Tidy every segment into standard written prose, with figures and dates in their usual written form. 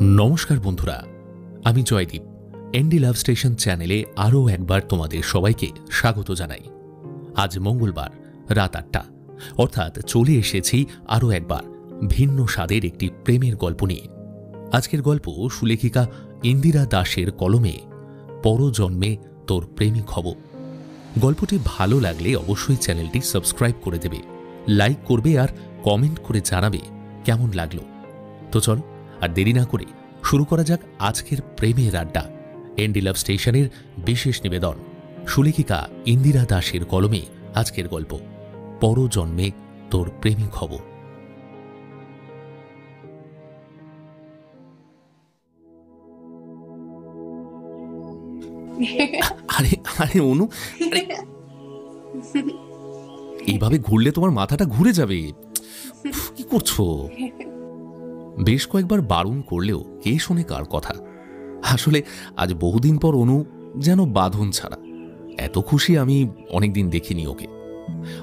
নমস্কার বন্ধুরা, আমি জয়দীপ। এনডি লাভ স্টেশন চ্যানেলে আরও একবার তোমাদের সবাইকে স্বাগত জানাই। আজ মঙ্গলবার রাত ৮টা, অর্থাৎ চলে এসেছি আরও একবার ভিন্ন স্বাদের একটি প্রেমের গল্প নিয়ে। আজকের গল্প সুলেখিকা ইন্দিরা দাসের কলমে পরজন্মে তোর প্রেমিক হব। গল্পটি ভালো লাগলে অবশ্যই চ্যানেলটি সাবস্ক্রাইব করে দেবে, লাইক করবে আর কমেন্ট করে জানাবে কেমন লাগলো। তো চল আর দেরি না করে শুরু করা যাক আজকের প্রেমের আড্ডা। এনডি লাভ স্টেশনের বিশেষ নিবেদন, সুলেখিকা ইন্দিরা দাসের কলমে আজকের গল্প পরজন্মে তোর প্রেমিক হব। আরে আরে অনু, এইভাবে ঘুরলে তোমার মাথাটা ঘুরে যাবে। কি করছো? বেশ কয়েকবার বারণ করলেও কে শোনে কার কথা। আসলে আজ বহুদিন পর অনু যেন বাঁধন ছাড়া। এত খুশি আমি অনেকদিন দেখিনি ওকে।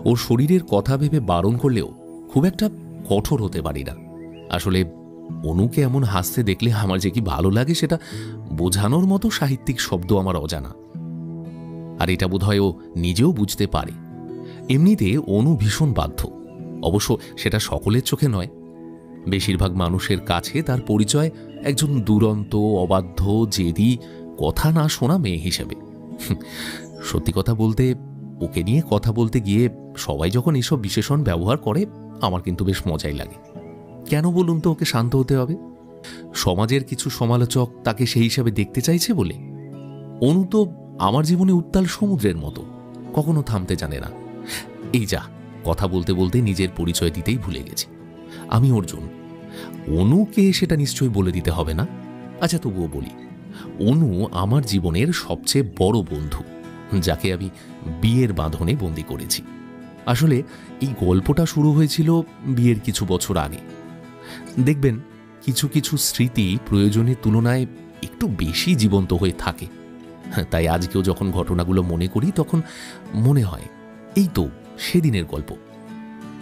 ওর শরীরের কথা ভেবে বারণ করলেও খুব একটা কঠোর হতে পারি না। আসলে অনুকে এমন হাসতে দেখলে আমার যে কি ভালো লাগে সেটা বোঝানোর মতো সাহিত্যিক শব্দ আমার অজানা। আর এটা বোধহয় ও নিজেও বুঝতে পারে। এমনিতে অনু ভীষণ বাধ্য, অবশ্য সেটা সকলের চোখে নয়। বেশিরভাগ মানুষের কাছে তার পরিচয় একজন দুরন্ত, অবাধ্য, জেদি, কথা না শোনা মেয়ে হিসেবে। সত্যি কথা বলতে, ওকে নিয়ে কথা বলতে গিয়ে সবাই যখন এসব বিশেষণ ব্যবহার করে আমার কিন্তু বেশ মজাই লাগে। কেন বলুন তো ওকে শান্ত হতে হবে? সমাজের কিছু সমালোচক তাকে সেই হিসাবে দেখতে চাইছে বলে? অনু তো আমার জীবনে উত্তাল সমুদ্রের মতো, কখনো থামতে জানে না। এই যা, কথা বলতে বলতে নিজের পরিচয় দিতেই ভুলে গেছি। আমি অর্জুন। অনুকে সেটা নিশ্চয়ই বলে দিতে হবে না। আচ্ছা, তবুও বলি, অনু আমার জীবনের সবচেয়ে বড় বন্ধু, যাকে আমি বিয়ের বাঁধনে বন্দি করেছি। আসলে এই গল্পটা শুরু হয়েছিল বিয়ের কিছু বছর আগে। দেখবেন কিছু কিছু স্মৃতি প্রয়োজনের তুলনায় একটু বেশি জীবন্ত হয়ে থাকে। তাই আজকেও যখন ঘটনাগুলো মনে করি তখন মনে হয় এই তো সেদিনের গল্প।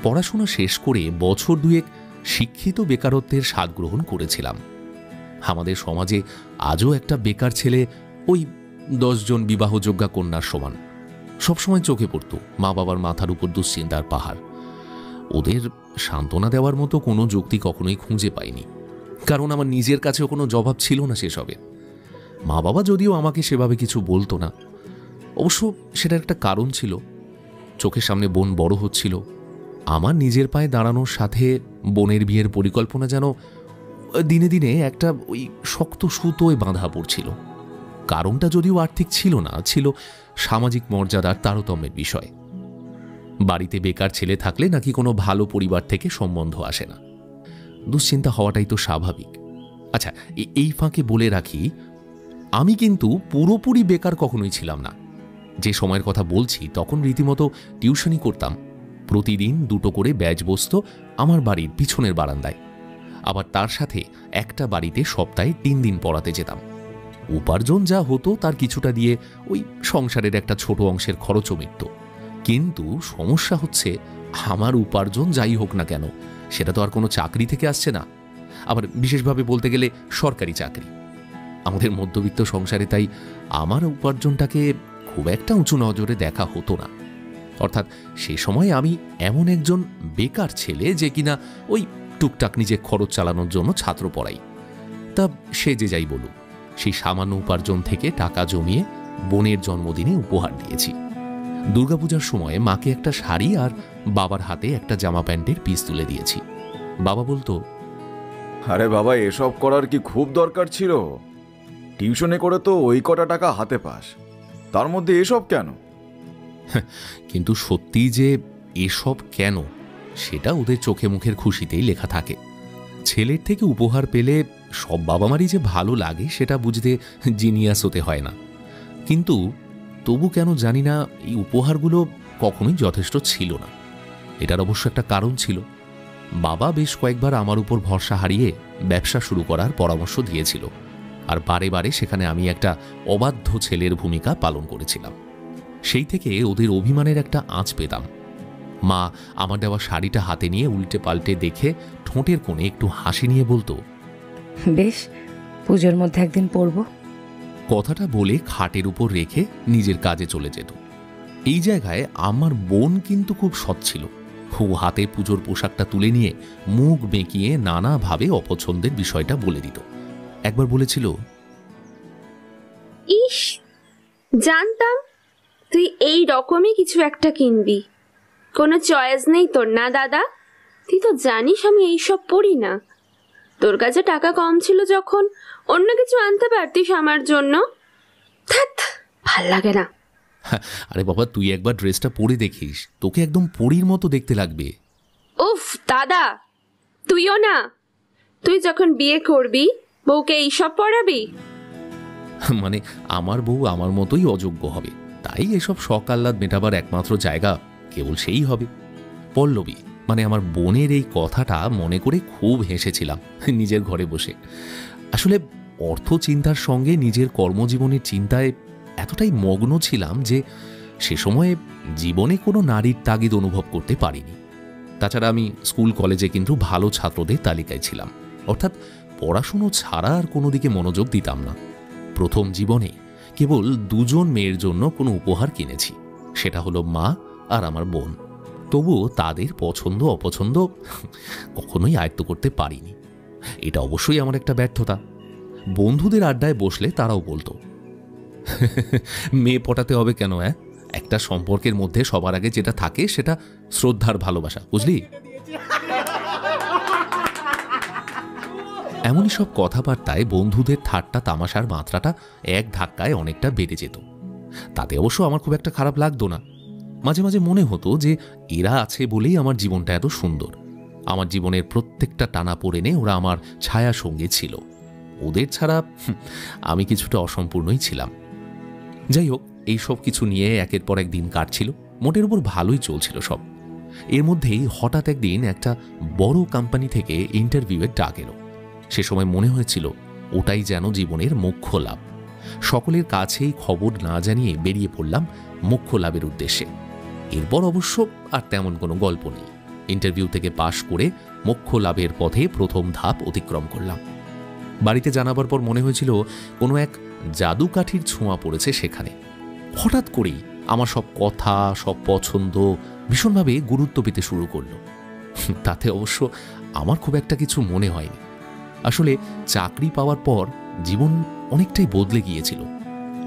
পড়াশোনা শেষ করে বছর দুয়েক শিক্ষিত বেকারত্বের স্বাদ গ্রহণ করেছিলাম। আমাদের সমাজে আজও একটা বেকার ছেলে ওই 10 জন বিবাহযোগ্যা কন্যার সমান। সবসময় চোখে পড়ত মা বাবার মাথার উপর দুশ্চিন্তার পাহাড়। ওদের সান্ত্বনা দেওয়ার মতো কোনো যুক্তি কখনোই খুঁজে পাইনি, কারণ আমার নিজের কাছেও কোনো জবাব ছিল না সেসবের। মা বাবা যদিও আমাকে সেভাবে কিছু বলতো না, অবশ্য সেটার একটা কারণ ছিল। চোখের সামনে বোন বড় হচ্ছিল, আমার নিজের পায়ে দাঁড়ানোর সাথে বোনের বিয়ের পরিকল্পনা যেন দিনে দিনে একটা ওই শক্ত সুতোয় বাঁধা পড়ছিল। কারণটা যদিও আর্থিক ছিল না, ছিল সামাজিক মর্যাদার তারতম্যের বিষয়। বাড়িতে বেকার ছেলে থাকলে নাকি কোনো ভালো পরিবার থেকে সম্বন্ধ আসে না। দুশ্চিন্তা হওয়াটাই তো স্বাভাবিক। আচ্ছা, এই ফাঁকে বলে রাখি, আমি কিন্তু পুরোপুরি বেকার কখনোই ছিলাম না। যে সময়ের কথা বলছি তখন রীতিমতো টিউশনি করতাম। প্রতিদিন 2টো করে ব্যাচ বসত আমার বাড়ির পিছনের বারান্দায়। আবার তার সাথে একটা বাড়িতে সপ্তাহে 3 দিন পড়াতে যেতাম। উপার্জন যা হতো তার কিছুটা দিয়ে ওই সংসারের একটা ছোট অংশের খরচও মিটত। কিন্তু সমস্যা হচ্ছে, আমার উপার্জন যাই হোক না কেন সেটা তো আর কোনো চাকরি থেকে আসছে না, আবার বিশেষভাবে বলতে গেলে সরকারি চাকরি। আমাদের মধ্যবিত্ত সংসারে তাই আমার উপার্জনটাকে খুব একটা উঁচু নজরে দেখা হতো না। অর্থাৎ সে সময় আমি এমন একজন বেকার ছেলে যে কিনা ওই টুকটাক নিজে খরচ চালানোর জন্য ছাত্র পড়াই। তা সে যে যাই বলুক, সেই সামান্য উপার্জন থেকে টাকা জমিয়ে বোনের জন্মদিনে উপহার দিয়েছি। দুর্গাপূজার সময় মাকে একটা শাড়ি আর বাবার হাতে একটা জামা প্যান্টের পিস তুলে দিয়েছি। বাবা বলতো, আরে বাবা, এসব করার কি খুব দরকার ছিল? টিউশনে করে তো ওই কটা টাকা হাতে পাস, তার মধ্যে এসব কেন? কিন্তু সত্যি যে এসব কেন সেটা ওদের চোখে মুখের খুশিতেই লেখা থাকে। ছেলের থেকে উপহার পেলে সব বাবা মারই যে ভালো লাগে সেটা বুঝতে জিনিয়াস হতে হয় না। কিন্তু তবু কেন জানি না এই উপহারগুলো কখনোই যথেষ্ট ছিল না। এটার অবশ্য একটা কারণ ছিল। বাবা বেশ কয়েকবার আমার উপর ভরসা হারিয়ে ব্যবসা শুরু করার পরামর্শ দিয়েছিল, আর বারে বারে সেখানে আমি একটা অবাধ্য ছেলের ভূমিকা পালন করেছিলাম। সেই থেকে ওদের অভিমানের একটা আঁচ পেতাম। মা আমার দেওয়া শাড়িটা হাতে নিয়ে উল্টে পাল্টে দেখে ঠোঁটের কোণে একটু হাসি নিয়ে বলতো, বেশ পুজোর মধ্যে একদিন পরবো। কথাটা বলে খাটের উপর রেখে নিজের কাজে চলে যেত। এই জায়গায় আমার বোন কিন্তু খুব সৎ ছিল। ও হাতে পুজোর পোশাকটা তুলে নিয়ে মুখ বেঁকিয়ে নানাভাবে অপছন্দের বিষয়টা বলে দিত। একবার বলেছিল, ইস, জানতাম তুই এই রকমই কিছু একটা কিনবি। কোনো চয়েস নেই তোর না দাদা? তুই তো জানিস আমি এইসব পড়ি না। তোর কাছে টাকা কম ছিল যখন, অন্য কিছু আনতে পারতিস আমার জন্য। ধ্যাৎ, ভাল লাগে না। আরে বাবা, তুই একবার ড্রেসটা পরে দেখিস, তোকে একদম পরীর মতো দেখতে লাগবে। উফ দাদা, তুইও না। তুই যখন বিয়ে করবি বউকে এইসব পড়াবি? মানে আমার বউ আমার মতোই অযোগ্য হবে, তাই এসব শখ আহ্লাদ মেটাবার একমাত্র জায়গা কেবল সেই হবে। পল্লবী মানে আমার বোনের এই কথাটা মনে করে খুব হেসেছিলাম নিজের ঘরে বসে। আসলে অর্থ চিন্তার সঙ্গে নিজের কর্মজীবনের চিন্তায় এতটাই মগ্ন ছিলাম যে সে সময়ে জীবনে কোনো নারীর তাগিদ অনুভব করতে পারিনি। তাছাড়া আমি স্কুল কলেজে কিন্তু ভালো ছাত্রদের তালিকায় ছিলাম, অর্থাৎ পড়াশুনো ছাড়া আর কোনো দিকে মনোযোগ দিতাম না। প্রথম জীবনে কেবল দুজন মেয়ের জন্য কোনো উপহার কিনেছি, সেটা হলো মা আর আমার বোন। তবুও তাদের পছন্দ অপছন্দ কখনোই আয়ত্ত করতে পারিনি। এটা অবশ্যই আমার একটা ব্যর্থতা। বন্ধুদের আড্ডায় বসলে তারাও বলতো, মেয়ে পটাতে হবে কেন? একটা সম্পর্কের মধ্যে সবার আগে যেটা থাকে সেটা শ্রদ্ধার ভালোবাসা, বুঝলি? এমনই সব কথাবার্তায় বন্ধুদের ঠাট্টা তামাশার মাত্রাটা এক ধাক্কায় অনেকটা বেড়ে যেত। তাতে অবশ্য আমার খুব একটা খারাপ লাগতো না। মাঝে মাঝে মনে হতো যে এরা আছে বলেই আমার জীবনটা এত সুন্দর। আমার জীবনের প্রত্যেকটা টানাপোড়েনে ওরা আমার ছায়া সঙ্গী ছিল। ওদের ছাড়া আমি কিছুটা অসম্পূর্ণই ছিলাম। যাই হোক, এই সব কিছু নিয়ে একের পর এক দিন কাটছিল, মোটের উপর ভালোই চলছিল সব। এর মধ্যেই হঠাৎ একদিন একটা বড় কোম্পানি থেকে ইন্টারভিউয়ের ডাক এলো। সে সময় মনে হয়েছিল ওটাই যেন জীবনের মুখ্য লাভ। সকলের কাছেই খবর না জানিয়ে বেরিয়ে পড়লাম মুখ্য লাভের উদ্দেশ্যে। এরপর অবশ্য আর তেমন কোনো গল্প নেই। ইন্টারভিউ থেকে পাশ করে মুখ্য লাভের পথে প্রথম ধাপ অতিক্রম করলাম। বাড়িতে জানাবার পর মনে হয়েছিল কোনো এক জাদুকাঠির ছোঁয়া পড়েছে সেখানে। হঠাৎ করেই আমার সব কথা, সব পছন্দ ভীষণভাবে গুরুত্ব পেতে শুরু করলো। তাতে অবশ্য আমার খুব একটা কিছু মনে হয়নি। আসলে চাকরি পাওয়ার পর জীবন অনেকটাই বদলে গিয়েছিল।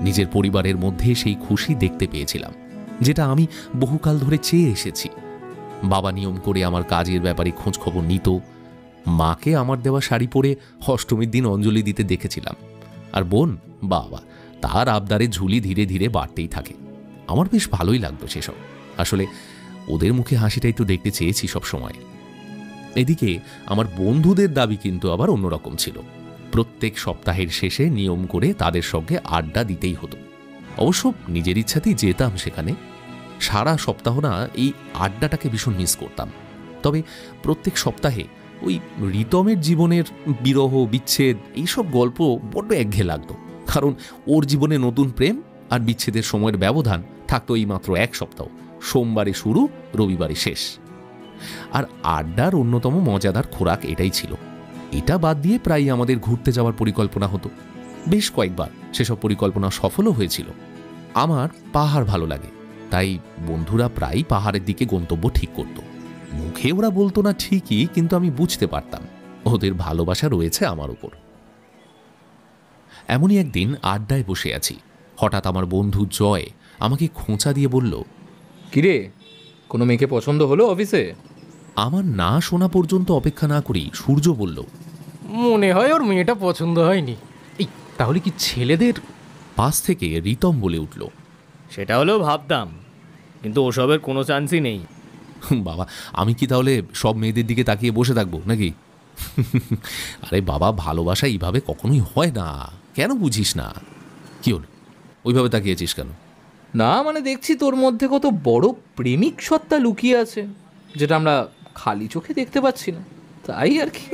নিজের পরিবারের মধ্যে সেই খুশি দেখতে পেয়েছিলাম যেটা আমি বহুকাল ধরে চেয়ে এসেছি। বাবা নিয়ম করে আমার কাজের ব্যাপারে খোঁজ খবর নিত। মাকে আমার দেওয়া শাড়ি পরে অষ্টমীর দিন অঞ্জলি দিতে দেখেছিলাম। আর বোন, বাবা, তার আবদারে ঝুলি ধীরে ধীরে বাড়তেই থাকে। আমার বেশ ভালোই লাগতো সেসব। আসলে ওদের মুখে হাসিটাই তো দেখতে চেয়েছি সব সময়। এদিকে আমার বন্ধুদের দাবি কিন্তু আবার অন্যরকম ছিল। প্রত্যেক সপ্তাহের শেষে নিয়ম করে তাদের সঙ্গে আড্ডা দিতেই হতো। অবশ্য নিজের ইচ্ছাতেই যেতাম সেখানে। সারা সপ্তাহ না এই আড্ডাটাকে ভীষণ মিস করতাম। তবে প্রত্যেক সপ্তাহে ওই রিতমের জীবনের বিরহ, বিচ্ছেদ এইসব গল্প বড্ড একঘেয়ে লাগতো। কারণ ওর জীবনে নতুন প্রেম আর বিচ্ছেদের সময়ের ব্যবধান থাকতো এই মাত্র এক সপ্তাহ। সোমবারে শুরু, রবিবারে শেষ। আর আড্ডার অন্যতম মজাদার খোরাক এটাই ছিল। এটা বাদ দিয়ে প্রায় আমাদের ঘুরতে যাওয়ার পরিকল্পনা হতো। বেশ কয়েকবার সেসব পরিকল্পনা সফলও হয়েছিল। আমার পাহাড় ভালো লাগে, তাই বন্ধুরা প্রায়ই পাহাড়ের দিকে গন্তব্য ঠিক করত। মুখে ওরা বলতো না ঠিকই, কিন্তু আমি বুঝতে পারতাম ওদের ভালোবাসা রয়েছে আমার উপর। এমনই একদিন আড্ডায় বসে আছি, হঠাৎ আমার বন্ধু জয় আমাকে খোঁচা দিয়ে বলল, কিরে, কোনো মেয়েকে পছন্দ হলো অফিসে? আমার না শোনা পর্যন্ত অপেক্ষা না করি সূর্য বলল, মনে হয় ওর মেয়েটা পছন্দ হয়নি। এই তাহলে কি ছেলেদের? পাশ থেকে রিতম বলে উঠল, সেটা হলেও ভাবতাম, কিন্তু ওসবের কোনো চান্সই নেই। বাবা, আমি কি তাহলে সব মেয়েদের দিকে তাকিয়ে বসে থাকবো নাকি? আরে বাবা, ভালোবাসা এইভাবে কখনোই হয় না, কেন বুঝিস না? কি হল, ওইভাবে তাকিয়েছিস কেন? না মানে দেখছি তোর মধ্যে কত বড় প্রেমিক সত্তা লুকিয়ে আছে, যেটা আমরা খালি চোখে দেখতে পাচ্ছি না, তাই আর কি।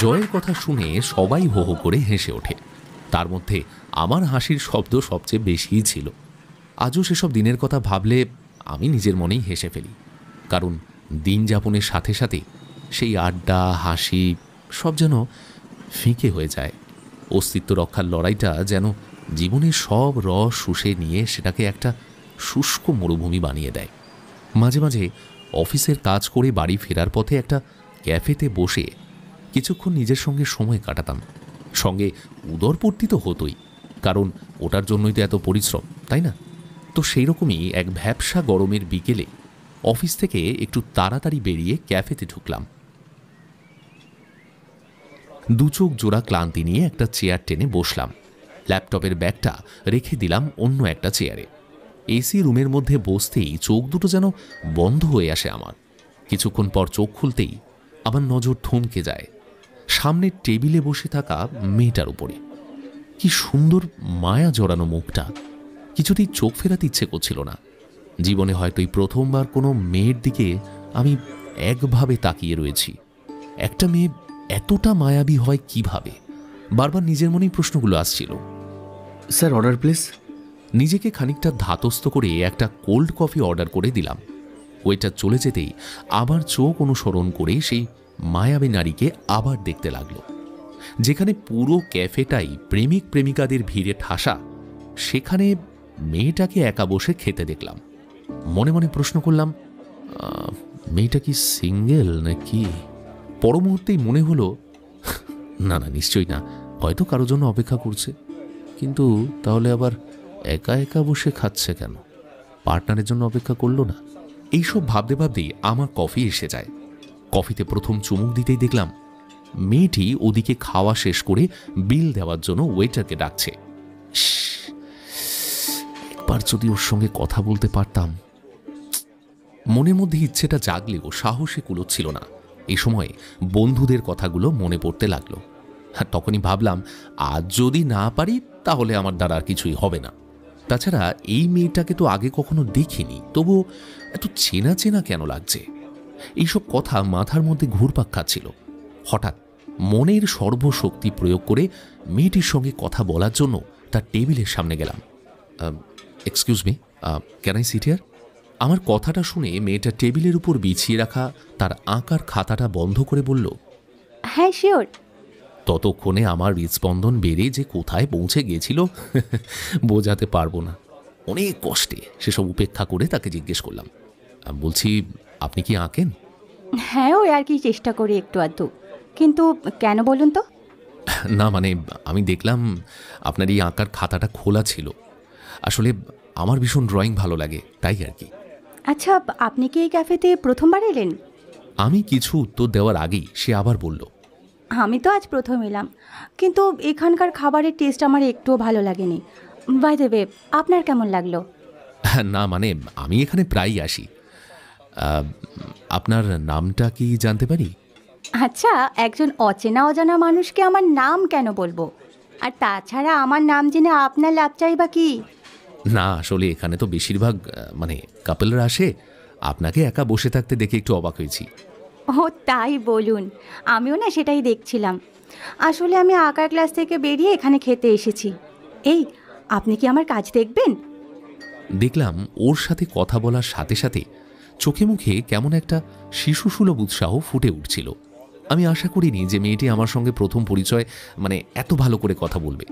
জয়ের কথা শুনে সবাই হো হো করে হেসে ওঠে। তার মধ্যে আমার হাসির শব্দ সবচেয়ে বেশিই ছিল। আজও সেসব দিনের কথা ভাবলে আমি নিজের মনেই হেসে ফেলি। কারণ দিন যাপনের সাথে সাথে সেই আড্ডা, হাসি সব যেন ফিকে হয়ে যায়। অস্তিত্ব রক্ষার লড়াইটা যেন জীবনের সব রস শুষে নিয়ে সেটাকে একটা শুষ্ক মরুভূমি বানিয়ে দেয়। মাঝে মাঝে অফিসের কাজ করে বাড়ি ফেরার পথে একটা ক্যাফেতে বসে কিছুক্ষণ নিজের সঙ্গে সময় কাটাতাম। সঙ্গে উদরপূর্তি তো হতোই, কারণ ওটার জন্যই তো এত পরিশ্রম, তাই না? তো সেই রকমই এক ভ্যাপসা গরমের বিকেলে অফিস থেকে একটু তাড়াতাড়ি বেরিয়ে ক্যাফেতে ঢুকলাম। দু চোখ জোড়া ক্লান্তি নিয়ে একটা চেয়ার টেনে বসলাম। ল্যাপটপের ব্যাগটা রেখে দিলাম অন্য একটা চেয়ারে। এসি রুমের মধ্যে বসতেই চোখ দুটো যেন বন্ধ হয়ে আসে আমার। কিছুক্ষণ পর চোখ খুলতেই আমার নজর থমকে যায় সামনের টেবিলে বসে থাকা মেয়েটার উপরে। কি সুন্দর মায়া জড়ানো মুখটা, কিছুতেই চোখ ফেরাতে ইচ্ছে করছিল না। জীবনে হয়তো এই প্রথমবার কোনো মেয়ের দিকে আমি একভাবে তাকিয়ে রয়েছি। একটা মেয়ে এতটা মায়াবী হয় কিভাবে? বারবার নিজের মনেই প্রশ্নগুলো আসছিল। Sir, order please. নিজেকে খানিকটা ধাতস্থ করে একটা কোল্ড কফি অর্ডার করে দিলাম। ওয়েটার চলে যেতেই আবার চোখ অনুসরণ করে সেই মায়াবী নারীকে আবার দেখতে লাগলো। যেখানে পুরো ক্যাফেটাই প্রেমিক প্রেমিকাদের ভিড়ে ঠাসা, সেখানে মেয়েটাকে একা বসে খেতে দেখলাম। মনে মনে প্রশ্ন করলাম, মেয়েটা কি সিঙ্গেল নাকি? পর মুহূর্তেই মনে হলো, না না, নিশ্চয়ই না, হয়তো কারোর জন্য অপেক্ষা করছে। কিন্তু তাহলে আবার একা একা বসে খাচ্ছে কেন? পার্টনারের জন্য অপেক্ষা করলো না? এইসব ভাবতে ভাবতেই আমার কফি এসে যায়। কফিতে প্রথম চুমুক দিতেই দেখলাম মেয়েটি ওদিকে খাওয়া শেষ করে বিল দেওয়ার জন্য ওয়েটারকে ডাকছে। একবার যদি ওর সঙ্গে কথা বলতে পারতাম। মনের মধ্যে ইচ্ছেটা জাগলেও সাহসে কুলোচ্ছিল না। এই সময় বন্ধুদের কথাগুলো মনে পড়তে লাগলো। আর তখনই ভাবলাম, আজ যদি না পারি তাহলে আমার দ্বারা আর কিছুই হবে না। তাছাড়া এই মেয়েটাকে তো আগে কখনো দেখিনি, তবুও এত চেনা চেনা কেন লাগছে? এইসব কথা মাথার মধ্যে ঘুরপাক খাচ্ছিল। হঠাৎ মনের সর্বশক্তি প্রয়োগ করে মেয়েটির সঙ্গে কথা বলার জন্য তার টেবিলের সামনে গেলাম। Excuse me, can I sit here? আমার কথাটা শুনে মেয়েটা টেবিলের উপর বিছিয়ে রাখা তার আঁকার খাতাটা বন্ধ করে বলল, হ্যাঁ শিওর। ততক্ষণে আমার হৃদস্পন্দন বেড়ে যে কোথায় পৌঁছে গিয়েছিল বোঝাতে পারবো না। অনেক কষ্টে সেসব উপেক্ষা করে তাকে জিজ্ঞেস করলাম, বলছি, আপনি কি আঁকেন? হ্যাঁ, ওই আর কি চেষ্টা করি একটু আধটু। কিন্তু কেন বলুন তো? না মানে, আমি দেখলাম আপনার এই আঁকার খাতাটা খোলা ছিল। আসলে আমার ভীষণ ড্রয়িং ভালো লাগে, তাই আর কি। আচ্ছা, আপনি কি এই ক্যাফেতে প্রথমবার এলেন? আমি কিছু উত্তর দেওয়ার আগেই সে আবার বলল, আমি তো আজ প্রথম এলাম, কিন্তু এখানকার খাবারের টেস্ট আমার একটুও ভালো লাগেনি। বাই দ্য ওয়ে, আপনার কেমন লাগলো? না মানে, আমি এখানে প্রায়ই আসি। আপনার নামটা কি জানতে পারি? আচ্ছা, একজন অচেনা অজানা মানুষকে আমার নাম কেন বলবো? আর তাছাড়া আমার নাম জেনে আপনার লাভ চাই বা কি? না আসলে এখানে তো বেশিরভাগ মানে কাপলরা আসে, আপনাকে একা বসে থাকতে দেখে একটু অবাক হয়েছি। ও তাই বলুন, আমিও না সেটাই দেখছিলাম। আসলে আমি আঁকার ক্লাস থেকে বেরিয়ে এখানে খেতে এসেছি। এই, আপনি কি আমার কাজ দেখবেন? দেখলাম ওর সাথে কথা বলার সাথে সাথে চোখে মুখে কেমন একটা শিশুসুলভ উৎসাহ ফুটে উঠছিল। আমি আশা করিনি যে মেয়েটি আমার সঙ্গে প্রথম পরিচয় মানে এত ভালো করে কথা বলবে।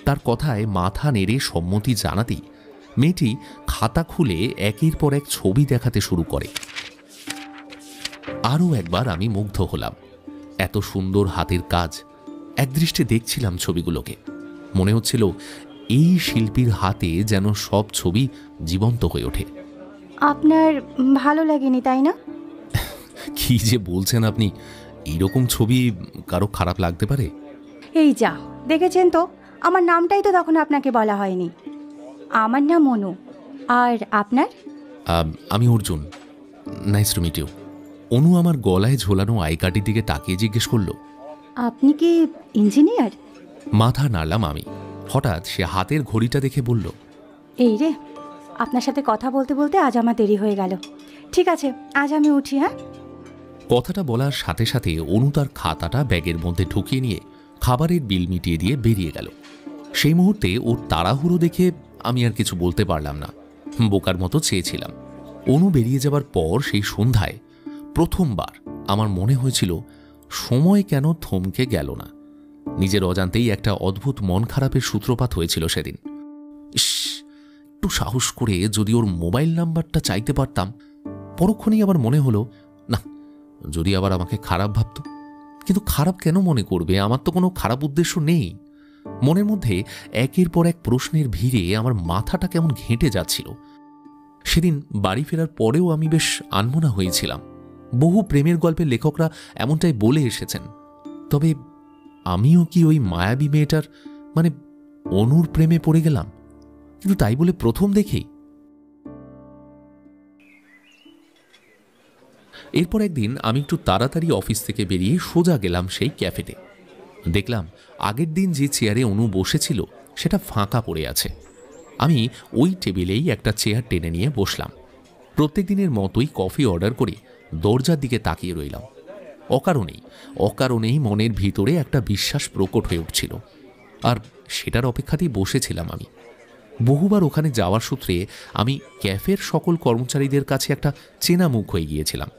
তার কথায় মাথা নেড়ে সম্মতি জানাতেই মেয়েটি খাতা খুলে একের পর এক ছবি দেখাতে শুরু করে। আরও একবার আমি মুগ্ধ হলাম। এত সুন্দর হাতের কাজ। একদৃষ্টে দেখছিলাম ছবিগুলোকে, মনে হচ্ছিল এই শিল্পীর হাতে যেন সব ছবি জীবন্ত হয়ে ওঠে। আপনার ভালো লাগেনি তাই না? কি যে বলছেন আপনি! এইরকম ছবি কারো খারাপ লাগতে পারে? এই যা, দেখেছেন তো, আমার নামটাই তো তখন আপনাকে বলা হয়নি। আমার নাম অনু। আর আপনার? আমি Arjun. Nice to meet you. Anu আমার গলায় ঝোলানো আই কার্ডের দিকে তাকিয়ে জিজ্ঞেস করলো, আপনি কি ইঞ্জিনিয়ার? মাথা নাড়লাম আমি। হঠাৎ সে হাতের ঘড়িটা দেখে বলল, এই রে, আপনার সাথে কথা বলতে বলতে আজ আমার দেরি হয়ে গেল। ঠিক আছে, আজ আমি উঠি। হ্যাঁ। কথাটা বলার সাথে সাথে অনু তার খাতাটা ব্যাগের মধ্যে ঢুকিয়ে নিয়ে খাবারের বিল মিটিয়ে দিয়ে বেরিয়ে গেল। সেই মুহূর্তে ওর তাড়াহুড়ো দেখে আমি আর কিছু বলতে পারলাম না, বোকার মতো চেয়েছিলাম। অনু বেরিয়ে যাবার পর সেই সন্ধ্যায় প্রথমবার আমার মনে হয়েছিল সময় কেন থমকে গেল না। নিজের অজান্তেই একটা অদ্ভুত মন খারাপের সূত্রপাত হয়েছিল সেদিন। ইস, একটু সাহস করে যদি ওর মোবাইল নাম্বারটা চাইতে পারতাম। পরক্ষণেই আবার মনে হলো, না, যদি আবার আমাকে খারাপ ভাবত। কিন্তু খারাপ কেন মনে করবে? আমার তো কোনো খারাপ উদ্দেশ্য নেই। মনের মধ্যে একের পর এক প্রশ্নের ভিড়ে আমার মাথাটা কেমন ঘেঁটে যাচ্ছিল। সেদিন বাড়ি ফেরার পরেও আমি বেশ আনমনা হয়েছিলাম। বহু প্রেমের গল্পের লেখকরা এমনটাই বলে এসেছেন। তবে আমিও কি ওই মায়াবী মেয়েটার মানে অনুর প্রেমে পড়ে গেলাম? কিন্তু তাই বলে প্রথম দেখেই। এরপর একদিন আমি একটু তাড়াতাড়ি অফিস থেকে বেরিয়ে সোজা গেলাম সেই ক্যাফেতে। দেখলাম আগের দিন যে চেয়ারে অনু বসেছিল সেটা ফাঁকা পড়ে আছে। আমি ওই টেবিলেই একটা চেয়ার টেনে নিয়ে বসলাম। প্রত্যেক দিনের মতোই কফি অর্ডার করে দরজার দিকে তাকিয়ে রইলাম। অকারণেই মনের ভিতরে একটা বিশ্বাস প্রকট হয়ে উঠছিল, আর সেটার অপেক্ষাতেই বসেছিলাম আমি। বহুবার ওখানে যাওয়ার সূত্রে আমি ক্যাফের সকল কর্মচারীদের কাছে একটা চেনা মুখ হয়ে গিয়েছিলাম।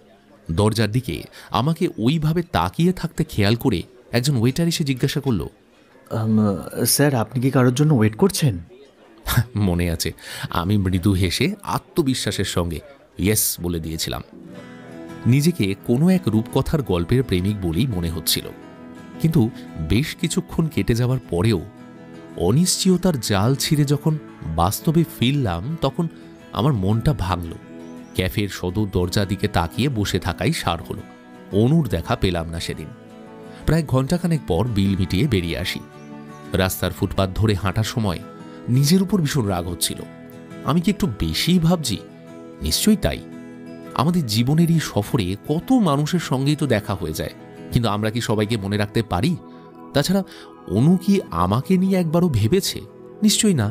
দরজার দিকে আমাকে ওইভাবে তাকিয়ে থাকতে খেয়াল করে একজন ওয়েটার এসে জিজ্ঞাসা করল, স্যার আপনি কি কারোর জন্য ওয়েট করছেন? মনে আছে, আমি মৃদু হেসে আত্মবিশ্বাসের সঙ্গে ইয়েস বলে দিয়েছিলাম। নিজেকে কোনো এক রূপকথার গল্পের প্রেমিক বলেই মনে হচ্ছিল। কিন্তু বেশ কিছুক্ষণ কেটে যাওয়ার পরেও অনিশ্চয়তার জাল ছিঁড়ে যখন বাস্তবে ফিরলাম, তখন আমার মনটা ভাঙল। ক্যাফের সদর দরজা দিকে তাকিয়ে বসে থাকাই সার হলো। অনুর দেখা পেলাম না সেদিন। প্রায় ঘণ্টাখানেক পর বিল মিটিয়ে বেরিয়ে আসি। রাস্তার ফুটপাত ধরে হাঁটার সময় নিজের উপর ভীষণ রাগ হচ্ছিল। আমি কি একটু বেশিই ভাবছি? নিশ্চয়ই তাই। আমাদের জীবনের এই সফরে কত মানুষের সঙ্গেই তো দেখা হয়ে যায়, কিন্তু আমরা কি সবাইকে মনে রাখতে পারি? তাছাড়া অনু কি আমাকে নিয়ে একবারও ভেবেছে? নিশ্চয়ই না,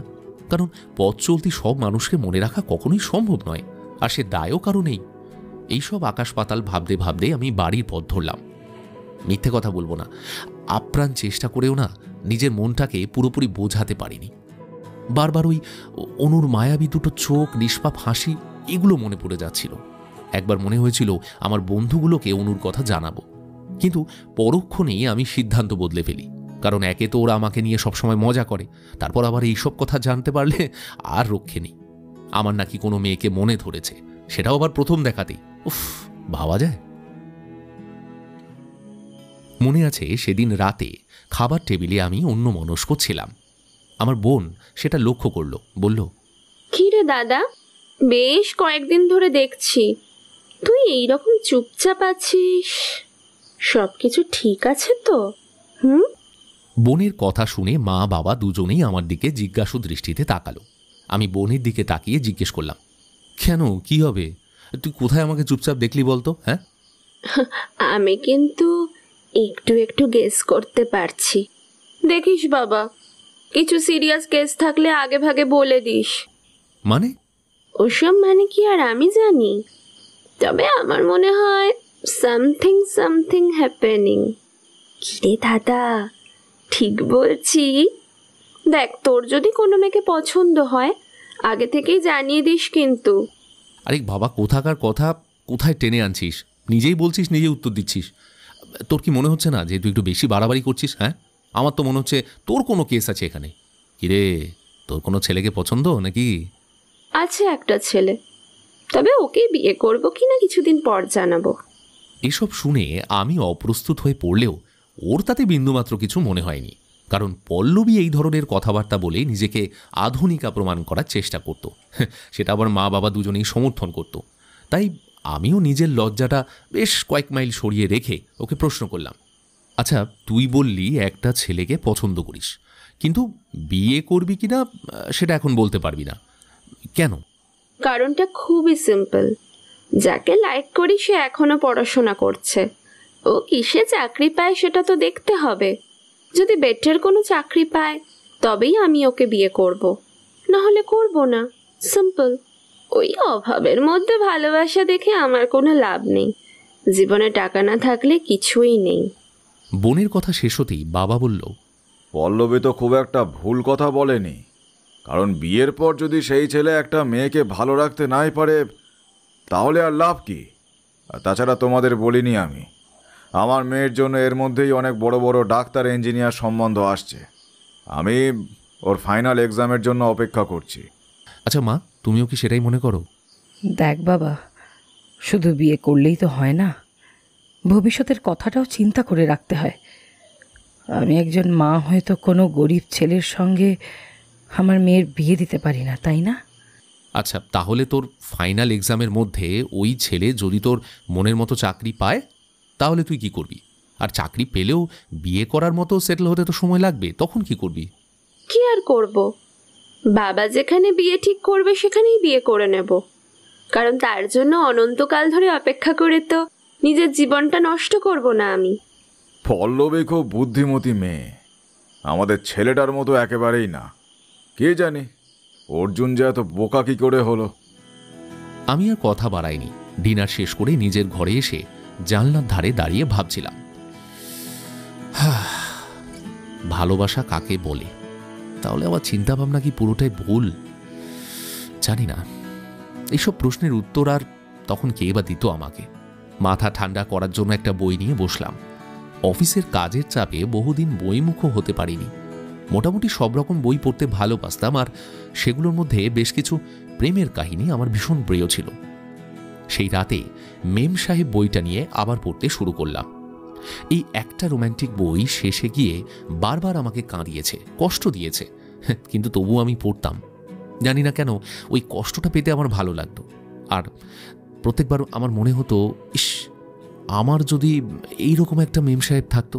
কারণ পথ চলতি সব মানুষকে মনে রাখা কখনোই সম্ভব নয়, আর সে দায়ও কারো নেই। এইসব আকাশ পাতাল ভাবতে ভাবতে আমি বাড়ির পথ ধরলাম। মিথ্যে কথা বলবো না, আপ্রাণ চেষ্টা করেও না নিজের মনটাকে পুরোপুরি বোঝাতে পারিনি। বারবার ওই অনুর মায়াবী দুটো চোখ, নিষ্পাপ হাসি, এগুলো মনে পড়ে যাচ্ছিল। একবার মনে হয়েছিল আমার বন্ধুগুলোকে অনুর কথা জানাবো, কিন্তু পরক্ষণেই আমি সিদ্ধান্ত বদলে ফেলি। কারণ একে তো ওরা আমাকে নিয়ে সবসময় মজা করে, তারপর আবার এইসব কথা জানতে পারলে আর রক্ষে নেই। আমার নাকি কোনো মেয়েকে মনে ধরেছে, সেটাও আবার প্রথম দেখাতেই। উফ, ভাবা যায়? মনে আছে সেদিন রাতে খাবার টেবিলে আমি অন্যমনস্ক ছিলাম। আমার বোন সেটা লক্ষ্য করলো, বলল, কি রে দাদা, বেশ কয়েকদিন ধরে দেখছি তুই এইরকম চুপচাপ আছিস। সবকিছু ঠিক আছে তো? বোনের কথা শুনে মা বাবা দুজনেই আমার দিকে জিজ্ঞাসু দৃষ্টিতে তাকালো। আমি বোনের দিকে তাকিয়ে জিজ্ঞেস করলাম, কেন, কি হবে? তুই কোথায় আমাকে চুপচাপ দেখলি বলতো? হ্যাঁ, আমি কিন্তু একটু একটু গেস করতে পারছি। দেখিস বাবা, কিছু সিরিয়াস কেস থাকলে আগে ভাগে বলে দিস। মানে? ওসব মানে কি আর আমি জানি? তবে আমার মনে হয় সামথিং হ্যাপেনিং। কিরে দাদা, ঠিক বলছি? দেখ, তোর যদি কোনো মেয়েকে পছন্দ হয় আগে থেকেই জানিয়ে দিস কিন্তু। আরে বাবা, কোথাকার কথা কোথায় টেনে আনছিস? নিজেই বলছিস, নিজেই উত্তর দিচ্ছিস। তোর কি মনে হচ্ছে না যে তুই একটু বেশি বাড়াবাড়ি করছিস? হ্যাঁ, আমার তো মনে হচ্ছে তোর কোনো কেস আছে এখানে। কিরে, তোর কোনো ছেলেকে পছন্দ নাকি? আছে একটা ছেলে, তবে ওকে বিয়ে করব কিনা কিছুদিন পর জানাবো। এসব শুনে আমি অপ্রস্তুত হয়ে পড়লেও ওর তাতে বিন্দুমাত্র কিছু মনে হয়নি, কারণ পল্লবী এই ধরনের কথাবার্তা বলে নিজেকে আধুনিকা প্রমাণ করার চেষ্টা করত। সেটা আবার মা বাবা দুজনেই সমর্থন করত। তাই আমিও নিজের লজ্জাটা বেশ কয়েক মাইল সরিয়ে রেখে ওকে প্রশ্ন করলাম, আচ্ছা, তুই বললি একটা ছেলেকে পছন্দ করিস, কিন্তু বিয়ে করবি কিনা সেটা এখন বলতে পারবি না কেন? কারণটা খুবই সিম্পল। যাকে লাইক করি সে এখনো পড়াশোনা করছে। ও কিসে চাকরি পায় সেটা তো দেখতে হবে। যদি বেটার কোনো চাকরি পায় তবেই আমি ওকে বিয়ে করব, না হলে করব না। সিম্পল। ওই অভাবের মধ্যে ভালোবাসা দেখে আমার কোনো লাভ নেই। জীবনে টাকা না থাকলে কিছুই নেই। বোনের কথা শেষ হতেই বাবা বলল, পল্লবী তো খুব একটা ভুল কথা বলেনি, কারণ বিয়ের পর যদি সেই ছেলে একটা মেয়েকে ভালো রাখতে নাই পারে তাহলে আর লাভ কি? আর তাছাড়া তোমাদের বলিনি আমি, আমার মেয়ের জন্য এর মধ্যেই অনেক বড় বড় ডাক্তার ইঞ্জিনিয়ার সম্বন্ধ আসছে। আমি ওর ফাইনাল এক্সামের জন্য অপেক্ষা করছি। আচ্ছা মা, তুমিও কি সেটাই মনে করো? দেখ বাবা, শুধু বিয়ে করলেই তো হয় না, ভবিষ্যতের কথাটাও চিন্তা করে রাখতে হয়। আমি একজন মা হয়তো কোনো গরিব ছেলের সঙ্গে আমার মেয়ের বিয়ে দিতে পারি না, তাই না? আচ্ছা, তাহলে তোর ফাইনাল এক্সামের মধ্যে ওই ছেলে যদি তোর মনের মতো চাকরি পায়, তাহলে তুই কি করবি? আর চাকরি পেলেও বিয়ে করার মতো সেটেল হতে তো সময় লাগবে, তখন কি করবি? কি আর করব, বাবা যেখানে বিয়ে ঠিক করবে সেখানেই বিয়ে করে নেব। কারণ তার জন্য অনন্তকাল ধরে অপেক্ষা করে তো নিজের জীবনটা নষ্ট করব না আমি। পল্লবী খুব বুদ্ধিমতী মেয়ে, আমাদের ছেলেটার মতো একেবারেই না। কে জানি অর্জুন যে এত বোকা কি করে হলো। আমি আর কথা বাড়াইনি। ডিনার শেষ করে নিজের ঘরে এসে জানলার ধারে দাঁড়িয়ে ভাবছিলাম, ভালোবাসা কাকে বলে? তাহলে আমার চিন্তা ভাবনা কি পুরোটাই ভুল? জানি না। এইসব প্রশ্নের উত্তর আর তখন কে বা দিত আমাকে? মাথা ঠান্ডা করার জন্য একটা বই নিয়ে বসলাম। অফিসের কাজের চাপে বহুদিন বইমুখো হতে পারিনি। মোটামুটি সব রকম বই পড়তে ভালোবাসতাম, আর সেগুলোর মধ্যে বেশ কিছু প্রেমের কাহিনী আমার ভীষণ প্রিয় ছিল। সেই রাতে মেম সাহেব বইটা নিয়ে আবার পড়তে শুরু করলাম। এই একটা রোম্যান্টিক বই শেষে গিয়ে বারবার আমাকে কাঁদিয়েছে, কষ্ট দিয়েছে, কিন্তু তবুও আমি পড়তাম। জানি না কেন ওই কষ্টটা পেতে আমার ভালো লাগতো। আর প্রত্যেকবার আমার মনে হতো, ইস, আমার যদি এইরকম একটা মেম সাহেব থাকতো।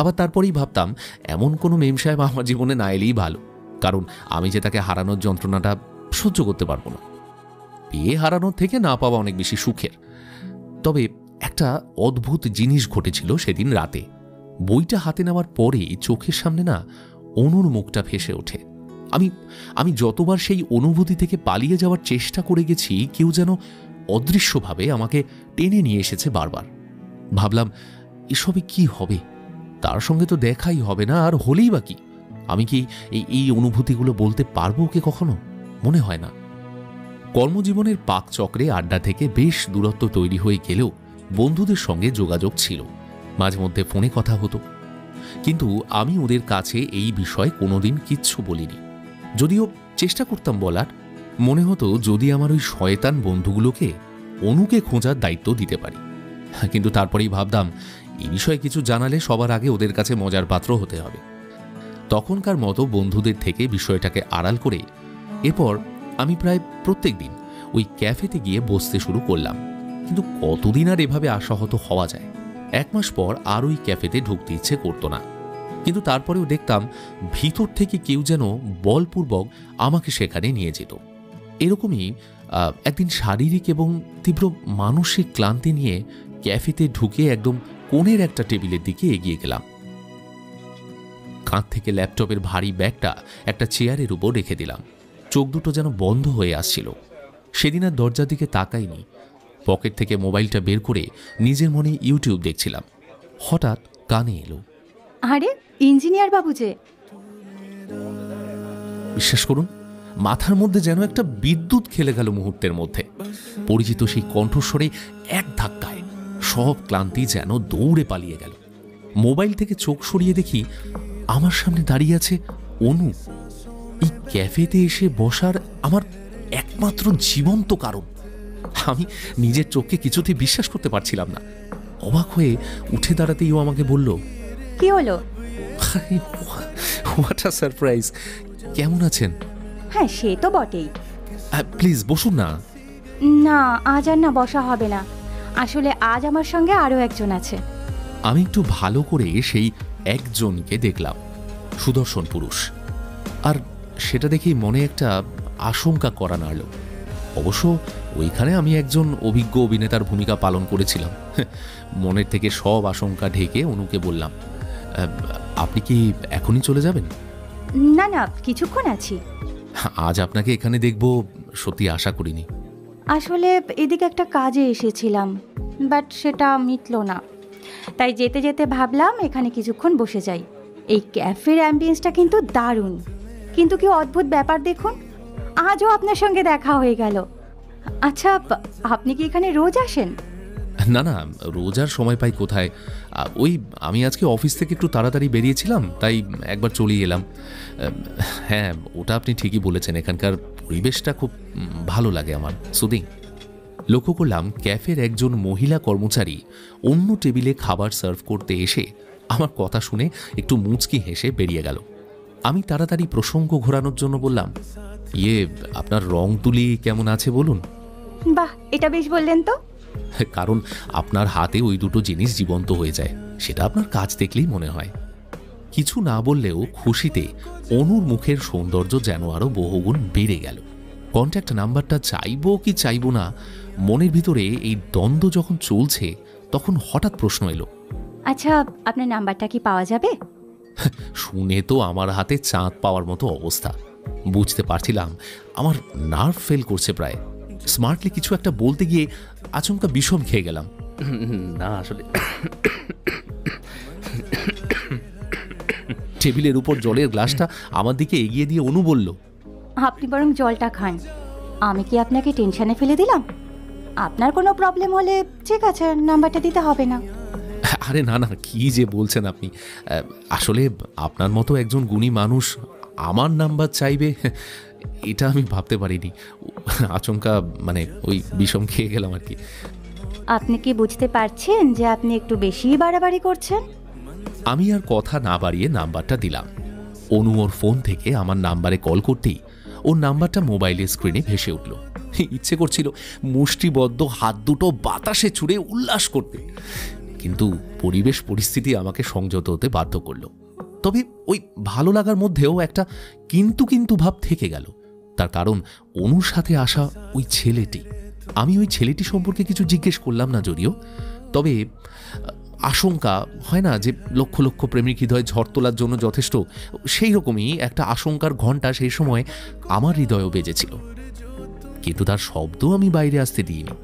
আবার তারপরেই ভাবতাম, এমন কোনো মেম সাহেব আমার জীবনে না এলেই ভালো, কারণ আমি যে তাকে হারানোর যন্ত্রণাটা সহ্য করতে পারবো না। পেয়ে হারানোর থেকে না পাওয়া অনেক বেশি সুখের। তবে একটা অদ্ভুত জিনিস ঘটেছিল সেদিন রাতে। বইটা হাতে নেওয়ার পরে চোখের সামনে না অনুর মুখটা ভেসে ওঠে। আমি যতবার সেই অনুভূতি থেকে পালিয়ে যাওয়ার চেষ্টা করে গেছি, কেউ যেন অদৃশ্যভাবে আমাকে টেনে নিয়ে এসেছে বারবার। ভাবলাম, এসবে কি হবে? তার সঙ্গে তো দেখাই হবে না, আর হলেই বা কি? আমি কি এই অনুভূতিগুলো বলতে পারবো ওকে কখনো? মনে হয় না। কর্মজীবনের পাকচক্রে আড্ডা থেকে বেশ দূরত্ব তৈরি হয়ে গেলেও বন্ধুদের সঙ্গে যোগাযোগ ছিল। মাঝে মধ্যে ফোনে কথা হতো, কিন্তু আমি ওদের কাছে এই বিষয়ে কোনোদিন কিচ্ছু বলিনি। যদিও চেষ্টা করতাম বলার। মনে হতো যদি আমার ওই শয়তান বন্ধুগুলোকে অনুকে খোঁজার দায়িত্ব দিতে পারি। কিন্তু তারপরেই ভাবতাম, এই বিষয়ে কিছু জানালে সবার আগে ওদের কাছে মজার পাত্র হতে হবে। তখনকার মতো বন্ধুদের থেকে বিষয়টাকে আড়াল করে এরপর আমি প্রায় প্রত্যেক দিন ওই ক্যাফেতে গিয়ে বসতে শুরু করলাম। কিন্তু কতদিন আর এভাবে আশাহত হওয়া যায়? 1 মাস পর আর ওই ক্যাফেতে ঢুকতে ইচ্ছে করতো না। কিন্তু তারপরেও দেখতাম ভিতর থেকে কেউ যেন বলপূর্বক আমাকে সেখানে নিয়ে যেত। এরকমই একদিন শারীরিক এবং তীব্র মানসিক ক্লান্তি নিয়ে ক্যাফেতে ঢুকে একদম কোণের একটা টেবিলের দিকে এগিয়ে গেলাম। কাঁধ থেকে ল্যাপটপের ভারী ব্যাগটা একটা চেয়ারের উপর রেখে দিলাম। চোখ দুটো যেন বন্ধ হয়ে আসছিল। সেদিন আর দরজার দিকে তাকাইনি। পকেট থেকে মোবাইলটা বের করে নিজের মনে ইউটিউব দেখছিলাম। হঠাৎ কানে এলো, আরে ইঞ্জিনিয়ার বাবু যে। বিশ্বাস করুন, মাথার মধ্যে যেন একটা বিদ্যুৎ খেলে গেল মুহূর্তের মধ্যে। পরিচিত সেই কণ্ঠস্বরে এক ধাক্কায় সব ক্লান্তি যেন দৌড়ে পালিয়ে গেল। মোবাইল থেকে চোখ সরিয়ে দেখি আমার সামনে দাঁড়িয়ে আছে অনু। এই ক্যাফেতে এসে বসার আমার একমাত্র জীবন্ত কারণ। আমি নিজের চোখকে কিছুতেই বিশ্বাস করতে পারছিলাম না। অবাক হয়ে উঠে দাঁড়াতেই ও আমাকে বলল, কি হলো? What a surprise! কেমন আছেন? হ্যাঁ, সে তো বটেই। প্লিজ বসুন না। না, আজ আর না বসা হবে না। আসলে আজ আমার সঙ্গে আরও একজন আছে। আমি একটু ভালো করে সেই একজনকে দেখলাম, সুদর্শন পুরুষ। আর সেটা দেখেই মনে একটা আশঙ্কা করা নাড়ল। অবশ্য ওইখানে আমি একজন অভিজ্ঞ অভিনেতার ভূমিকা পালন করেছিলাম। মনের থেকে সব আশঙ্কা ঢেকে অনুকে বললাম, আপনি কি এখনই চলে যাবেন? না না, কিছুক্ষণ আছি। আজ আপনাকে এখানে দেখব সত্যি আশা করিনি। আসলে এদিকে একটা কাজে এসেছিলাম, বাট সেটা মিটল না। তাই যেতে যেতে ভাবলাম এখানে কিছুক্ষণ বসে যাই। এই ক্যাফের অ্যাম্বিয়েন্সটা কিন্তু দারুণ। কিন্তু কি অদ্ভুত ব্যাপার দেখুন, আজও আপনার সঙ্গে দেখা হয়ে গেল। আচ্ছা, আপনি কি এখানে রোজ আসেন? না না, রোজ আর সময় পাই কোথায়। ওই আমি আজকে অফিস থেকে একটু তাড়াতাড়ি বেরিয়েছিলাম, তাই একবার চলেই এলাম। হ্যাঁ, ওটা আপনি ঠিকই বলেছেন, এখানকার পরিবেশটা খুব ভালো লাগে আমার, সুদিং। লক্ষ্য করলাম ক্যাফের একজন মহিলা কর্মচারী অন্য টেবিলে খাবার সার্ভ করতে এসে আমার কথা শুনে একটু মুচকি হেসে বেরিয়ে গেল। আমি তাড়াতাড়ি প্রসঙ্গ ঘোরানোর জন্য বললাম, আপনার রং তুলি কেমন আছে বলুন। বাহ, এটা বেশ বললেন তো। কারণ আপনার হাতে ওই দুটো জিনিস জীবন্ত হয়ে যায়, সেটা আপনার কাজ দেখলেই মনে হয়। কিছু না বললেও খুশিতে অনুর মুখের সৌন্দর্য যেন আরো বহুগুণ বেড়ে গেল। কন্ট্যাক্ট নাম্বারটা চাইবো কি চাইবো না, মনের ভিতরে এই দ্বন্দ্ব যখন চলছে তখন হঠাৎ প্রশ্ন এলো, আচ্ছা, আপনার নাম্বারটা কি পাওয়া যাবে? শুনে তো আমার হাতে চাঁদ পাওয়ার মতো অবস্থা। বুঝতে পারছিলাম আমার নার্ভ ফেল করছে প্রায়। স্মার্টলি কিছু একটা বলতে গিয়ে আচমকা বিষম খেয়ে গেলাম। না আসলে টেবিলের উপর জলের গ্লাসটা আমার দিকে এগিয়ে দিয়ে অনু বলল, আপনি বরং জলটা খান। আমি কি আপনাকে টেনশনে ফেলে দিলাম? আপনার কোনো প্রবলেম হলে ঠিক আছে, নাম্বারটা দিতে হবে না। আরে না না, কি যে বলছেন আপনি। আসলে আপনার মতো একজন গুণী মানুষ আমার নাম্বার চাইবে এটা আমি ভাবতে পারিনি। আচমকা মানে ওই বিষম খেয়ে গেলাম আর কি। আপনি কি বুঝতে পারছেন যে আপনি একটু বেশিই বাড়াবাড়ি করছেন? আমি আর কথা না বাড়িয়ে নাম্বারটা দিলাম। অনু ওর ফোন থেকে আমার নাম্বারে কল করতেই ওর নাম্বারটা মোবাইলের স্ক্রিনে ভেসে উঠল। ইচ্ছে করছিল মুষ্টিবদ্ধ হাত দুটো বাতাসে ছুড়ে উল্লাস করতে, কিন্তু পরিবেশ পরিস্থিতি আমাকে সংযত হতে বাধ্য করল। তবে ওই ভালো লাগার মধ্যেও একটা কিন্তু কিন্তু ভাব থেকে গেল। তার কারণ অনুর সাথে আসা ওই ছেলেটি। আমি ওই ছেলেটি সম্পর্কে কিছু জিজ্ঞেস করলাম না যদিও, তবে আশঙ্কা হয় না যে লক্ষ লক্ষ প্রেমিক হৃদয় ঝড় তোলার জন্য যথেষ্ট, সেই রকমই একটা আশঙ্কার ঘণ্টা সেই সময় আমার হৃদয়েও বেজেছিল। কিন্তু তার শব্দ আমি বাইরে আসতে দিইনি।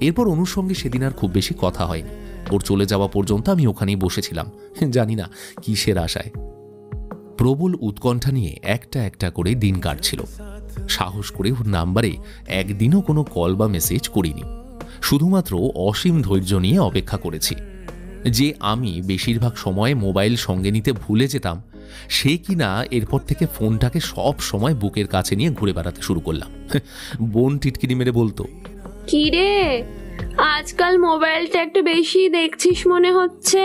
এরপর অনুর সঙ্গে সেদিন আর খুব বেশি কথা হয়নি। ওর চলে যাওয়া পর্যন্ত আমি ওখানেই বসেছিলাম, জানি না কিসের আশায়। প্রবল উৎকণ্ঠা নিয়ে একটা একটা করে দিন কাটছিল। সাহস করে ওর নাম্বারে একদিনও কোনো কল বা মেসেজ করিনি। শুধুমাত্র অসীম ধৈর্য নিয়ে অপেক্ষা করেছি যে আমি বেশিরভাগ সময় মোবাইল সঙ্গে নিতে ভুলে যেতাম, সে কিনা এরপর থেকে ফোনটাকে সব সময় বুকের কাছে নিয়ে ঘুরে বেড়াতে শুরু করলাম। বোন টিটকিরি মেরে বলতো, কি রে, আজকাল মোবাইলটা একটু বেশি দেখছিস মনে হচ্ছে।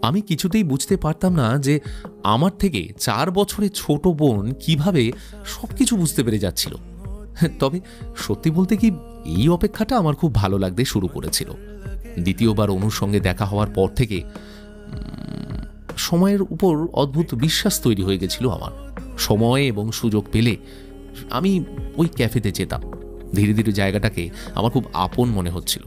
আমি কিছুতেই বুঝতে পারতাম না যে আমার থেকে 4 বছরের ছোট বোন কিভাবে সবকিছু বুঝতে পেরে যাচ্ছিল। তবে সত্যি বলতে কি, এই অপেক্ষাটা আমার খুব ভালো লাগতে শুরু করেছিল। দ্বিতীয়বার অনুর সঙ্গে দেখা হওয়ার পর থেকে সময়ের উপর অদ্ভুত বিশ্বাস তৈরি হয়ে গেছিল আমার। সময় এবং সুযোগ পেলে আমি ওই ক্যাফেতে যেতাম। ধীরে ধীরে জায়গাটাকে আমার খুব আপন মনে হচ্ছিল।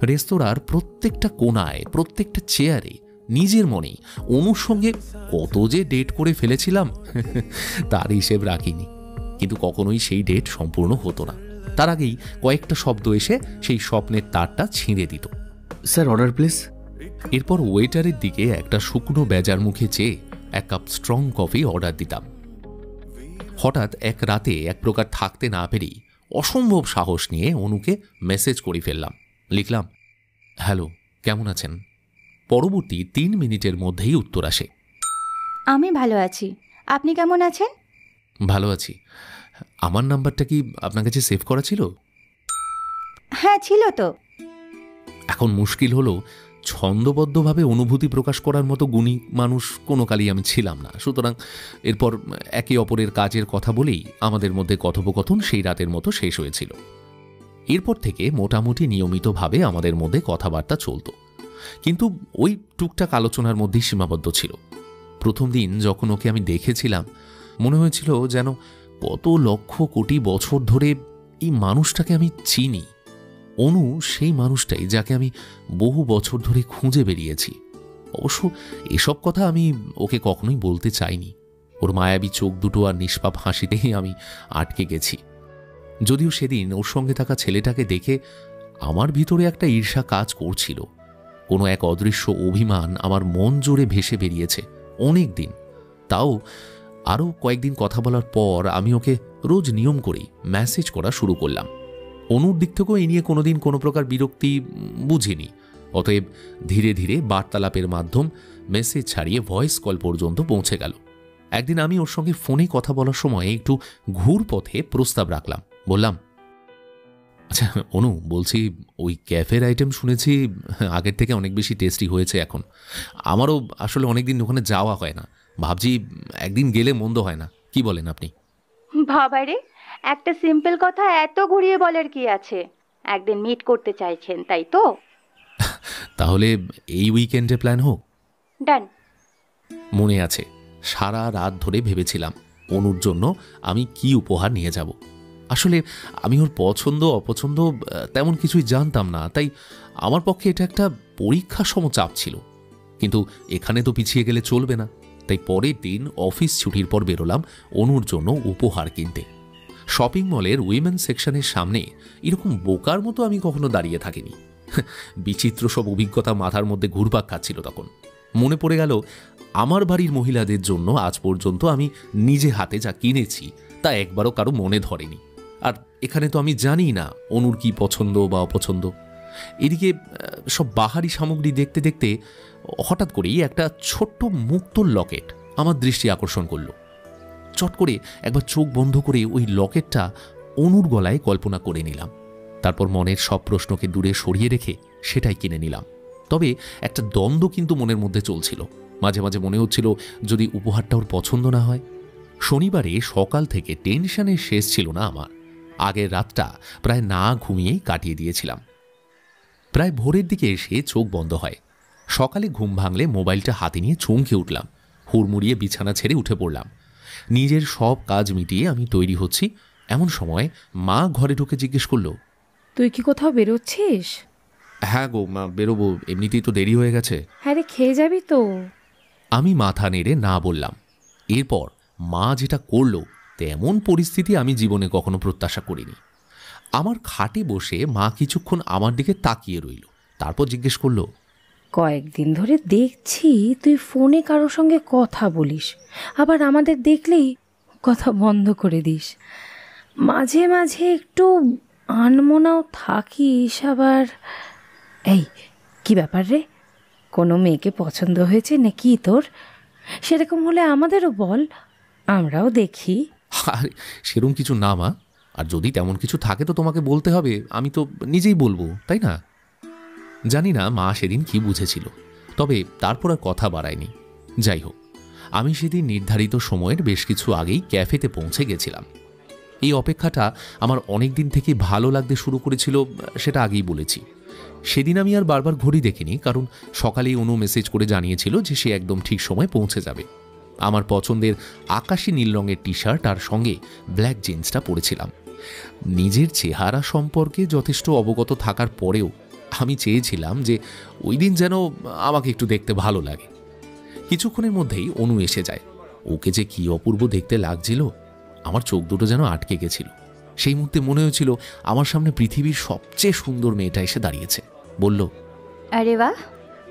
রেস্তোরাঁর প্রত্যেকটা কোণায়, প্রত্যেকটা চেয়ারে নিজের মনেই অনুর সঙ্গে কত যে ডেট করে ফেলেছিলাম তার হিসেব রাখিনি। কিন্তু কখনোই সেই ডেট সম্পূর্ণ হতো না। তার আগেই কয়েকটা শব্দ এসে সেই স্বপ্নের তারটা ছিঁড়ে দিত। Sir, order please. এরপর ওয়েটারের দিকে একটা শুকনো বেজার মুখে চেয়ে 1 কাপ স্ট্রং কফি অর্ডার দিতাম। হঠাৎ এক রাতে এক প্রকার থাকতে না পেরেই অসম্ভব সাহস নিয়ে অনুকে মেসেজ করে ফেললাম। লিখলাম, হ্যালো, কেমন আছেন? পরবর্তী 3 মিনিটের মধ্যেই উত্তর আসে, আমি ভালো আছি, আপনি কেমন আছেন? ভালো আছি। আমার নাম্বারটা কি আপনার কাছে সেভ করা ছিল? হ্যাঁ, ছিল তো। এখন মুশকিল হলো, ছন্দবদ্ধভাবে অনুভূতি প্রকাশ করার মতো গুণী মানুষ কোনো কালই আমি ছিলাম না। সুতরাং এরপর একে অপরের কাজের কথা বলেই আমাদের মধ্যে কথোপকথন সেই রাতের মতো শেষ হয়েছিল। এরপর থেকে মোটামুটি নিয়মিতভাবে আমাদের মধ্যে কথাবার্তা চলত, কিন্তু ওই টুকটাক আলোচনার মধ্যেই সীমাবদ্ধ ছিল। প্রথম দিন যখন ওকে আমি দেখেছিলাম, মনে হয়েছিল যেন কত লক্ষ কোটি বছর ধরে এই মানুষটাকে আমি চিনি। অনু সেই মানুষটাই যাকে আমি বহু বছর ধরে খুঁজে বেরিয়েছি। অবশ্য এসব কথা আমি ওকে কখনোই বলতে চাইনি। ওর মায়াবী চোখ দুটো আর নিষ্পাপ হাসিতেই আমি আটকে গেছি। যদিও সেদিন ওর সঙ্গে থাকা ছেলেটাকে দেখে আমার ভিতরে একটা ঈর্ষা কাজ করছিল। কোনো এক অদৃশ্য অভিমান আমার মন জুড়ে ভেসে বেরিয়েছে অনেক দিন। তাও আরও কয়েকদিন কথা বলার পর আমি ওকে রোজ নিয়ম করেই মেসেজ করা শুরু করলাম। অনুর দিক থেকেও এই নিয়ে কোনোদিন কোনো প্রকার বিরক্তি বুঝিনি। অতএব ধীরে ধীরে বার্তালাপের মাধ্যম মেসেজ ছাড়িয়ে ভয়েস কল পর্যন্ত পৌঁছে গেল। একদিন আমি ওর সঙ্গে ফোনে কথা বলার সময় একটু ঘুর পথে প্রস্তাব রাখলাম। বললাম, আচ্ছা অনু, বলছি ওই ক্যাফের আইটেম শুনেছি আগের থেকে অনেক বেশি টেস্টি হয়েছে এখন। আমারও আসলে অনেকদিন ওখানে যাওয়া হয় না, ভাবছি একদিন গেলে মন্দ হয় না, কি বলেন আপনি? বাবারে, একটা সিম্পল কথা এত ঘুরিয়ে বলার কি আছে? একদিন মিট করতে চাইছেন, তাই তো? তাহলে এই উইকেন্ডে প্ল্যান হোক। ডান। মনে আছে সারা রাত ধরে ভেবেছিলাম অনুর জন্য আমি কি উপহার নিয়ে যাব। আসলে আমি ওর পছন্দ অপছন্দ তেমন কিছুই জানতাম না, তাই আমার পক্ষে এটা একটা পরীক্ষা সম চাপ ছিল। কিন্তু এখানে তো পিছিয়ে গেলে চলবে না, তাই পরের দিন অফিস ছুটির পর বেরোলাম অনুর জন্য উপহার কিনতে। শপিং মলের উইমেন সেকশনের সামনে এরকম বোকার মতো আমি কখনো দাঁড়িয়ে থাকিনি। বিচিত্র সব অভিজ্ঞতা মাথার মধ্যে ঘুরপাক খাচ্ছিল। তখন মনে পড়ে গেল আমার বাড়ির মহিলাদের জন্য আজ পর্যন্ত আমি নিজে হাতে যা কিনেছি তা একবারও কারো মনে ধরেনি। আর এখানে তো আমি জানি না অনুর কি পছন্দ বা অপছন্দ। এদিকে সব বাহারি সামগ্রী দেখতে দেখতে হঠাৎ করেই একটা ছোট্ট মুক্তোর লকেট আমার দৃষ্টি আকর্ষণ করলো। চট করে একবার চোখ বন্ধ করে ওই লকেটটা অনুর গলায় কল্পনা করে নিলাম। তারপর মনের সব প্রশ্নকে দূরে সরিয়ে রেখে সেটাই কিনে নিলাম। তবে একটা দ্বন্দ্ব কিন্তু মনের মধ্যে চলছিল। মাঝে মাঝে মনে হচ্ছিল যদি উপহারটা ওর পছন্দ না হয়। শনিবারে সকাল থেকে টেনশনের শেষ ছিল না আমার। আগের রাতটা প্রায় না ঘুমিয়েই কাটিয়ে দিয়েছিলাম। প্রায় ভোরের দিকে এসে চোখ বন্ধ হয়। সকালে ঘুম ভাঙলে মোবাইলটা হাতে নিয়ে চমকে উঠলাম। হুড়মুড়িয়ে বিছানা ছেড়ে উঠে পড়লাম। নিজের সব কাজ মিটিয়ে আমি তৈরি হচ্ছি, এমন সময় মা ঘরে ঢুকে জিজ্ঞেস করলো, তুই কি কোথাও বেরোচ্ছিস? হ্যাঁ গো মা, বেরোবো, এমনিতেই তো দেরি হয়ে গেছে। হ্যাঁ রে, খেয়ে যাবি তো? আমি মাথা নেড়ে না বললাম। এরপর মা যেটা করলো তেমন পরিস্থিতি আমি জীবনে কখনো প্রত্যাশা করিনি। আমার খাটে বসে মা কিছুক্ষণ আমার দিকে তাকিয়ে রইল, তারপর জিজ্ঞেস করলো, কয়েকদিন ধরে দেখছি তুই ফোনে কারোর সঙ্গে কথা বলিস, আবার আমাদের দেখলেই কথা বন্ধ করে দিস। মাঝে মাঝে একটু আনমনাও থাকিস আবার। এই কি ব্যাপার রে? কোনো মেয়েকে পছন্দ হয়েছে নাকি তোর? সেরকম হলে আমাদেরও বল, আমরাও দেখি। আরে সেরকম কিছু না মা, আর যদি তেমন কিছু থাকে তো তোমাকে বলতে হবে, আমি তো নিজেই বলবো, তাই না? জানি না মা সেদিন কি বুঝেছিল, তবে তারপর আর কথা বাড়ায়নি। যাই হোক, আমি সেদিন নির্ধারিত সময়ের বেশ কিছু আগেই ক্যাফেতে পৌঁছে গেছিলাম। এই অপেক্ষাটা আমার অনেক দিন থেকে ভালো লাগতে শুরু করেছিল, সেটা আগেই বলেছি। সেদিন আমি আর বারবার ঘড়ি দেখিনি, কারণ সকালেই অনু মেসেজ করে জানিয়েছিল যে সে একদম ঠিক সময় পৌঁছে যাবে। আমার পছন্দের আকাশি নীল রঙের টি শার্ট আর সঙ্গে ব্ল্যাক জিন্সটা পরেছিলাম। নিজের চেহারা সম্পর্কে যথেষ্ট অবগত থাকার পরেও আমি চেয়েছিলাম যে ওই দিন যেন আমাকে একটু দেখতে ভালো লাগে। কিছুক্ষণের মধ্যেই অনু এসে যায়। ওকে যে কি অপূর্ব দেখতে লাগছিল, আমার চোখ দুটো যেন আটকে গেছিল। সেই মুহূর্তে মনে হয়েছিল আমার সামনে পৃথিবীর সবচেয়ে সুন্দর মেয়েটা এসে দাঁড়িয়েছে। বলল, আরে বাহ,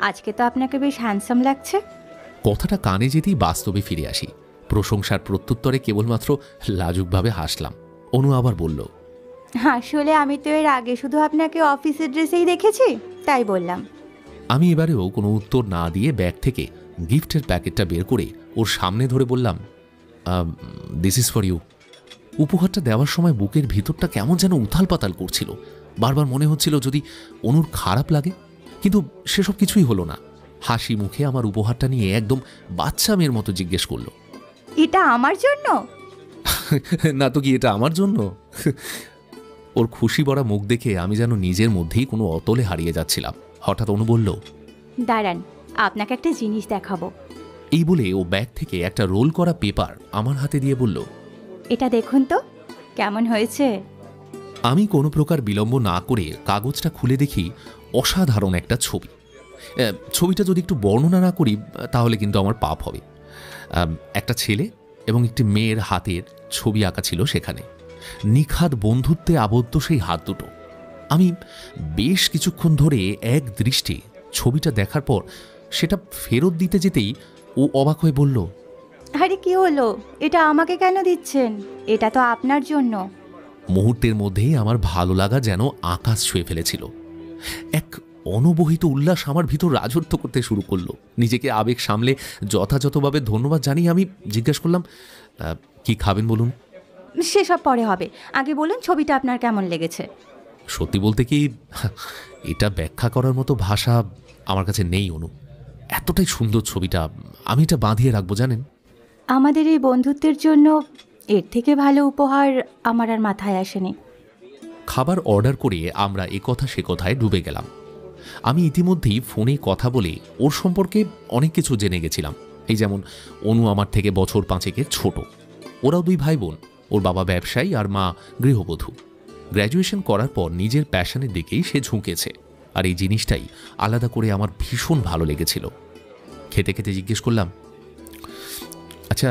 আজকে তো আপনাকে বেশ হ্যান্ডসাম লাগছে। কথাটা কানে যেতেই বাস্তবে ফিরে আসি। প্রশংসার প্রত্যুত্তরে কেবলমাত্র লাজুকভাবে হাসলাম। অনু আবার বলল, আসলে আমি তো এর আগে শুধু আপনাকে অফিসের ড্রেসেই দেখেছি, তাই বললাম। আমি এবারেও কোনো উত্তর না দিয়ে ব্যাগ থেকে গিফটের প্যাকেটটা বের করে ওর সামনে ধরে বললাম, দিস ইজ ফর ইউ। উপহারটা দেওয়ার সময় বুকের ভিতরটা কেমন যেন উথাল পাতাল করছিল। বারবার মনে হচ্ছিল যদি অনুর খারাপ লাগে, কিন্তু সেসব কিছুই হলো না। হাসি মুখে আমার উপহারটা নিয়ে একদম বাচ্চা মেয়ের মতো জিজ্ঞেস করলো, এটা আমার জন্য? না তো কি, এটা আমার জন্য? ওর খুশি ভরা মুখ দেখে আমি যেন নিজের মধ্যেই কোনো অতলে হারিয়ে যাচ্ছিলাম। হঠাৎ অনু বলল, দাঁড়ান, আপনাকে একটা জিনিস দেখাবো। এই বলে ও ব্যাগ থেকে একটা রোল করা পেপার আমার হাতে দিয়ে বলল, এটা দেখুন তো কেমন হয়েছে। আমি কোনো প্রকার বিলম্ব না করে কাগজটা খুলে দেখি অসাধারণ একটা ছবি। ছবিটা যদি একটু বর্ণনা না করি তাহলে কিন্তু আমার পাপ হবে। একটা ছেলে এবং একটি মেয়ের হাতের ছবি আঁকা ছিল সেখানে। নিখাদ বন্ধুত্বে আবদ্ধ সেই হাত দুটো। আমি বেশ কিছুক্ষণ ধরে এক দৃষ্টে ছবিটা দেখার পর সেটা ফেরত দিতে যেতেই ও অবাক হয়ে বলল, আরে কি হলো, এটা আমাকে কেন দিচ্ছেন? এটা তো আপনার জন্য। মুহূর্তের মধ্যেই আমার ভালো লাগা যেন আকাশ ছুঁয়ে ফেলেছিল। এক অনবহিত উল্লাস আমার ভিতর রাজত্ব করতে শুরু করলো। নিজেকে আবেগ সামলে যথাযথভাবে ধন্যবাদ জানিয়ে আমি জিজ্ঞেস করলাম, কি খাবেন বলুন? সেসব পরে হবে, আগে বলুন ছবিটা আপনার কেমন লেগেছে। সত্যি বলতে কি, এটা ব্যাখ্যা করার মতো ভাষা আমার কাছে নেই অনু। এতটাই সুন্দর ছবিটা, আমি এটা বাঁধিয়ে রাখবো জানেন। আমাদের এই বন্ধুত্বের জন্য এর থেকে ভালো উপহার আমার আর মাথায় আসেনি। খাবার অর্ডার করে আমরা এ কথা সে কথায় ডুবে গেলাম। আমি ইতিমধ্যেই ফোনে কথা বলে ওর সম্পর্কে অনেক কিছু জেনে গেছিলাম। এই যেমন অনু আমার থেকে বছর 5 ছোট। ওরাও 2 ভাই বোন। ওর বাবা ব্যবসায়ী আর মা গৃহবধূ। গ্র্যাজুয়েশন করার পর নিজের প্যাশনের দিকেই সে ঝুঁকেছে, আর এই জিনিসটাই আলাদা করে আমার ভীষণ ভালো লেগেছিল। খেতে খেতে জিজ্ঞেস করলাম, আচ্ছা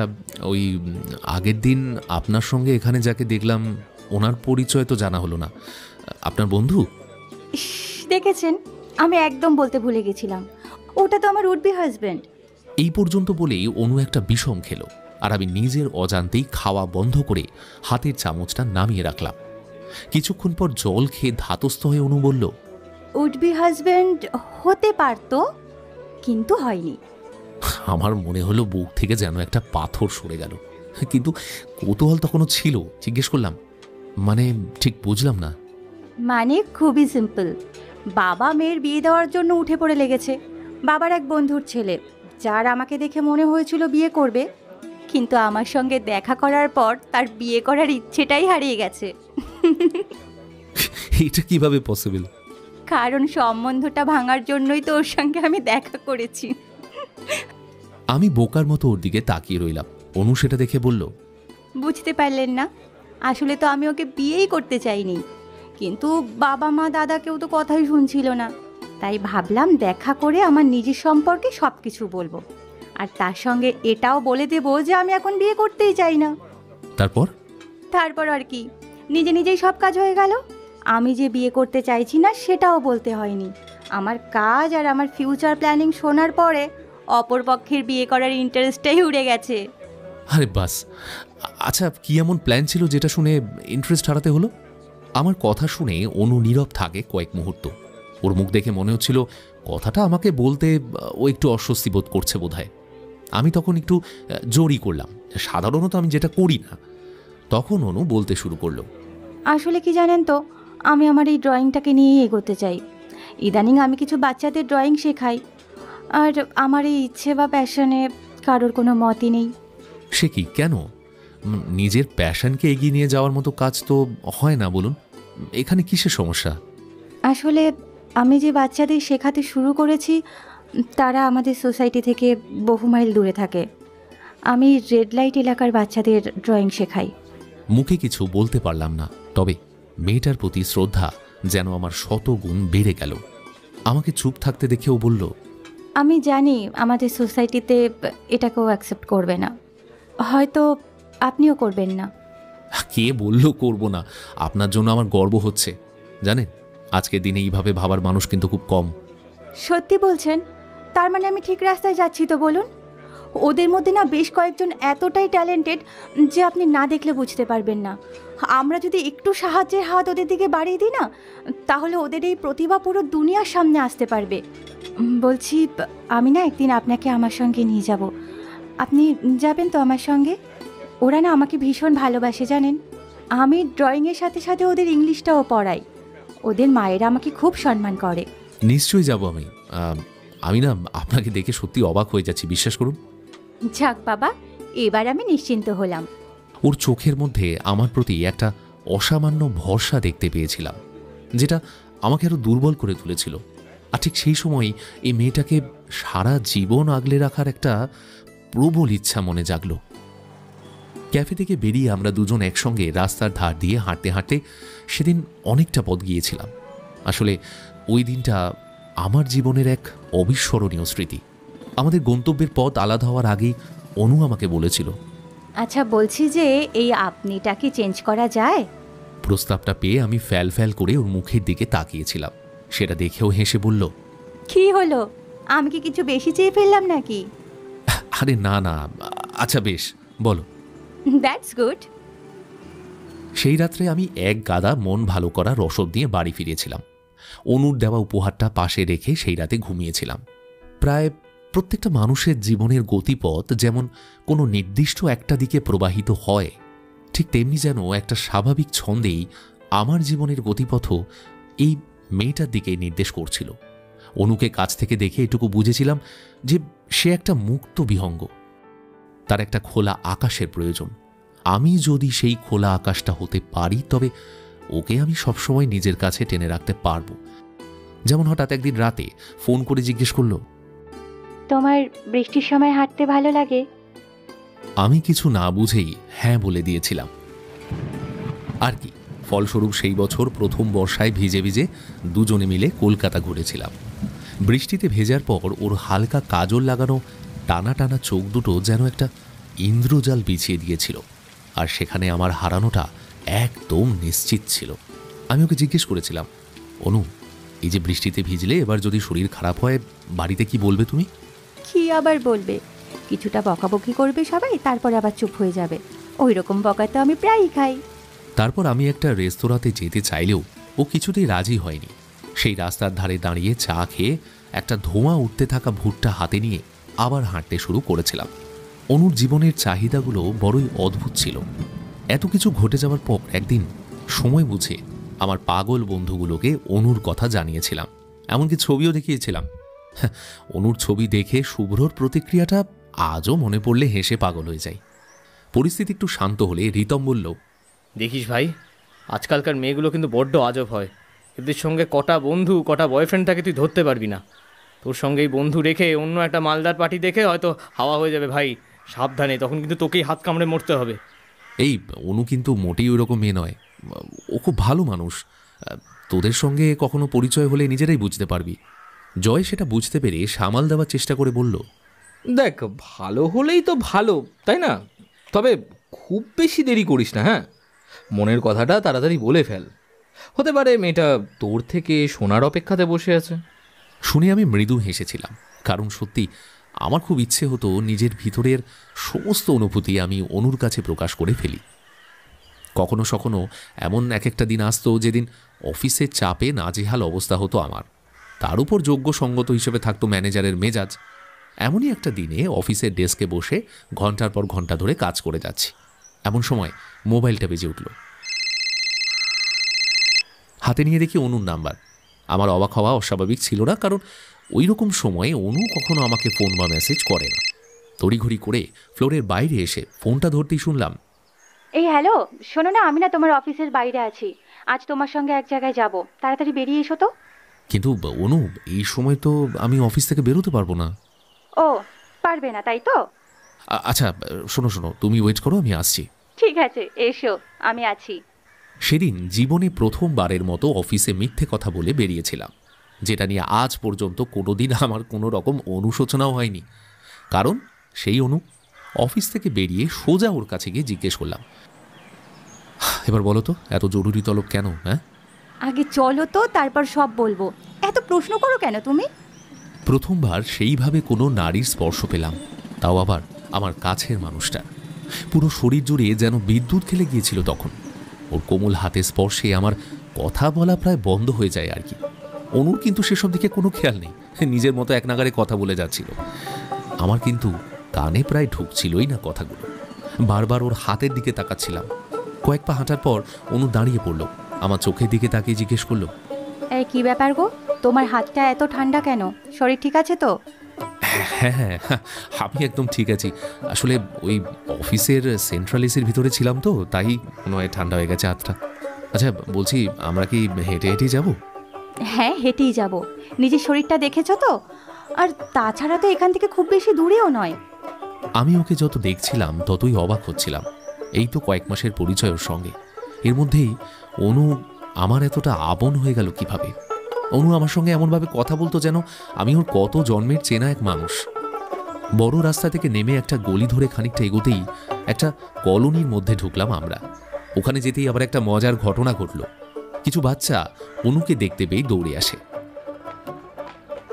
ওই আগের দিন আপনার সঙ্গে এখানে যাকে দেখলাম ওনার পরিচয় তো জানা হলো না, আপনার বন্ধু? ইস, দেখেছেন, আমি একদম বলতে ভুলে গেছিলাম, ওটা তো আমার উড-বি হাজব্যান্ড। এই পর্যন্ত বলেই অনু একটা বিষম খেলো, আর আমি নিজের অজান্তেই খাওয়া বন্ধ করে হাতের চামচটা নামিয়ে রাখলাম। কিছুক্ষণ পর জল খেয়ে ধাতস্থ হয়ে অনু বলল, উড-বি হাজব্যান্ড হতে পারতো, কিন্তু হয়নি। আমার মনে হলো বুক থেকে যেন একটা পাথর সরে গেল, কিন্তু কৌতূহল তখনও ছিল। জিজ্ঞেস করলাম, মানে ঠিক বুঝলাম না। মানে খুবই সিম্পল, বাবা মেয়ের বিয়ে দেওয়ার জন্য উঠে পড়ে লেগেছে। বাবার এক বন্ধুর ছেলে, যার আমাকে দেখে মনে হয়েছিল বিয়ে করবে, কিন্তু আমার সঙ্গে দেখা করার পর তার বিয়ে করার ইচ্ছেটাই হারিয়ে গেছে। এটা কিভাবে পসিবল? কারণ সম্বন্ধটা ভাঙার জন্যই তো ওর সঙ্গে আমি দেখা করেছি। আমি বোকার মতো ওর দিকে তাকিয়ে রইলাম। অনু সেটা দেখে বলল, বুঝতে পারলেন না? আসলে তো আমি ওকে বিয়েই করতে চাইনি, কিন্তু বাবা মা দাদা কেউ তো কথাই শুনছিল না। তাই ভাবলাম দেখা করে আমার নিজের সম্পর্কে সব কিছু বলবো, আর তার সঙ্গে এটাও বলে দেবো যে আমি এখন বিয়ে করতেই চাই না। তারপর আর কি, নিজে নিজেই সব কাজ হয়ে গেল। আমি যে বিয়ে করতে চাইছি না সেটাও বলতে হয়নি। আমার কাজ আর আমার ফিউচার প্ল্যানিং শোনার পরে অপর পক্ষের বিয়ে করার ইন্টারেস্টটাই উড়ে গেছে। আরে বাস, আচ্ছা কি এমন প্ল্যান ছিল যেটা শুনে ইন্টারেস্ট হারাতে হলো? আমার কথা শুনে অনু নীরব থাকে কয়েক মুহূর্ত। ওর মুখ দেখে মনে হচ্ছিল কথাটা আমাকে বলতে ও একটু অস্বস্তি বোধ করছে বোধহয়। আমি তখন একটু জোরই করলাম, সাধারণত আমি যেটা করি না। তখন অনু বলতে শুরু করলো, আসলে কি জানেন তো, আমি আমার এই ড্রয়িংটাকে নিয়েই এগোতে চাই। ইদানিং আমি কিছু বাচ্চাদের ড্রয়িং শেখাই, আর আমার এই ইচ্ছে বা প্যাশনে কারোর কোনো মতই নেই। সে কি, কেন? নিজের প্যাশনকে এগিয়ে নিয়ে যাওয়ার মতো কাজ তো হয় না বলুন, এখানে কিসের সমস্যা? আসলে আমি যে বাচ্চাদের শেখাতে শুরু করেছি তারা আমাদের সোসাইটি থেকে বহু মাইল দূরে থাকে। আমি রেড লাইট এলাকার বাচ্চাদের ড্রয়িং শেখাই। মুখে কিছু বলতে পারলাম না, তবে মেয়েটার প্রতি শ্রদ্ধা যেন আমার 100 গুণ বেড়ে গেল। আমাকে চুপ থাকতে দেখেও বলল, আমি জানি আমাদের সোসাইটিতে এটাকেও অ্যাকসেপ্ট করবে না, হয়তো আপনিও করবেন না। কে বলল করব না? আপনার জন্য আমার গর্ব হচ্ছে। জানেন, আজকের দিনে এইভাবে ভাবার মানুষ কিন্তু খুব কম। সত্যি বলছেন? তার মানে আমি ঠিক রাস্তায় যাচ্ছি তো বলুন? ওদের মধ্যে না বেশ কয়েকজন এতটাই ট্যালেন্টেড যে আপনি না দেখলে বুঝতে পারবেন না। আমরা যদি একটু সাহায্যের হাত ওদের দিকে বাড়িয়ে দিই না, তাহলে ওদের এই প্রতিভা পুরো দুনিয়ার সামনে আসতে পারবে। বলছি, আমি না একদিন আপনাকে আমার সঙ্গে নিয়ে যাব, আপনি যাবেন তো আমার সঙ্গে? ওরা না আমাকে ভীষণ ভালোবাসে জানেন। আমি ড্রয়িংয়ের সাথে সাথে ওদের ইংলিশটাও পড়াই। ওদের মায়েরা আমাকে খুব সম্মান করে। নিশ্চয়ই যাব আমি। আমি না আপনাকে দেখে সত্যি অবাক হয়ে যাচ্ছি, বিশ্বাস করুন। যাক বাবা, এবার আমি নিশ্চিন্ত হলাম। ওর চোখের মধ্যে আমার প্রতি একটা অসামান্য ভরসা দেখতে পেয়েছিলাম, যেটা আমাকে আরো দুর্বল করে তুলেছিল। আর ঠিক সেই সময়ই এই মেয়েটাকে সারা জীবন আগলে রাখার একটা প্রবল ইচ্ছা মনে জাগলো। ক্যাফে থেকে বেরিয়ে আমরা দুজন একসঙ্গে রাস্তার ধার দিয়ে হাঁটতে হাঁটতে সেদিন অনেকটা পথ গিয়েছিলাম। আসলে ওই দিনটা আমার জীবনের এক অবিস্মরণীয় স্মৃতি। আমাদের গন্তব্যের পথ আলাদা হওয়ার আগেই অনু আমাকে বলেছিল, আচ্ছা বলছি যে এই আপনিটা কি চেঞ্জ করা যায়? প্রস্তাবটা পেয়ে আমি ফ্যাল ফ্যাল করে ওর মুখের দিকে তাকিয়েছিলাম। সেটা দেখেও হেসে বলল, কি হলো, আমি কি কিছু বেশি চেয়ে ফেললাম নাকি? আরে না না, আচ্ছা বেশ, বলো। That's good. সেই রাত্রে আমি এক গাদা মন ভালো করা রসদ দিয়ে বাড়ি ফিরেছিলাম। অনুর দেওয়া উপহারটা পাশে রেখে সেই রাতে ঘুমিয়েছিলাম। প্রায় প্রত্যেকটা মানুষের জীবনের গতিপথ যেমন কোনো নির্দিষ্ট একটা দিকে প্রবাহিত হয়, ঠিক তেমনি যেন একটা স্বাভাবিক ছন্দেই আমার জীবনের গতিপথও এই মেয়েটার দিকে নির্দেশ করছিল। অনুকে কাছ থেকে দেখে এটুকু বুঝেছিলাম যে সে একটা মুক্ত বিহঙ্গ, তার একটা খোলা আকাশের প্রয়োজন। আমি যদি সেই খোলা আকাশটা হতে পারি তবে ওকে আমি সবসময় নিজের কাছে টেনে রাখতে পারবো। যেমন হঠাৎ একদিন রাতে ফোন করে জিজ্ঞেস করলো, তোমার বৃষ্টির সময় হাঁটতে ভালো লাগে? আমি কিছু না বুঝেই হ্যাঁ বলে দিয়েছিলাম। আর কি, ফলস্বরূপ সেই বছর প্রথম বর্ষায় ভিজে ভিজে দুজনে মিলে কলকাতা ঘুরেছিলাম। বৃষ্টিতে ভেজার পর ওর হালকা কাজল লাগানো টানা টানা চোখ দুটো যেন একটা ইন্দ্রজাল বিছিয়ে দিয়েছিল, আর সেখানে আমার হারানোটা একদম নিশ্চিত ছিল। আমি ওকে জিজ্ঞেস করেছিলাম, অনু, এই যে বৃষ্টিতে ভিজলে এবার যদি শরীর খারাপ হয় বাড়িতে কি বলবে তুমি? কি আবার বলবে, কিছুটা বকাবকি করবে সবাই, তারপর আবার চুপ হয়ে যাবে। ওই রকম বকা তো আমি প্রায়ই খাই। তারপর আমি একটা রেস্তোরাঁতে যেতে চাইলেও ও কিছুতেই রাজি হয়নি। সেই রাস্তার ধারে দাঁড়িয়ে চা খেয়ে একটা ধোঁয়া উঠতে থাকা ভুট্টা হাতে নিয়ে আবার হাঁটতে শুরু করেছিলাম। অনুর জীবনের চাহিদাগুলো বড়ই অদ্ভুত ছিল। এত কিছু ঘটে যাওয়ার পর একদিন সময় বুঝে আমার পাগল বন্ধুগুলোকে অনুর কথা জানিয়েছিলাম, এমনকি ছবিও দেখিয়েছিলাম। অনুর ছবি দেখে শুভ্রর প্রতিক্রিয়াটা আজও মনে পড়লে হেসে পাগল হয়ে যায়। পরিস্থিতি একটু শান্ত হলে রিতম বলল, দেখিস ভাই, আজকালকার মেয়েগুলো কিন্তু বড্ড আজব হয়। এদের সঙ্গে কটা বন্ধু কটা বয়ফ্রেন্ড থাকে তুই ধরতে পারবি না। তোর সঙ্গে এই বন্ধু রেখে অন্য একটা মালদার পার্টি দেখে হয়তো হাওয়া হয়ে যাবে ভাই, সাবধানে, তখন কিন্তু তোকেই হাত কামড়ে মরতে হবে। এই অনু কিন্তু মোটেই ওই রকম মেয়ে নয়, ও খুব ভালো মানুষ। তোদের সঙ্গে কখনো পরিচয় হলে নিজেরাই বুঝতে পারবি। জয় সেটা বুঝতে পেরে সামাল দেওয়ার চেষ্টা করে বলল, দেখ, ভালো হলেই তো ভালো, তাই না? তবে খুব বেশি দেরি করিস না, হ্যাঁ? মনের কথাটা তাড়াতাড়ি বলে ফেল। হতে পারে মেয়েটা তোর থেকে শোনার অপেক্ষাতে বসে আছে। শুনে আমি মৃদু হেসেছিলাম, কারণ সত্যি আমার খুব ইচ্ছে হতো নিজের ভিতরের সমস্ত অনুভূতি আমি অনুর কাছে প্রকাশ করে ফেলি। কখনো কখনো এমন এক একটা দিন আসতো যেদিন অফিসের চাপে নাজেহাল অবস্থা হতো আমার, তার উপর যোগ্য সঙ্গত হিসেবে থাকতো ম্যানেজারের মেজাজ। এমনই একটা দিনে অফিসের ডেস্কে বসে ঘন্টার পর ঘন্টা ধরে কাজ করে যাচ্ছি, এমন সময় মোবাইলটা বেজে উঠল। হাতে নিয়ে দেখি অনুর নাম্বার। আমার অবাক হওয়া অস্বাভাবিক ছিল না, কারণ ওই রকম সময়ে অনু কখনো আমাকে ফোন বা মেসেজ করে না। তড়িঘড়ি করে ফ্লোরের বাইরে এসে ফোনটা ধরতেই শুনলাম, এই হ্যালো, শোনো না, আমি না তোমার অফিসের বাইরে আছি, আজ তোমার সঙ্গে এক জায়গায় যাব, তাড়াতাড়ি বেরিয়ে এসো তো। কিন্তু অনু, এই সময় তো আমি অফিস থেকে বেরোতে পারবো না। ও, পারবে না তাই তো? আচ্ছা শোনো শোনো, তুমি ওয়েট করো, আমি আসছি। ঠিক আছে, এসো, আমি আছি। সেদিন জীবনে প্রথমবারের মতো অফিসে মিথ্যে কথা বলে বেরিয়েছিলাম, যেটা নিয়ে আজ পর্যন্ত কোনোদিন আমার কোনো রকম অনুশোচনাও হয়নি। কারণ সেই অনু। অফিস থেকে বেরিয়ে সোজা ওর কাছে গিয়ে জিজ্ঞেস করলাম, এবার বলো তো এত জরুরি তলব কেন? হ্যাঁ, আগে চলো তো, তারপর সব বলবো। এত প্রশ্ন করো কেন তুমি? প্রথমবার সেইভাবে কোনো নারীর স্পর্শ পেলাম, তাও আবার আমার কাছের মানুষটা। পুরো শরীর জুড়ে যেন বিদ্যুৎ খেলে গিয়েছিল তখন। ওর কোমল হাতে স্পর্শে আমার কথা বলা প্রায় বন্ধ হয়ে যায় আর কি। অনুর কিন্তু সেসব দিকে কোনো খেয়াল নেই, নিজের মতো এক নাগারে কথা বলে যাচ্ছিল। আমার কিন্তু কানে প্রায় ঢুকছিলই না কথাগুলো। বারবার ওর হাতের দিকে তাকাচ্ছিলাম। কয়েক পা হাঁটার পর অনু দাঁড়িয়ে পড়ল, আমার চোখের দিকে তাকিয়ে জিজ্ঞেস করলো, এই কি ব্যাপার গো, তোমার হাতটা এত ঠান্ডা কেন? শরীর ঠিক আছে তো? হ্যাঁ হ্যাঁ, আমি একদম ঠিক আছি। আসলে ওই অফিসের সেন্ট্রাল এসির ভিতরে ছিলাম তো, তাই মনে হয় ঠান্ডা হয়ে গেছে হাতটা। আচ্ছা বলছি, আমরা কি হেঁটে হেঁটেই যাব? হ্যাঁ, হেঁটেই যাব। নিজের শরীরটা দেখেছো তো? আর তাছাড়া তো এখান থেকে খুব বেশি দূরেও নয়। আমি ওকে যত দেখছিলাম ততই অবাক হচ্ছিলাম। এই তো কয়েক মাসের পরিচয় ওর সঙ্গে, এর মধ্যেই অনু আমার এতটা আপন হয়ে গেল কিভাবে? অনু আমার সঙ্গে এমনভাবে কথা বলতো যেন আমি ওর কত জন্মের চেনা এক মানুষ। বড় রাস্তা থেকে নেমে একটা গলি ধরে খানিকটা এগোতেই একটা কলোনির মধ্যে ঢুকলাম আমরা। ওখানে যেতেই আবার একটা মজার ঘটনা ঘটল। কিছু বাচ্চা অনুকে দেখতে পেয়ে দৌড়ে আসে।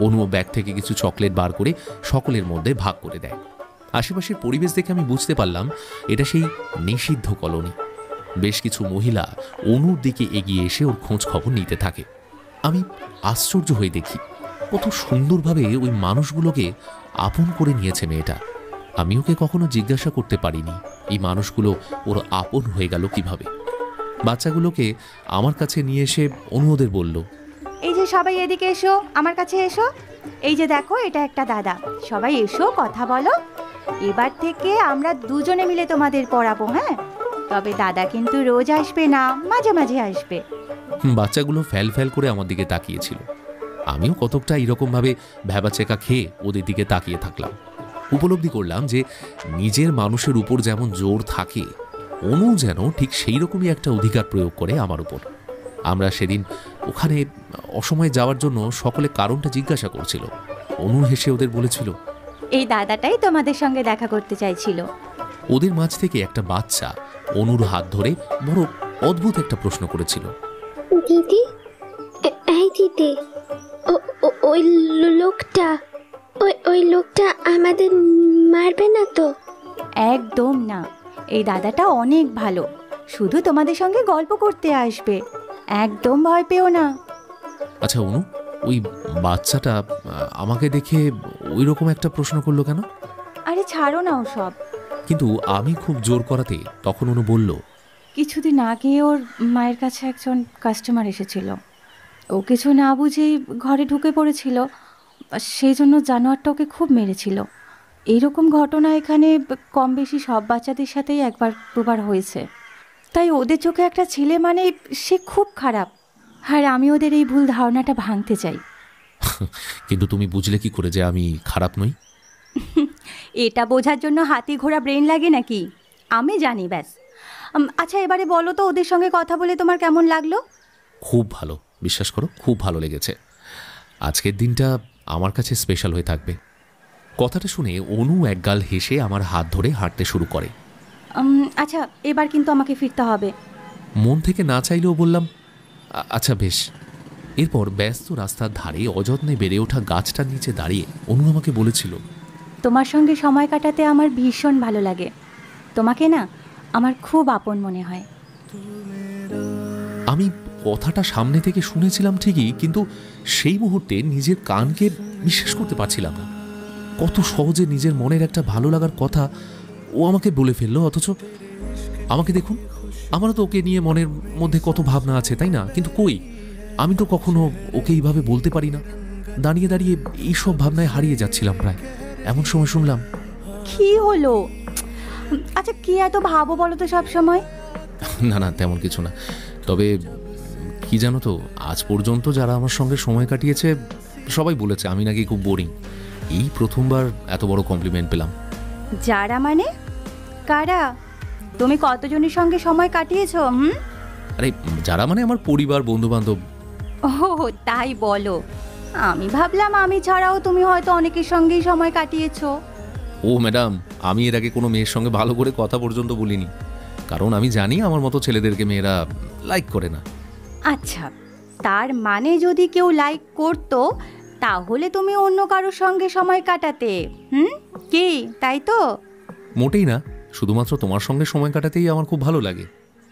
অনু ব্যাগ থেকে কিছু চকলেট বার করে সকলের মধ্যে ভাগ করে দেয়। আশেপাশের পরিবেশ দেখে আমি বুঝতে পারলাম এটা সেই নিষিদ্ধ কলোনি। বেশ কিছু মহিলা অনুর দিকে এগিয়ে এসে ওর খোঁজ খবর নিতে থাকে। আমি আশ্চর্য হয়ে দেখি কত সুন্দরভাবে ওই মানুষগুলোকে আপন করে নিয়েছে মেয়েটা। আমি ওকে কখনো জিজ্ঞাসা করতে পারিনি এই মানুষগুলো ওর আপন হয়ে গেল কিভাবে। বাচ্চাগুলোকে আমার কাছে নিয়ে এসে অনু ওদের বলল, এই যে সবাই এদিকে এসো, আমার কাছে এসো। এই যে দেখো, এটা একটা দাদা। সবাই এসো, কথা বলো। এবার থেকে আমরা দুজনে মিলে তোমাদের পড়াবো, হ্যাঁ? তবে দাদা কিন্তু রোজ আসবে না, মাঝে মাঝে আসবে। বাচ্চাগুলো ফ্যাল ফ্যাল করে আমার দিকে তাকিয়েছিল। আমিও কতকটা এরকমভাবে ভ্যাবাচেকা খেয়ে ওদের দিকে তাকিয়ে থাকলাম। উপলব্ধি করলাম যে নিজের মানুষের উপর যেমন জোর থাকে, অনু যেন ঠিক সেই রকমই একটা অধিকার প্রয়োগ করে আমার উপর। আমরা সেদিন ওখানে অসময়ে যাওয়ার জন্য সকলে কারণটা জিজ্ঞাসা করছিল। অনু হেসে ওদের বলেছিল, এই দাদাটাই তোমাদের সঙ্গে দেখা করতে চাইছিল। ওদের মাঝ থেকে একটা বাচ্চা অনুর হাত ধরে বড় অদ্ভুত একটা প্রশ্ন করেছিল। দিদি, এই দিদি, ওই লোকটা ওই লোকটা আমাদের মারবে না তো? একদম না, এই দাদাটা অনেক ভালো, শুধু তোমাদের সঙ্গে গল্প করতে আসবে। একদম ভয় পেও না। আচ্ছা অনু, ওই বাচ্চাটা আমাকে দেখে ওই রকম একটা প্রশ্ন করলো কেন? আরে ছাড়ো না ওসব। কিন্তু আমি খুব জোর করাতে তখন অনু বলল, কিছুদিন আগে ওর মায়ের কাছে একজন কাস্টমার এসেছিল। ও কিছু না বুঝেই ঘরে ঢুকে পড়েছিল, সেই জন্য জানোয়ারটা ওকে খুব মেরেছিল। এইরকম ঘটনা এখানে কম বেশি সব বাচ্চাদের সাথেই একবার দুবার হয়েছে। তাই ওদের চোখে একটা ছেলে মানে সে খুব খারাপ। আর আমি ওদের এই ভুল ধারণাটা ভাঙতে চাই। কিন্তু তুমি বুঝলে কি করে যে আমি খারাপ নই? এটা বোঝার জন্য হাতি ঘোড়া ব্রেন লাগে নাকি? আমি জানি, ব্যাস। আচ্ছা, এবারে বলো তো, ওদের সঙ্গে কথা বলে তোমার কেমন লাগলো? খুব ভালো, বিশ্বাস করো, খুব ভালো লেগেছে। আজকের দিনটা আমার কাছে স্পেশাল হয়ে থাকবে। কথাটা শুনে অনু একগাল হেসে আমার হাত ধরে হাঁটতে শুরু করে। আচ্ছা, এবার কিন্তু আমাকে ফিরতে হবে। মন থেকে না চাইলেও বললাম, আচ্ছা বেশ। এরপর ব্যস্ত রাস্তার ধারে অযত্নে বেড়ে ওঠা গাছটার নিচে দাঁড়িয়ে অনু আমাকে বলেছিল, তোমার সঙ্গে সময় কাটাতে আমার ভীষণ ভালো লাগে। তোমাকে না আমার খুব আপন মনে হয়। আমি কথাটা সামনে থেকে শুনেছিলাম ঠিকই, কিন্তু সেই মুহূর্তে নিজের কানকে বিশ্বাস করতে পারছিলাম না। কত সহজে নিজের মনের একটা ভালো লাগার কথা ও আমাকে বলে ফেললো, অথচ আমাকে দেখুন, আমারও তো ওকে নিয়ে মনের মধ্যে কত ভাবনা আছে, তাই না? কিন্তু কই, আমি তো কখনো ওকে এইভাবে বলতে পারি না। দাঁড়িয়ে দাঁড়িয়ে এইসব ভাবনায় হারিয়ে যাচ্ছিলাম প্রায়। এমন সময় শুনলাম, কি হলো? আচ্ছা, কি এত ভাবো বলো তো সব সময়? না না, তেমন কিছু না। তবে কি জানো তো, আজ পর্যন্ত যারা আমার সঙ্গে সময় কাটিয়েছে সবাই বলেছে আমি নাকি খুব বোরিং। এই প্রথমবার এত বড় কমপ্লিমেন্ট পেলাম। যারা মানে কারা? তুমি কতজনের সঙ্গে সময় কাটিয়েছো? আরে যারা মানে আমার পরিবার, বন্ধু বান্ধব। ও তাই বলো। আমি ভাবলাম আমি ছাড়াও তুমি হয়তো অনেকের সঙ্গেই সময় কাটিয়েছো। ও ম্যাডাম, আমি এর আগে কোনো মেয়ের সঙ্গে ভালো করে কথা পর্যন্ত বলিনি, কারণ আমি জানি আমার মতো ছেলেদেরকে মেয়েরা লাইক করে না। আচ্ছা, তার মানে যদি কেউ লাইক করতো তাহলে তুমি অন্য কারোর সঙ্গে সময় কাটাতে? কি তাই তো? মোটেই না, শুধুমাত্র তোমার সঙ্গে সময় কাটাতেই আমার খুব ভালো লাগে।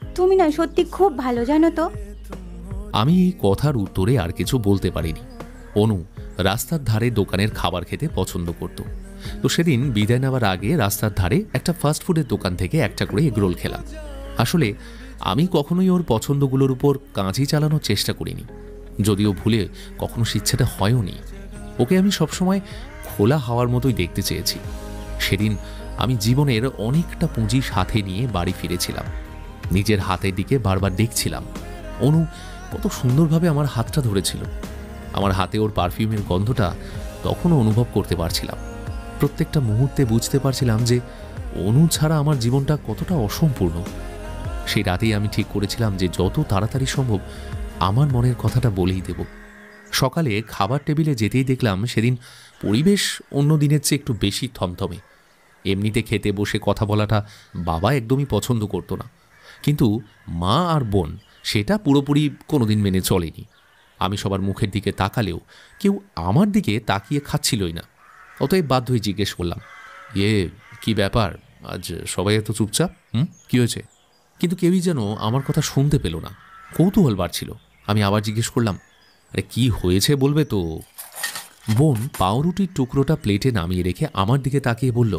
তুমি না সত্যি খুব ভালো, জানো তো। আমি এই কথার উত্তরে আর কিছু বলতে পারিনি। অনু রাস্তার ধারে দোকানের খাবার খেতে পছন্দ করত, তো সেদিন বিদায় নেওয়ার আগে রাস্তার ধারে একটা ফাস্টফুডের দোকান থেকে একটা করে এগরোল খেলাম। আসলে আমি কখনোই ওর পছন্দগুলোর উপর কাঁচি চালানোর চেষ্টা করিনি, যদিও ভুলে কখনো ইচ্ছেটা হয়ও নি। ওকে আমি সবসময় খোলা হাওয়ার মতোই দেখতে চেয়েছি। সেদিন আমি জীবনের অনেকটা পুঁজি সাথে নিয়ে বাড়ি ফিরেছিলাম। নিজের হাতের দিকে বারবার দেখছিলাম। অনু কত সুন্দরভাবে আমার হাতটা ধরেছিল। আমার হাতে ওর পারফিউমের গন্ধটা তখনও অনুভব করতে পারছিলাম। প্রত্যেকটা মুহূর্তে বুঝতে পারছিলাম যে অনু ছাড়া আমার জীবনটা কতটা অসম্পূর্ণ। সেই রাতেই আমি ঠিক করেছিলাম যে যত তাড়াতাড়ি সম্ভব আমার মনের কথাটা বলেই দেব। সকালে খাবার টেবিলে যেতেই দেখলাম সেদিন পরিবেশ অন্য দিনের চেয়ে একটু বেশি থমথমে। এমনিতে খেতে বসে কথা বলাটা বাবা একদমই পছন্দ করতো না, কিন্তু মা আর বোন সেটা পুরোপুরি কোনোদিন মেনে চলেনি। আমি সবার মুখের দিকে তাকালেও কেউ আমার দিকে তাকিয়ে খাচ্ছিলই না। অতএব বাধ্য হয়ে জিজ্ঞেস করলাম, কি ব্যাপার, আজ সবাই এত চুপচাপ? কি হয়েছে? কিন্তু কেউই যেন আমার কথা শুনতে পেল না। কৌতূহল বাড়ছিল। আমি আবার জিজ্ঞেস করলাম, আরে কি হয়েছে বলবে তো। বোন পাউরুটির টুকরোটা প্লেটে নামিয়ে রেখে আমার দিকে তাকিয়ে বলল,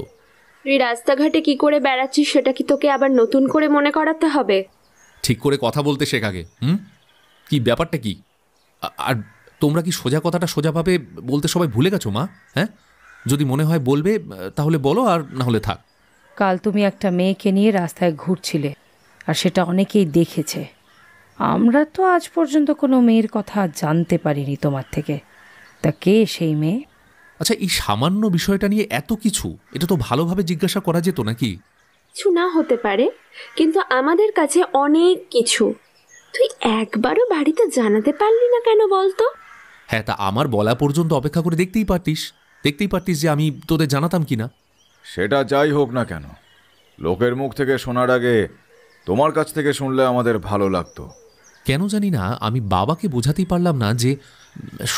তুই রাস্তাঘাটে কি করে বেড়াচ্ছিস সেটা কি তোকে আবার নতুন করে মনে করাতে হবে? ঠিক করে কথা বলতে শেখাগে। কি ব্যাপারটা কি? আর তোমরা কি সোজা কথাটা সোজাভাবে বলতে সবাই ভুলে গেছো মা? হ্যাঁ, যদি মনে হয় বলবে তাহলে বলো, আর না হলে থাক। কাল তুমি একটা মেয়েকে নিয়ে রাস্তায় ঘুরছিলে, আর সেটা অনেকেই দেখেছে। আমরা তো আজ পর্যন্ত কোনো মেয়ের কথা জানতে পারিনি তোমার থেকে। তা কে সেই মেয়ে? আচ্ছা, এই সামান্য বিষয়টা নিয়ে এত কিছু, এটা তো ভালোভাবে জিজ্ঞাসা করা যেত নাকি? কিছু না হতে পারে, কিন্তু আমাদের কাছে অনেক কিছু। তুই একবারও বাড়িতে জানাতে পারলি না কেন বলতো? হ্যাঁ, তা আমার বলা পর্যন্ত অপেক্ষা করে দেখতেই পারতিস যে আমি তোদের জানাতাম কিনা। সেটা যাই হোক না কেন, লোকের মুখ থেকে শোনার আগে তোমার কাছ থেকে শুনলে আমাদের ভালো লাগতো। কেন জানি না আমি বাবাকে বোঝাতেই পারলাম না যে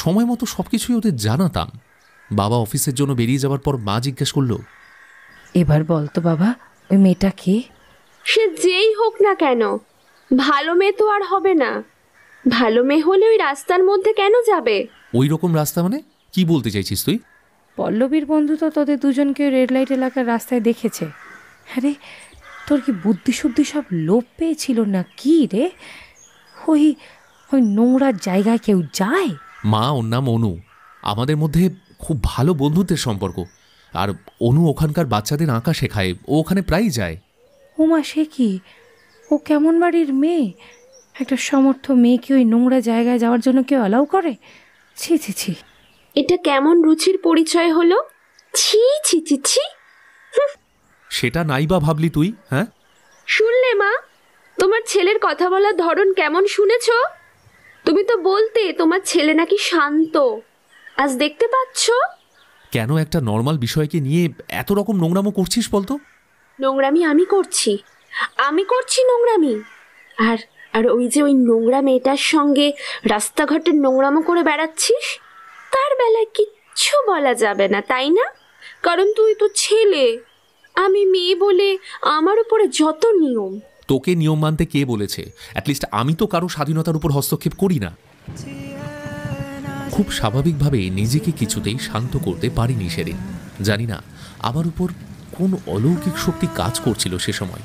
সময় মতো সব কিছুই ওদের জানাতাম। বাবা অফিসের জন্য বেরিয়ে যাওয়ার পর মা জিজ্ঞেস করলো, এবার বলতো বাবা, ওই মেয়েটা কে? সে যেই হোক না কেন, ভালো মেয়ে তো আর হবে না। ভালো মেয়ে হলে ওই রাস্তার মধ্যে কেন যাবে? ওই রকম রাস্তা মানে কি বলতে চাইছিস তুই? পল্লবীর বন্ধু তো তোদের দুজনকে রেড লাইট এলাকার রাস্তায় দেখেছে। আরে তোর কি বুদ্ধি শুদ্ধি সব লোপ পেয়েছিল না কি রে? ওই ওই নোংরা জায়গায় কেউ যায়? মা, ওর নাম অনু। আমাদের মধ্যে খুব ভালো বন্ধুত্বের সম্পর্ক। আর অনু ওখানকার বাচ্চাদের আঁকা শেখায়, ও ওখানে প্রায়ই যায়। ওমা, সে কি? ও কেমন বাড়ির মেয়ে? একটা সমর্থ মেয়েকে ওই নোংরা জায়গায় যাওয়ার জন্য কেউ অ্যালাউ করে? ছি ছি ছি। এটা কেমন রুচির পরিচয় হলো? ছি ছি ছি ছি। সেটা নাই বা ভাবলি তুই? হ্যাঁ, শুনলে মা, তোমার ছেলের কথা বলার ধরন কেমন শুনেছ? তুমি তো বলতে তোমার ছেলে নাকি শান্ত, আজ দেখতে পাচ্ছ। কেন একটা নর্মাল বিষয়কে নিয়ে এত রকম নোংরামো করছিস বলতো? নোংরামি আমি করছি নোংরামি। আর আর ওই যে ওই নোংরা মেয়েটার সঙ্গে রাস্তাঘাটে নোংরামো করে বেড়াচ্ছিস, তার বেলায় কিচ্ছু বলা যাবে না, তাই না? কারণ তুই তো ছেলে, আমি মেয়ে বলে আমার উপরে যত নিয়ম। তোকে নিয়ম মানতে কে বলেছে? অ্যাটলিস্ট আমি তো কারো স্বাধীনতার উপর হস্তক্ষেপ করি না। খুব স্বাভাবিকভাবে নিজেকে কিছুতেই শান্ত করতে পারিনি সেদিন। জানি না আমার উপর কোন অলৌকিক শক্তি কাজ করছিল সে সময়।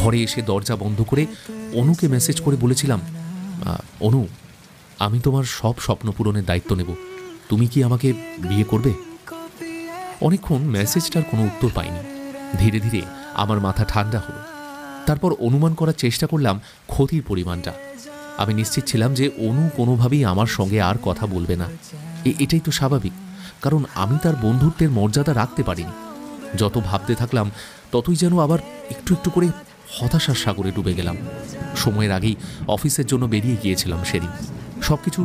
ঘরে এসে দরজা বন্ধ করে অনুকে মেসেজ করে বলেছিলাম, অনু, আমি তোমার সব স্বপ্ন পূরণের দায়িত্ব নেব, তুমি কি আমাকে বিয়ে করবে? অনেকক্ষণ মেসেজটার কোনো উত্তর পাইনি। ধীরে ধীরে আমার মাথা ঠান্ডা হলো। তারপর অনুমান করার চেষ্টা করলাম ক্ষতির পরিমাণটা। আমি নিশ্চিত ছিলাম যে অনু কোনোভাবেই আমার সঙ্গে আর কথা বলবে না। এটাই তো স্বাভাবিক, কারণ আমি তার বন্ধুত্বের মর্যাদা রাখতে পারিনি। যত ভাবতে থাকলাম ততই যেন আবার একটু একটু করে হতাশার সাগরে ডুবে গেলাম। সময়ের আগেই অফিসের জন্য বেরিয়ে গিয়েছিলাম সেদিন। সব কিছু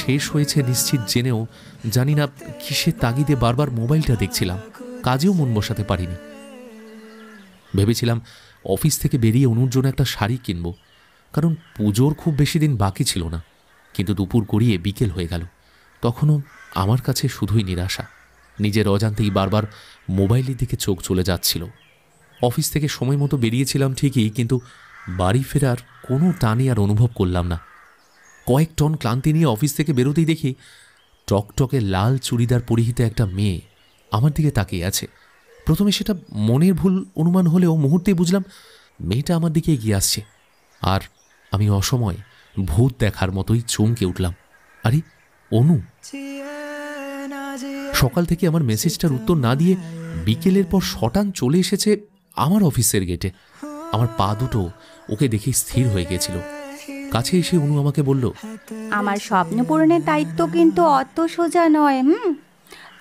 শেষ হয়েছে নিশ্চিত জেনেও জানি না কিসের তাগিদে বারবার মোবাইলটা দেখছিলাম, কাজেও মন বসাতে পারিনি। ভেবেছিলাম অফিস থেকে বেরিয়ে অনুর জন্য একটা শাড়ি কিনব, কারণ পুজোর খুব বেশি দিন বাকি ছিল না। কিন্তু দুপুর গড়িয়ে বিকেল হয়ে গেল, তখনও আমার কাছে শুধুই নিরাশা। নিজের অজান্তেই বারবার মোবাইলের দিকে চোখ চলে যাচ্ছিল। অফিস থেকে সময় মতো বেরিয়েছিলাম ঠিকই, কিন্তু বাড়ি ফেরার কোনো টানই আর অনুভব করলাম না। কয়েক টন ক্লান্তি নিয়ে অফিস থেকে বেরোতেই দেখি টকটকে লাল চুড়িদার পরিহিত একটা মেয়ে আমার দিকে তাকিয়ে আছে। প্রথমে সেটা মনের ভুল অনুমান হলেও মুহূর্তে বুঝলাম মেয়েটা আমার দিকে এগিয়ে আসছে। আর আমি অসময়ে ভূত দেখার মতোই চমকে উঠলাম। আরে অনু! সকাল থেকে আমার মেসেজটার উত্তর না দিয়ে বিকেলের পর শটান চলে এসেছে আমার অফিসের গেটে। আমার পা দুটো ওকে দেখে স্থির হয়ে গিয়েছিল। কাছে এসে অনু আমাকে বলল, আমার স্বপ্ন পূরণের দায়িত্ব কিন্তু অত সোজা নয়।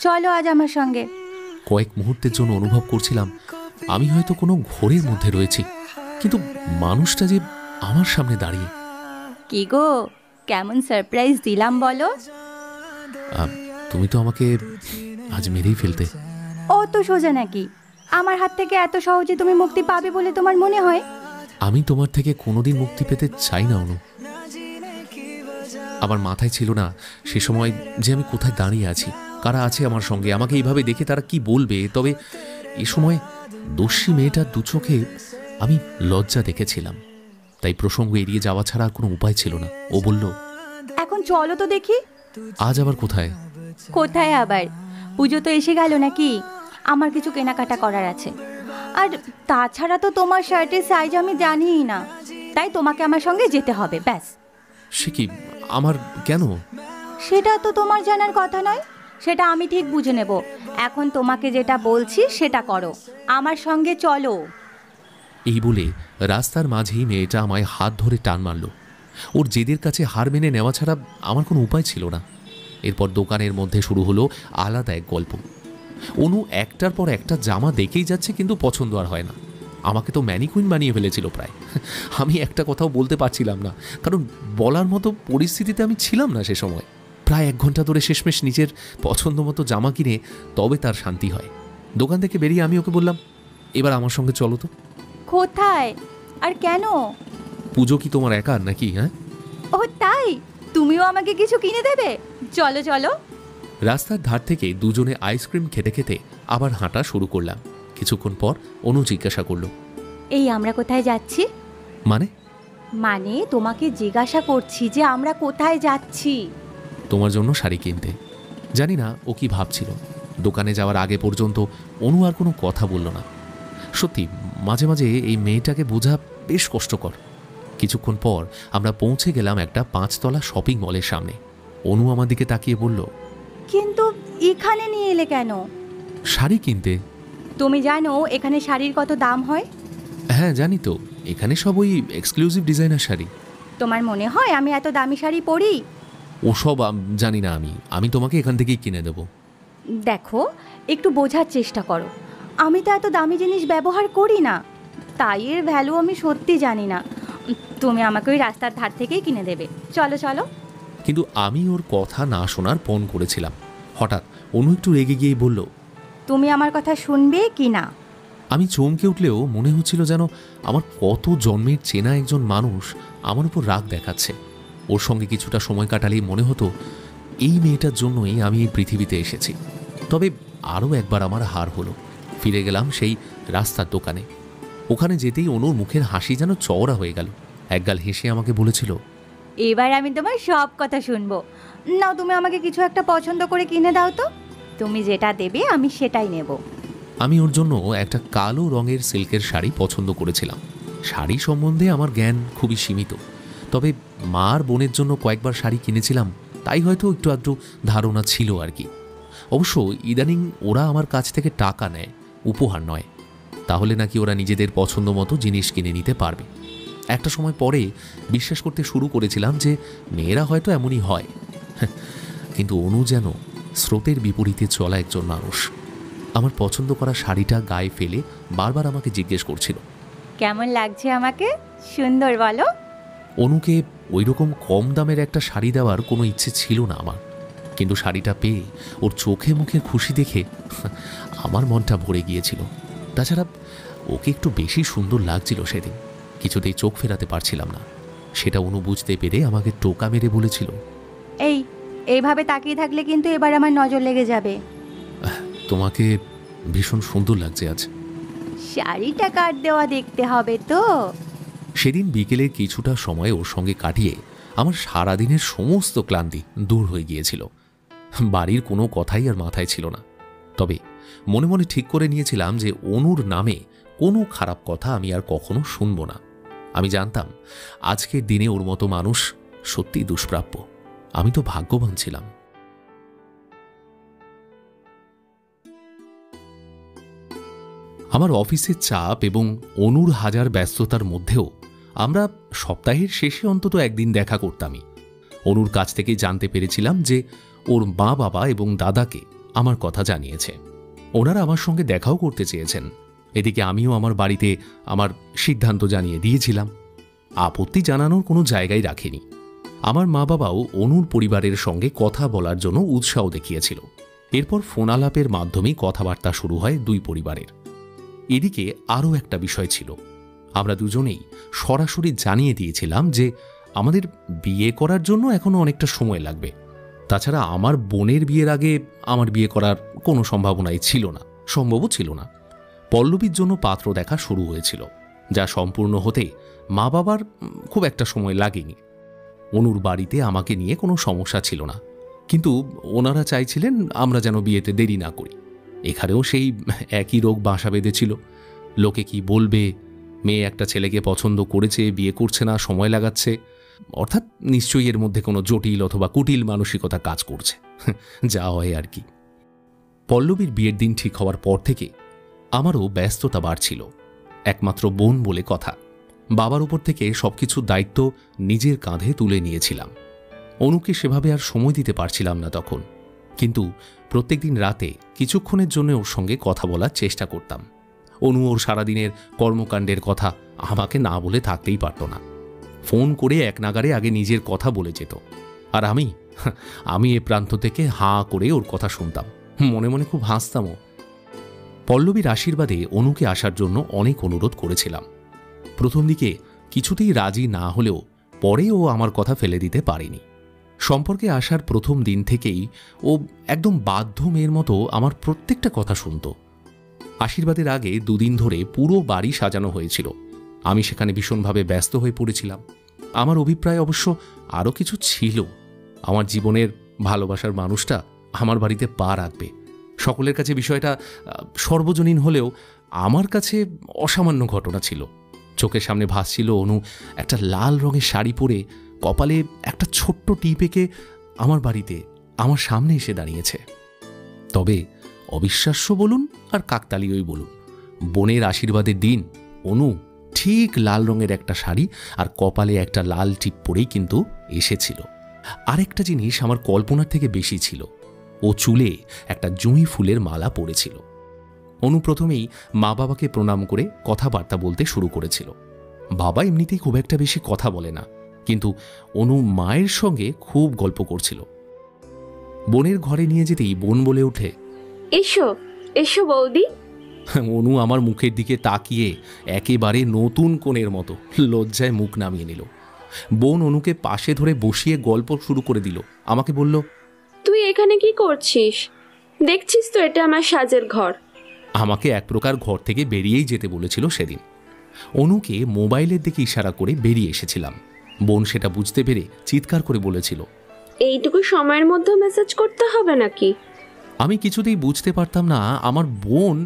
চলো আজ আমার সঙ্গে। কয়েক মুহূর্তের জন্য অনুভব করছিলাম আমি হয়তো কোনো ঘোরের মধ্যে রয়েছি, কিন্তু মানুষটা যে আমার সামনে দাঁড়িয়ে। কি গো, কেমন সারপ্রাইজ দিলাম বলো? তুমি তো আমাকে আজ মেরেই ফেলতে। অত সোজা নাকি? আমার হাত থেকে এত সহজে তুমি মুক্তি পাবে বলে তোমার মনে হয়? আমি তোমার থেকে কোনোদিন মুক্তি পেতে চাই না অনু। আমার মাথায় ছিল না সে সময় যে আমি কোথায় দাঁড়িয়ে আছি, কারা আছে আমার সঙ্গে, আমাকে এইভাবে দেখে তারা কি বলবে। তবে এ সময় দস্যি মেয়েটার দু চোখে আমি লজ্জা দেখেছিলাম, তাই প্রসঙ্গ এড়িয়ে যাওয়া ছাড়া আর কোনো উপায় ছিল না। ও বলল, এখন চলো তো দেখি। আজ আবার কোথায়? কোথায় আবার, পুজো তো এসে গেল নাকি, আমার কিছু কেনাকাটা করার আছে। আর তাছাড়া তো তোমার শার্টের সাইজ আমি জানিই না, তাই তোমাকে আমার সঙ্গে যেতে হবে, ব্যাস। সে কি, আমার কেন? সেটা তো তোমার জানার কথা নয়, সেটা আমি ঠিক বুঝে নেব। এখন তোমাকে যেটা বলছি সেটা করো, আমার সঙ্গে চলো। এই বলে রাস্তার মাঝেই মেয়েটা আমায় হাত ধরে টান মারল। ওর জেদের কাছে হার মেনে নেওয়া ছাড়া আমার কোনো উপায় ছিল না। এরপর দোকানের মধ্যে শুরু হলো আলাদা এক গল্প। অনু একটার পর একটা জামা দেখেই যাচ্ছে, কিন্তু পছন্দ আর হয় না। আমাকে তো ম্যানিকুইন বানিয়ে ফেলেছিল প্রায়। আমি একটা কথাও বলতে পারছিলাম না, কারণ বলার মতো পরিস্থিতিতে আমি ছিলাম না সে সময়। প্রায় 1 ঘন্টা ধরে শেষমেশ নিজের পছন্দ মতো জামা কিনে তবে তার শান্তি হয়। দোকান থেকে বেরিয়ে আমি ওকে বললাম, এবার আমার সঙ্গে চলো তো। কোথায় আর কেন? পুজো কি তোমার একার নাকি? হ্যাঁ। ও তাই, তুমিও আমাকে কিছু কিনে দেবে? চলো চলো। রাস্তার ধার থেকে দুজনে আইসক্রিম খেতে খেতে আবার হাঁটা শুরু করলাম। কিছুক্ষণ পর অনু জিজ্ঞাসা করলো, এই আমরা কোথায় যাচ্ছি? মানে তোমাকে জিজ্ঞাসা করছি যে আমরা কোথায় যাচ্ছি। তোমার জন্য শাড়ি কিনতে। জানি না ও কি ভাবছিল। দোকানে যাওয়ার আগে পর্যন্ত অনু আর কোনো কথা বলল না। সত্যি মাঝে মাঝে এই মেয়েটাকে বোঝা বেশ কষ্টকর। কিছুক্ষণ পর আমরা পৌঁছে গেলাম একটা 5 তলা শপিং মলের সামনে। অনু আমার দিকে তাকিয়ে বলল, কিন্তু এখানে নিয়ে এলে কেন? শাড়ি কিনতে। তুমি জানো এখানে শাড়ির কত দাম হয়? হ্যাঁ জানি তো, এখানে সব ওই এক্সক্লুসিভ ডিজাইনার শাড়ি। তোমার মনে হয় আমি এত দামি শাড়ি পরি? ওসব জানি না আমি তোমাকে এখান থেকেই কিনে দেবো। দেখো, একটু বোঝার চেষ্টা করো, আমি তো এত দামি জিনিস ব্যবহার করি না, তাই এর ভ্যালু আমি সত্যি জানি না। তুমি আমাকে ওই রাস্তার ধার থেকেই কিনে দেবে, চলো চলো। কিন্তু আমি ওর কথা না শোনার পণ করেছিলাম। হঠাৎ অনু একটু রেগে গিয়েই বলল, তুমি আমার কথা শুনবে কি না? আমি চমকে উঠলেও মনে হচ্ছিল যেন আমার কত জন্মের চেনা একজন মানুষ আমার উপর রাগ দেখাচ্ছে। ওর সঙ্গে কিছুটা সময় কাটালেই মনে হতো এই মেয়েটার জন্যই আমি এই পৃথিবীতে এসেছি। তবে আরও একবার আমার হার হলো। ফিরে গেলাম সেই রাস্তার দোকানে। ওখানে যেতেই অনুর মুখের হাসি যেন চওড়া হয়ে গেল। একগাল হেসে আমাকে বলেছিল, এবার আমি তোমার সব কথা শুনবো। নাও, তুমি আমাকে কিছু একটা পছন্দ করে কিনে দাও তো, তুমি যেটা দেবে আমি সেটাই নেব। আমি ওর জন্য একটা কালো রঙের সিল্কের শাড়ি পছন্দ করেছিলাম। শাড়ি সম্বন্ধে আমার জ্ঞান খুবই সীমিত, তবে মার বোনের জন্য কয়েকবার শাড়ি কিনেছিলাম, তাই হয়তো একটু আধটু ধারণা ছিল আর কি। অবশ্য ইদানিং ওরা আমার কাছ থেকে টাকা নেয়, উপহার নয়। তাহলে নাকি ওরা নিজেদের পছন্দ মতো জিনিস কিনে নিতে পারবে। একটা সময় পরে বিশ্বাস করতে শুরু করেছিলাম যে মেয়েরা হয়তো এমনই হয়। কিন্তু অনু যেন স্রোতের বিপরীতে চলা একজন মানুষ। আমার পছন্দ করা শাড়িটা গায়ে ফেলে বারবার আমাকে জিজ্ঞেস করছিল, কেমন লাগছে আমাকে, সুন্দর বলো। অনুকে ওই রকম কম দামের একটা শাড়ি দেওয়ার কোনো ইচ্ছে ছিল না আমার, কিন্তু শাড়িটা পেয়ে ওর চোখে মুখে খুশি দেখে আমার মনটা ভরে গিয়েছিল। তাছাড়া ওকে একটু বেশি সুন্দর লাগছিল সেদিন, কিছুতেই চোখ ফেরাতে পারছিলাম না। সেটা অনু বুঝতে পেরে আমাকে টোকা মেরে বলেছিল, এইভাবে তাকিয়ে থাকলে কিন্তু এবার আমার নজর লেগে যাবে। তোমাকে ভীষণ সুন্দর লাগছে আজ। শাড়িটা কাট দেওয়া দেখতে হবে তো। সেদিন বিকেলে কিছুটা সময় ওর সঙ্গে কাটিয়ে আমার সারাদিনের সমস্ত ক্লান্তি দূর হয়ে গিয়েছিল। বাড়ির কোনো কথাই আর মাথায় ছিল না। তবে মনে মনে ঠিক করে নিয়েছিলাম যে অনুর নামে কোনো খারাপ কথা আমি আর কখনো শুনব না। আমি জানতাম আজকের দিনে ওর মতো মানুষ সত্যিই দুষ্প্রাপ্য। আমি তো ভাগ্যবান ছিলাম। আমার অফিসের চাপ এবং অনুর হাজার ব্যস্ততার মধ্যেও আমরা সপ্তাহের শেষে অন্তত একদিন দেখা করতামই। অনুর কাছ থেকে জানতে পেরেছিলাম যে ওর মা বাবা এবং দাদাকে আমার কথা জানিয়েছে। ওনারা আমার সঙ্গে দেখাও করতে চেয়েছেন। এদিকে আমিও আমার বাড়িতে আমার সিদ্ধান্ত জানিয়ে দিয়েছিলাম। আপত্তি জানানোর কোনো জায়গায় রাখিনি। আমার মা বাবাও অনুর পরিবারের সঙ্গে কথা বলার জন্য উৎসাহ দেখিয়েছিল। এরপর ফোন আলাপের মাধ্যমেই কথাবার্তা শুরু হয় দুই পরিবারের। এদিকে আরও একটা বিষয় ছিল, আমরা দুজনেই সরাসরি জানিয়ে দিয়েছিলাম যে আমাদের বিয়ে করার জন্য এখনো অনেকটা সময় লাগবে। তাছাড়া আমার বোনের বিয়ের আগে আমার বিয়ে করার কোনো সম্ভাবনাই ছিল না, সম্ভবও ছিল না। পল্লবীর জন্য পাত্র দেখা শুরু হয়েছিল, যা সম্পূর্ণ হতে মা বাবার খুব একটা সময় লাগেনি। অনুর বাড়িতে আমাকে নিয়ে কোনো সমস্যা ছিল না, কিন্তু ওনারা চাইছিলেন আমরা যেন বিয়েতে দেরি না করি। এখানেও সেই একই রোগ বাসা বেঁধেছিল। লোকে কি বলবে, মেয়ে একটা ছেলেকে পছন্দ করেছে, বিয়ে করছে না, সময় লাগাচ্ছে, অর্থাৎ নিশ্চয়ই এর মধ্যে কোনো জটিল অথবা কুটিল মানসিকতা কাজ করছে, যা হয় আর কি। পল্লবীর বিয়ের দিন ঠিক হওয়ার পর থেকে আমারও ব্যস্ততা বাড়ছিল। একমাত্র বোন বলে কথা, বাবার উপর থেকে সবকিছুর দায়িত্ব নিজের কাঁধে তুলে নিয়েছিলাম। অনুকে সেভাবে আর সময় দিতে পারছিলাম না তখন, কিন্তু প্রত্যেকদিন রাতে কিছুক্ষণের জন্য ওর সঙ্গে কথা বলার চেষ্টা করতাম। অনু ওর সারাদিনের কর্মকাণ্ডের কথা আমাকে না বলে থাকতেই পারত না। ফোন করে এক নাগারে আগে নিজের কথা বলে যেত, আর আমি এ প্রান্ত থেকে হাঁ করে ওর কথা শুনতাম, মনে মনে খুব হাসতামও। পল্লবীর আশীর্বাদে অনুকে আসার জন্য অনেক অনুরোধ করেছিলাম। প্রথম দিকে কিছুতেই রাজি না হলেও পরে ও আমার কথা ফেলে দিতে পারেনি। সম্পর্কে আসার প্রথম দিন থেকেই ও একদম বাধ্য মেয়ের মতো আমার প্রত্যেকটা কথা শুনত। আশীর্বাদের আগে দুদিন ধরে পুরো বাড়ি সাজানো হয়েছিল। আমি সেখানে ভীষণভাবে ব্যস্ত হয়ে পড়েছিলাম। আমার অভিপ্রায় অবশ্য আরও কিছু ছিল। আমার জীবনের ভালোবাসার মানুষটা আমার বাড়িতে পা রাখবে। সকলের কাছে বিষয়টা সর্বজনীন হলেও আমার কাছে অসামান্য ঘটনা ছিল। চোখের সামনে ভাসছিল অনু একটা লাল রঙের শাড়ি পরে কপালে একটা ছোট্ট টিপ এঁকে আমার বাড়িতে আমার সামনে এসে দাঁড়িয়েছে। তবে অবিশ্বাস্য বলুন আর কাকতালীয়ই বলুন, বোনের আশীর্বাদের দিন অনু ঠিক লাল রঙের একটা শাড়ি আর কপালে একটা লাল টিপ পরেই কিন্তু এসেছিল। আরেকটা জিনিস আমার কল্পনার থেকে বেশি ছিল, ও চুলে একটা জুঁই ফুলের মালা পরেছিল। অনু প্রথমেই মা বাবাকে প্রণাম করে কথাবার্তা বলতে শুরু করেছিল। বাবা এমনিতেই খুব একটা বেশি কথা বলে না, কিন্তু অনু মায়ের সঙ্গে খুব গল্প করছিল। বোনের ঘরে নিয়ে যেতেই বোন বলে ওঠে, এসো এসো বৌদি। অনু আমার মুখের দিকে তাকিয়ে একেবারে নতুন কোণের মতো লজ্জায় মুখ নামিয়ে নিল। বোন অনুকে পাশে ধরে বসিয়ে গল্প শুরু করে দিল। আমাকে বলল, তুই এখানে কি করছিস? দেখছিস তো এটা আমার সাজের ঘর। আমাকে এক প্রকার ঘর থেকে বেরিয়েই যেতে বলেছিল সেদিন। অনুকে মোবাইলের দিকে ইশারা করে বেরিয়ে এসেছিলাম। বোন সেটা বুঝতে পেরে চিৎকার করে বলেছিল, এইটুকু সময়ের মধ্যে মেসেজ করতে হবে নাকি? আমি কিছুতেই বুঝতে পারতাম না আমার বোন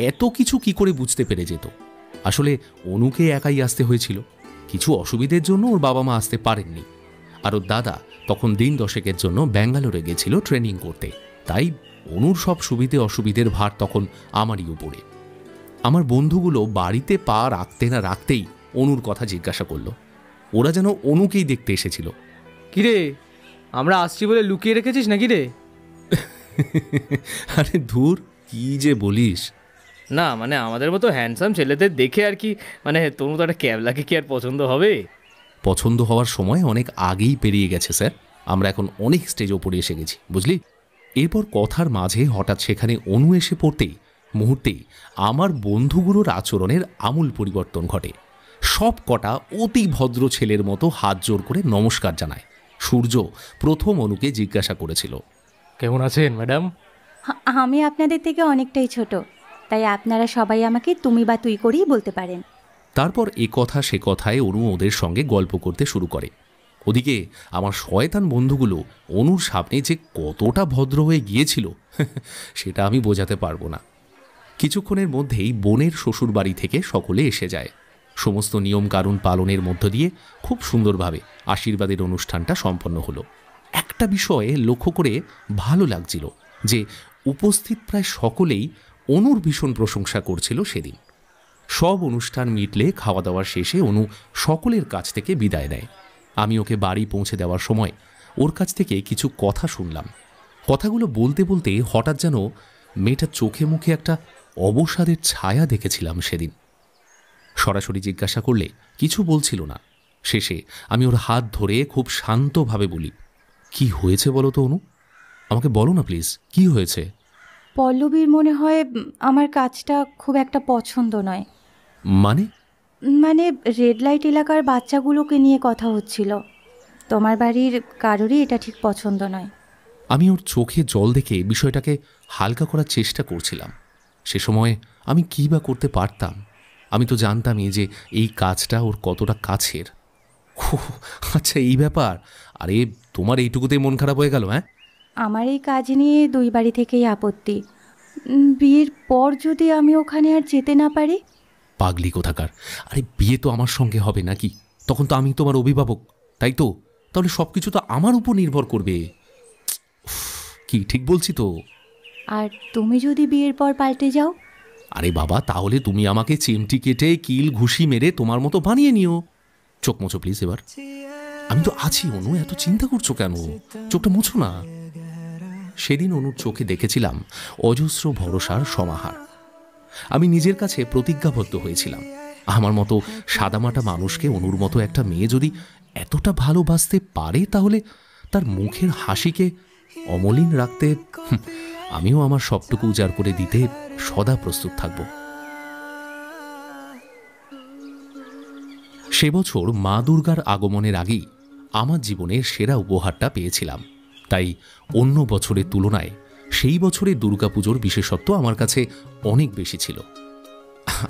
এত কিছু কি করে বুঝতে পেরে যেত। আসলে অনুকে একাই আসতে হয়েছিল। কিছু অসুবিধের জন্য ওর বাবা মা আসতে পারেননি, আর ওর দাদা তখন দিন 10 জন্য ব্যাঙ্গালোরে গেছিল ট্রেনিং করতে। তাই অনুর সব সুবিধে অসুবিধের ভার তখন আমারই উপরে। আমার বন্ধুগুলো বাড়িতে পা রাখতে না রাখতেই অনুর কথা জিজ্ঞাসা করলো। ওরা যেন অনুকেই দেখতে এসেছিল। কিরে, আমরা আসছি বলে লুকিয়ে রেখেছিস নাকি রে? আরে ধুর, কি যে বলিস। না মানে আমাদের মতো হ্যান্ডসাম ছেলেদের দেখে আর কি, মানে তনু তো একটা ক্যাবলাকে কি আর পছন্দ হবে? পছন্দ হওয়ার সময় অনেক আগেই পেরিয়ে গেছে স্যার। আমরা এখন অনেক স্টেজ ওপরে এসে গেছি, বুঝলি। এরপর কথার মাঝে হঠাৎ সেখানে অনু এসে পড়তেই মুহূর্তেই আমার বন্ধুগুলোর আচরণের আমূল পরিবর্তন ঘটে। সব কটা অতি ভদ্র ছেলের মতো হাত জোর করে নমস্কার জানায়। সূর্য প্রথম অনুকে জিজ্ঞাসা করেছিল, কেমন আছেন ম্যাডাম? আমি আপনাদের থেকে অনেকটাই ছোট, তাই আপনারা সবাই আমাকে তুমি বা তুই করেই বলতে পারেন। তারপর এ কথা সে কথায় অনু ওদের সঙ্গে গল্প করতে শুরু করে। ওদিকে আমার শয়তান বন্ধুগুলো অনুর সামনে যে কতটা ভদ্র হয়ে গিয়েছিল সেটা আমি বোঝাতে পারবো না। কিছুক্ষণের মধ্যেই বোনের শ্বশুর বাড়ি থেকে সকলে এসে যায়। সমস্ত নিয়মকানুন পালনের মধ্য দিয়ে খুব সুন্দরভাবে আশীর্বাদের অনুষ্ঠানটা সম্পন্ন হলো। একটা বিষয়ে লক্ষ্য করে ভালো লাগছিল যে উপস্থিত প্রায় সকলেই অনুর ভীষণ প্রশংসা করছিল সেদিন। সব অনুষ্ঠান মিটলে খাওয়া দাওয়ার শেষে অনু সকলের কাছ থেকে বিদায় নেয়। আমি ওকে বাড়ি পৌঁছে দেওয়ার সময় ওর কাছ থেকে কিছু কথা শুনলাম। কথাগুলো বলতে বলতে হঠাৎ যেন মেয়েটার চোখে মুখে একটা অবসাদের ছায়া দেখেছিলাম সেদিন। সরাসরি জিজ্ঞাসা করলে কিছু বলছিল না। শেষে আমি ওর হাত ধরে খুব শান্তভাবে বলি, কি হয়েছে বলো তো অনু, আমাকে বলো না প্লিজ, কি হয়েছে? পল্লবীর মনে হয় আমার কাজটা খুব একটা পছন্দ নয়। মানে রেড লাইট এলাকার বাচ্চাগুলোকে নিয়ে কথা হচ্ছিল। তোমার বাড়ির কারোরই এটা ঠিক পছন্দ নয়। আমি ওর চোখে জল দেখে বিষয়টাকে হালকা করার চেষ্টা করছিলাম। সে সময় আমি কী বা করতে পারতাম? আমি তো জানতামই যে এই কাজটা ওর কতটা কাছের। আচ্ছা, এই ব্যাপার। আরে, তোমার এইটুকুতেই মন খারাপ হয়ে গেল? হ্যাঁ, আমার এই কাজ নিয়ে দুই বাড়ি থেকেই আপত্তি। বিয়ের পর যদি আমি ওখানে আর যেতে না পারি? পাগলি কোথাকার। আরে, বিয়ে তো আমার সঙ্গে হবে নাকি? তখন তো আমি তোমার অভিভাবক, তাই তো? তাহলে সব কিছু তো আমার উপর নির্ভর করবে। উফ, কি ঠিক বলছি তো? আর তুমি যদি বিয়ের পর পাল্টে যাও? আরে বাবা, তাহলে তুমি আমাকে চিমটি কেটে কিল ঘুষি মেরে তোমার মতো বানিয়ে নিও। চোখ মোছো প্লিজ এবার। আমি তো আছি অনু, এত চিন্তা করছো কেন? চোখটা মুছো না। সেদিন অনুর চোখে দেখেছিলাম অজস্র ভরসার সমাহার। আমি নিজের কাছে প্রতিজ্ঞাবদ্ধ হয়েছিলাম, আমার মতো সাদামাটা মানুষকে অনুর মতো একটা মেয়ে যদি এতটা ভালোবাসতে পারে, তাহলে তার মুখের হাসিকে অমলিন রাখতে আমিও আমার সবটুকু উজাড় করে দিতে সদা প্রস্তুত থাকব। সে বছর মা দুর্গার আগমনের আগেই আমার জীবনের সেরা উপহারটা পেয়েছিলাম। তাই অন্য বছরের তুলনায় সেই বছরে দুর্গাপুজোর বিশেষত্ব আমার কাছে অনেক বেশি ছিল।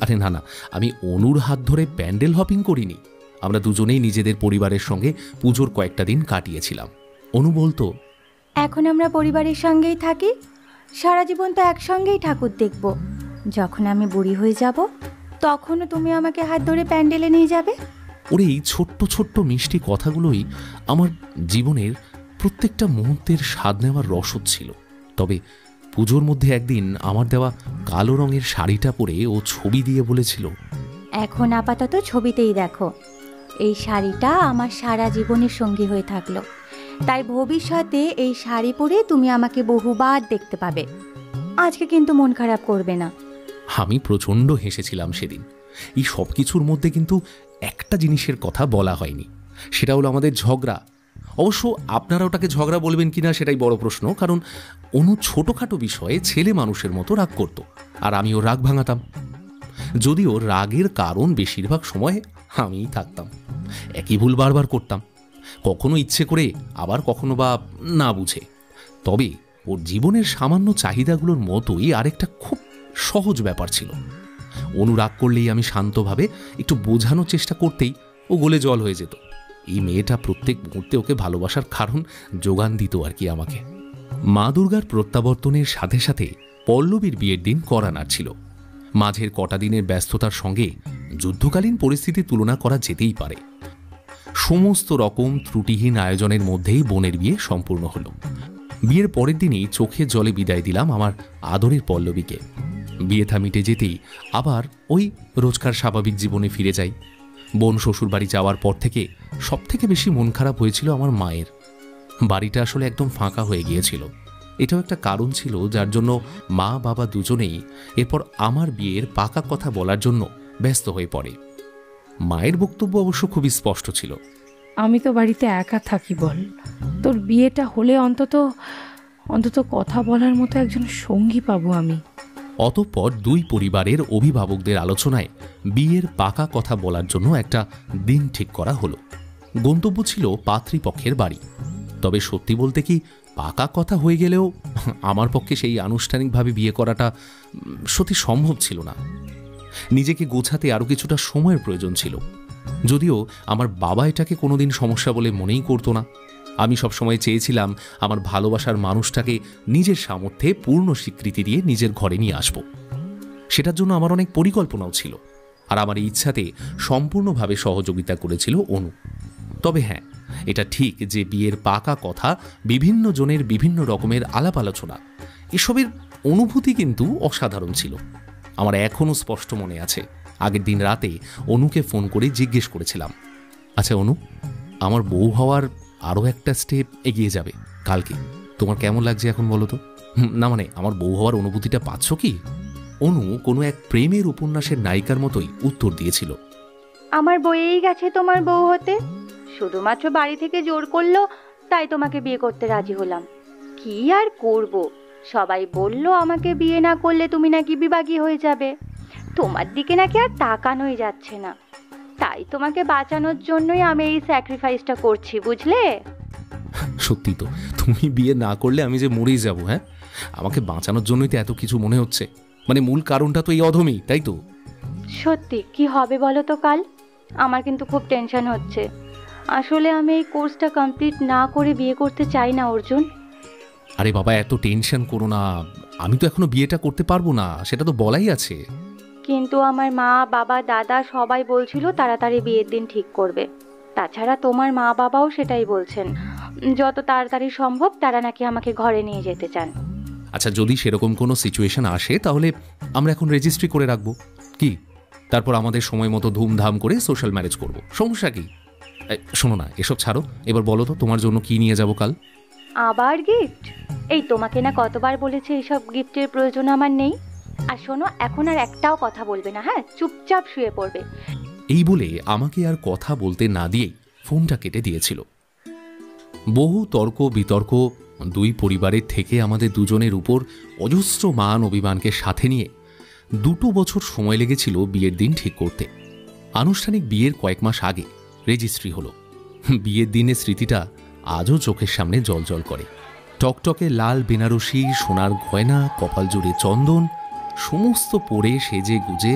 আরে না না, আমি অনুর হাত ধরে প্যান্ডেল হপিং করিনি। আমরা দুজনেই নিজেদের পরিবারের সঙ্গে পুজোর কয়েকটা দিন কাটিয়েছিলাম। অনু বলতো, এখন আমরা পরিবারের সঙ্গেই থাকি, সারা জীবন তো একসঙ্গেই ঠাকুর দেখব। যখন আমি বুড়ি হয়ে যাব, তখনও তুমি আমাকে হাত ধরে প্যান্ডেলে নিয়ে যাবে। ওরে, এই ছোট্ট ছোট্ট মিষ্টি কথাগুলোই আমার জীবনের প্রত্যেকটা মুহূর্তের স্বাদ নেওয়ার রসদ ছিল। তবে পুজোর মধ্যে একদিন আমার দেওয়া কালো রঙের শাড়িটা পরে ও ছবি দিয়ে বলেছিল, এখন আপাতত ছবিতেই দেখো, এই শাড়িটা আমার সারা জীবনের সঙ্গী হয়ে থাকলো, তাই ভবিষ্যতে এই শাড়ি পরে তুমি আমাকে বহুবার দেখতে পাবে। আজকে কিন্তু মন খারাপ করবে না। আমি প্রচণ্ড হেসেছিলাম সেদিন। এই সব কিছুর মধ্যে কিন্তু একটা জিনিসের কথা বলা হয়নি, সেটা হলো আমাদের ঝগড়া। অবশ্য আপনারা ওটাকে ঝগড়া বলবেন কিনা সেটাই বড় প্রশ্ন, কারণ অনু ছোটোখাটো বিষয়ে ছেলে মানুষের মতো রাগ করত, আর আমিও রাগ ভাঙাতাম। যদিও রাগের কারণ বেশিরভাগ সময় আমিই থাকতাম। একই ভুল বারবার করতাম, কখনো ইচ্ছে করে, আবার কখনো বা না বুঝে। তবে ওর জীবনের সামান্য চাহিদাগুলোর মতোই আরেকটা খুব সহজ ব্যাপার ছিল। অনুরাগ করলেই আমি শান্তভাবে একটু বোঝানোর চেষ্টা করতেই ও গলে জল হয়ে যেত। এই মেয়েটা প্রত্যেক মুহূর্তে ওকে ভালোবাসার কারণ যোগান দিত আর কি আমাকে। মা দুর্গার প্রত্যাবর্তনের সাথে সাথে পল্লবীর বিয়ের দিন করানার ছিল। মাঝের কটা দিনের ব্যস্ততার সঙ্গে যুদ্ধকালীন পরিস্থিতি তুলনা করা যেতেই পারে। সমস্ত রকম ত্রুটিহীন আয়োজনের মধ্যেই বোনের বিয়ে সম্পূর্ণ হলো। বিয়ের পরের দিনই চোখের জলে বিদায় দিলাম আমার আদরের পল্লবীকে। বিয়ে থামিটে যেতেই আবার ওই রোজকার স্বাভাবিক জীবনে ফিরে যাই। বোন শ্বশুর বাড়ি যাওয়ার পর থেকে সবথেকে বেশি মন খারাপ হয়েছিল আমার মায়ের। বাড়িটা আসলে একদম ফাঁকা হয়ে গিয়েছিল। এটাও একটা কারণ ছিল যার জন্য মা বাবা দুজনেই এরপর আমার বিয়ের পাকা কথা বলার জন্য ব্যস্ত হয়ে পড়ে। মায়ের বক্তব্য অবশ্য খুবই স্পষ্ট ছিল, আমি তো বাড়িতে একা থাকি, বল তোর বিয়েটা হলে অন্তত কথা বলার মতো একজন সঙ্গী পাবো আমি। অতঃপর দুই পরিবারের অভিভাবকদের আলোচনায় বিয়ের পাকা কথা বলার জন্য একটা দিন ঠিক করা হলো। গন্তব্য ছিল পাত্রীপক্ষের বাড়ি। তবে সত্যি বলতে কি, পাকা কথা হয়ে গেলেও আমার পক্ষে সেই আনুষ্ঠানিকভাবে বিয়ে করাটা সত্যি সম্ভব ছিল না। নিজেকে গোছাতে আরও কিছুটা সময়ের প্রয়োজন ছিল। যদিও আমার বাবা এটাকে কোনোদিন সমস্যা বলে মনেই করতো না। আমি সবসময় চেয়েছিলাম আমার ভালোবাসার মানুষটাকে নিজের সামর্থ্যে পূর্ণ স্বীকৃতি দিয়ে নিজের ঘরে নিয়ে আসব। সেটার জন্য আমার অনেক পরিকল্পনাও ছিল, আর আমার এই ইচ্ছাতে সম্পূর্ণভাবে সহযোগিতা করেছিল অনু। তবে হ্যাঁ, এটা ঠিক যে বিয়ের পাকা কথা, বিভিন্ন জনের বিভিন্ন রকমের আলাপ আলোচনা, এসবের অনুভূতি কিন্তু অসাধারণ ছিল। আমার এখনও স্পষ্ট মনে আছে, আগের দিন রাতে অনুকে ফোন করে জিজ্ঞেস করেছিলাম, আচ্ছা অনু, আমার বউ হওয়ার আরও একটা স্টেপ এগিয়ে যাবে কালকে, তোমার কেমন লাগছে এখন বলো তো? না মানে, আমার বউ হওয়ার অনুভূতিটা পাচ্ছ কি? অনু কোনো এক প্রেমের উপন্যাসের নায়িকার মতোই উত্তর দিয়েছিল, আমার বইয়েই গেছে তোমার বউ হতে, শুধুমাত্র বাড়ি থেকে জোর করলো তাই তোমাকে বিয়ে করতে রাজি হলাম। কি আর করব, সবাই বলল আমাকে বিয়ে না করলে তুমি নাকি বিবাগী হয়ে যাবে, তোমার দিকে নাকি আর তাকানোই যাচ্ছে না, তাই তোমাকে বাঁচানোর জন্যই আমি এই স্যাক্রিফাইসটা করছি, বুঝলে? সত্যি তো, তুমি বিয়ে না করলে আমি যে মরেই যাব। হ্যাঁ, আমাকে বাঁচানোর জন্যই তো এত কিছু মনে হচ্ছে। মানে মূল কারণটা তো এই অধমই, তাই তো? সত্যি কি হবে বলো তো কাল? আমার কিন্তু খুব টেনশন হচ্ছে। আসলে আমি এই কোর্সটা কমপ্লিট না করে বিয়ে করতে চাই না অর্জুন। আরে বাবা, এত টেনশন করো না। আমি তো এখনো বিয়েটা করতে পারবো না, সেটা তো বলাই আছে। কিন্তু আমার মা, বাবা, দাদা সবাই বলছিল তাড়াতাড়ি বিয়ের দিন ঠিক করবে। তাছাড়া তোমার মা বাবাও সেটাই বলছেন, যত তাড়াতাড়ি সম্ভব তারা নাকি আমাকে ঘরে নিয়ে যেতে চান। আচ্ছা, যদি সেরকম কোনো সিচুয়েশন আসে তাহলে আমরা এখন রেজিস্ট্রি করে রাখবো, কি? তারপর আমাদের সময় মতো ধুমধাম করে সোশ্যাল ম্যারেজ করব, সমস্যা কি? শোনো না, এসব ছাড়ো, এবার বলো তো তোমার জন্য কি নিয়ে যাব কাল? আবার গিফট? এই তোমাকে না কতবার বলেছে এইসব গিফটের প্রয়োজন আমার নেই। আর শোনো, এখন আর একটাও কথা বলবে না, হ্যাঁ? চুপচাপ শুয়ে পড়বে। এই বলে আমাকে আর কথা বলতে না দিয়েই ফোনটা কেটে দিয়েছিল। বহু তর্ক বিতর্ক, দুই পরিবারের থেকে আমাদের দুজনের উপর অজস্র মান অভিমানকে সাথে নিয়ে 2 বছর সময় লেগেছিল বিয়ের দিন ঠিক করতে। আনুষ্ঠানিক বিয়ের কয়েক মাস আগে রেজিস্ট্রি হলো। বিয়ের দিনের স্মৃতিটা আজও চোখের সামনে জ্বলজ্বল করে। টকটকে লাল বেনারসি, সোনার গয়না, কপাল জুড়ে চন্দন, সমস্ত পরে সেজে গুজে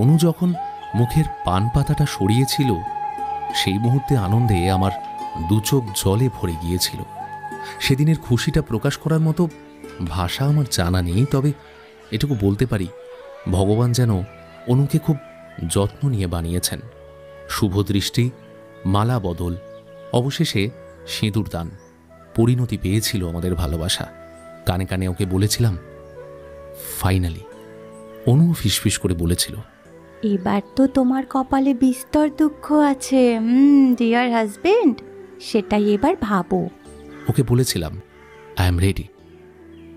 অনু যখন মুখের পান পাতাটা সরিয়েছিল, সেই মুহূর্তে আনন্দে আমার 2 চোখ জলে ভরে গিয়েছিল। সেদিনের খুশিটা প্রকাশ করার মতো ভাষা আমার জানা নেই, তবে এটুকু বলতে পারি, ভগবান যেন অনুকে খুব যত্ন নিয়ে বানিয়েছেন। শুভ দৃষ্টি, মালা বদল, অবশেষে সিঁদুর দান, পরিণতি পেয়েছিল আমাদের ভালোবাসা। কানে কানে ওকে বলেছিলাম ফাইনালি। অনুও ফিসফিস করে বলেছিল, এবার তো তোমার কপালে বিস্তর দুঃখ আছে ডিয়ার হাজবেন্ড, সেটাই এবার ভাবো। ওকে বলেছিলাম আই এম রেডি।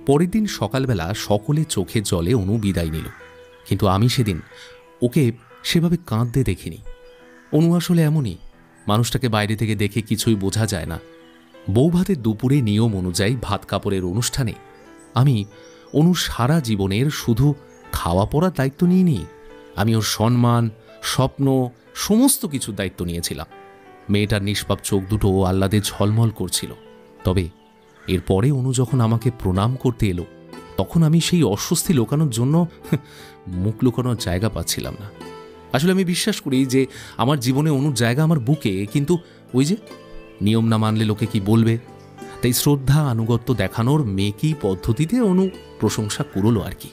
পরের দিন সকালবেলা সকলে চোখে জলে অনু বিদায় নিল, কিন্তু আমি সেদিন ওকে সেভাবে কাঁদতে দেখিনি। অনু আসলে এমনই, মানুষটাকে বাইরে থেকে দেখে কিছুই বোঝা যায় না। বৌভাতের দুপুরে নিয়ম অনুযায়ী ভাত কাপড়ের অনুষ্ঠানে আমি অনু সারা জীবনের শুধু খাওয়া পড়ার দায়িত্ব নিইনি, আমি ওর সম্মান, স্বপ্ন, সমস্ত কিছুর দায়িত্ব নিয়েছিলাম। মেয়েটার নিষ্পাপ চোখ দুটো আহ্লাদে ঝলমল করছিল। তবে এরপরে অনু যখন আমাকে প্রণাম করতে এলো, তখন আমি সেই অস্বস্তি লোকানোর জন্য মুখ লুকানোর জায়গা পাচ্ছিলাম না। আসলে আমি বিশ্বাস করি যে আমার জীবনে অনুর জায়গা আমার বুকে, কিন্তু ওই যে নিয়ম না মানলে লোকে কি বলবে, তাই শ্রদ্ধা আনুগত্য দেখানোর মেকি পদ্ধতিতে অনু প্রশংসা করলো আর কি।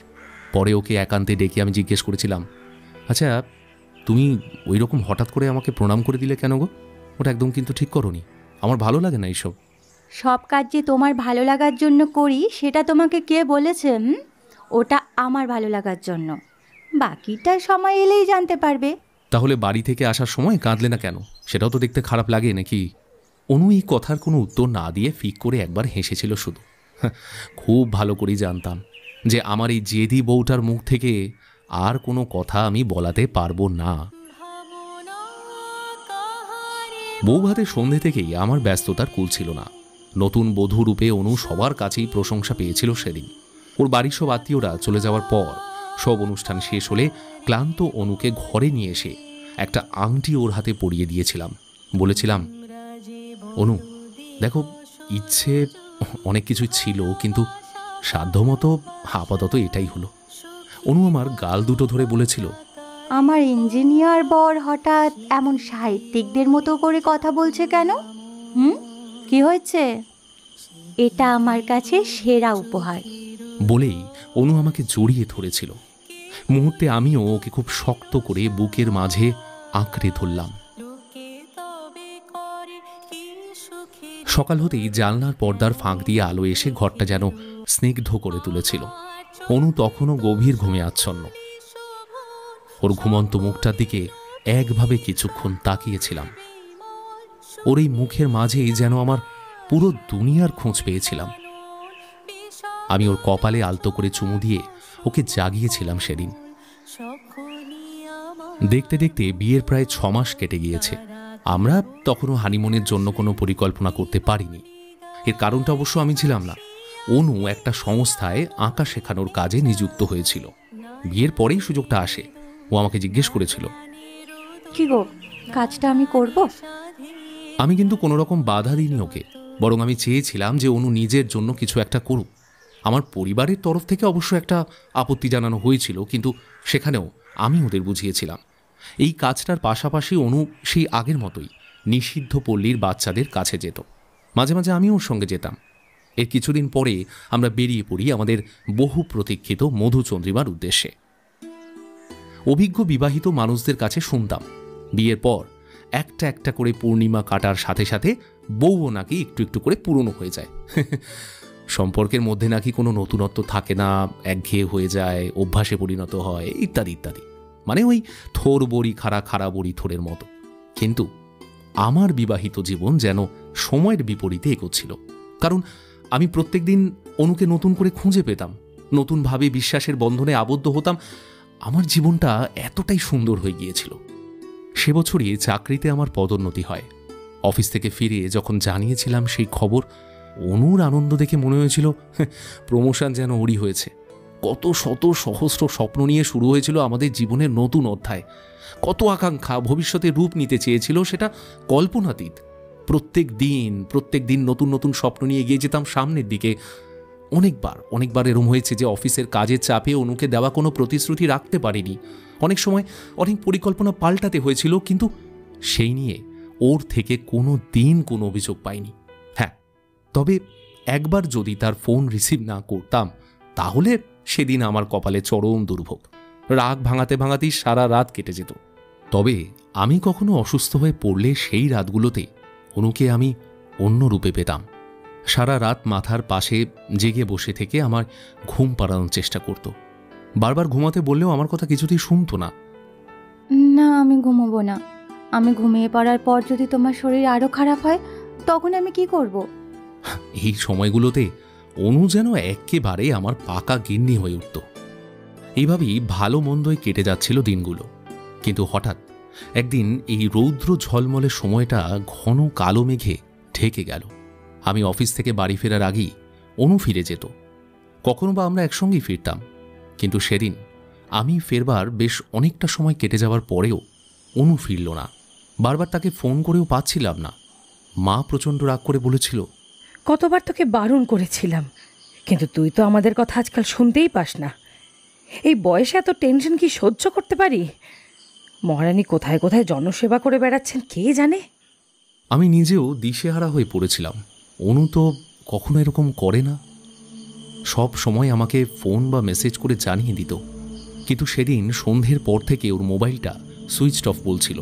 পরে ওকে একান্তে ডেকে আমি জিজ্ঞেস করেছিলাম, আচ্ছা তুমি ওই রকম হঠাৎ করে আমাকে প্রণাম করে দিলে কেন গো? ওটা একদম কিন্তু ঠিক করোনি, আমার ভালো লাগে না এইসব। সব কাজ যে তোমার ভালো লাগার জন্য করি সেটা তোমাকে কে বলেছে? ওটা আমার ভালো লাগার জন্য, বাকিটা সময় এলেই জানতে পারবে। তাহলে বাড়ি থেকে আসার সময় কাঁদলে না কেন? সেটাও তো দেখতে খারাপ লাগে নাকি? অনু এই কথার কোনো উত্তর না দিয়ে ফিক করে একবার হেসেছিল শুধু। খুব ভালো করেই জানতাম যে আমার এই জেদি বউটার মুখ থেকে আর কোনো কথা আমি বলাতে পারবো না। বৌভাতের সন্ধে থেকেই আমার ব্যস্ততার কুল ছিল না। নতুন বধূ রূপে অনু সবার কাছেই প্রশংসা পেয়েছিল সেদিন। ওর বাড়ির সব আত্মীয়রা চলে যাওয়ার পর সব অনুষ্ঠান শেষ হলে ক্লান্ত অনুকে ঘরে নিয়ে এসে একটা আংটি ওর হাতে পরিয়ে দিয়েছিলাম। বলেছিলাম, অনু দেখো, ইচ্ছে অনেক কিছু ছিল, কিন্তু সাধ্যমতো আপাতত এটাই হলো। অনু আমার গাল দুটো ধরে বলেছিল, আমার ইঞ্জিনিয়ার বর হঠাৎ এমন সাহিত্যিকদের মতো করে কথা বলছে কেন? কি হয়েছে? এটা আমার কাছে সেরা উপহার। বলেই অনু আমাকে জড়িয়ে ধরেছিল। মুহূর্তে আমিও ওকে খুব শক্ত করে বুকের মাঝে আঁকড়ে ধরলাম। সকাল হতেই জানলার পর্দার ফাঁক দিয়ে আলো এসে ঘরটা যেন স্নিগ্ধ করে তুলেছিল। অনু তখনও গভীর ঘুমে আচ্ছন্ন। ওর ঘুমন্ত মুখটার দিকে একভাবে কিছুক্ষণ তাকিয়েছিলাম। ওর এই মুখের মাঝেই যেন আমার পুরো দুনিয়ার খোঁজ পেয়েছিলাম। আমি ওর কপালে আলতো করে চুমু দিয়ে ওকে জাগিয়েছিলাম সেদিন। দেখতে দেখতে বিয়ের প্রায় 6 মাস কেটে গিয়েছে। আমরা তখনও হানিমুনের জন্য কোনো পরিকল্পনা করতে পারিনি। এর কারণটা অবশ্য আমি ছিলাম না। অনু একটা সংস্থায় আঁকা শেখানোর কাজে নিযুক্ত হয়েছিল। বিয়ের পরেই সুযোগটা আসে। ও আমাকে জিজ্ঞেস করেছিল, কি গো, কাজটা আমি করব? আমি কিন্তু কোনো রকম বাধা দিইনি ওকে, বরং আমি চেয়েছিলাম যে অনু নিজের জন্য কিছু একটা করুক। আমার পরিবারের তরফ থেকে অবশ্য একটা আপত্তি জানানো হয়েছিল, কিন্তু সেখানেও আমি ওদের বুঝিয়েছিলাম এই কাজটার পাশাপাশি অনু সেই আগের মতোই নিষিদ্ধ পল্লীর বাচ্চাদের কাছে যেত। মাঝে মাঝে আমিও ওর সঙ্গে যেতাম। এর কিছুদিন পরে আমরা বেরিয়ে পড়ি আমাদের বহু প্রতীক্ষিত মধুচন্দ্রিমার উদ্দেশ্যে। অভিজ্ঞ বিবাহিত মানুষদের কাছে শুনতাম বিয়ের পর একটা একটা করে পূর্ণিমা কাটার সাথে সাথে বউও নাকি একটু একটু করে পুরনো হয়ে যায়। সম্পর্কের মধ্যে নাকি কোনো নতুনত্ব থাকে না, একঘেয়ে হয়ে যায়, অভ্যাসে পরিণত হয়, ইত্যাদি ইত্যাদি। মানে ওই থোর বড়ি খাড়া খাড়া বড়ি থোরের মতো। কিন্তু আমার বিবাহিত জীবন যেন সময়ের বিপরীতে এগোচ্ছিল। কারণ আমি প্রত্যেক দিন অনুকে নতুন করে খুঁজে পেতাম, নতুনভাবে বিশ্বাসের বন্ধনে আবদ্ধ হতাম। আমার জীবনটা এতটাই সুন্দর হয়ে গিয়েছিল। সে বছরই চাকরিতে আমার পদোন্নতি হয়। অফিস থেকে ফিরে যখন জানিয়েছিলাম সেই খবর, অনুর আনন্দ দেখে মনে হয়েছিল প্রমোশন যেন ওরই হয়েছে। কত শত সহস্র স্বপ্ন নিয়ে শুরু হয়েছিল আমাদের জীবনের নতুন অধ্যায়। কত আকাঙ্ক্ষা ভবিষ্যতে রূপ নিতে চেয়েছিল, সেটা কল্পনাতীত। প্রত্যেক দিন নতুন নতুন স্বপ্ন নিয়ে এগিয়ে যেতাম সামনের দিকে। অনেকবার এরম হয়েছে যে অফিসের কাজের চাপে অনুকে দেওয়া কোনো প্রতিশ্রুতি রাখতে পারিনি। অনেক সময় অনেক পরিকল্পনা পাল্টাতে হয়েছিল, কিন্তু সেই নিয়ে ওর থেকে কোনো দিন কোনো অভিযোগ পাইনি। হ্যাঁ, তবে একবার যদি তার ফোন রিসিভ না করতাম তাহলে সেদিন আমার কপালে চরম দুর্ভোগ। রাগ ভাঙাতে ভাঙাতেই সারা রাত কেটে যেত। তবে আমি কখনো অসুস্থ হয়ে পড়লে সেই রাতগুলোতে অনুকে আমি অন্য রূপে পেতাম। সারা রাত মাথার পাশে জেগে বসে থেকে আমার ঘুম পাড়ানোর চেষ্টা করত। বারবার ঘুমাতে বললেও আমার কথা কিছুতেই শুনতো না। না, আমি ঘুমোবো না। আমি ঘুমিয়ে পড়ার পর যদি তোমার শরীর আরও খারাপ হয় তখন আমি কি করব? এই সময়গুলোতে অনু যেন একেবারে আমার পাকা গিন্নি হয়ে উঠত। এইভাবেই ভালো মন্দই কেটে যাচ্ছিল দিনগুলো। কিন্তু হঠাৎ একদিন এই রৌদ্র ঝলমলে সময়টা ঘন কালো মেঘে ঢেকে গেল। আমি অফিস থেকে বাড়ি ফেরার আগেই অনু ফিরে যেত। কখনো বা আমরা একসঙ্গেই ফিরতাম। কিন্তু সেদিন আমি ফেরবার বেশ অনেকটা সময় কেটে যাওয়ার পরেও অনু ফিরল না। বারবার তাকে ফোন করেও পাচ্ছিলাম না। মা প্রচণ্ড রাগ করে বলেছিল, কতবার তোকে বারণ করেছিলাম, কিন্তু তুই তো আমাদের কথা আজকাল শুনতেই পাস না। এই বয়সে এত টেনশন কি সহ্য করতে পারি? মহারানী কোথায় কোথায় জনসেবা করে বেড়াচ্ছেন কে জানে। আমি নিজেও দিশেহারা হয়ে পড়েছিলাম। অনু তো কখনো এরকম করে না। সব সময় আমাকে ফোন বা মেসেজ করে জানিয়ে দিত। কিন্তু সেদিন সন্ধ্যের পর থেকে ওর মোবাইলটা সুইচড অফ বলছিল।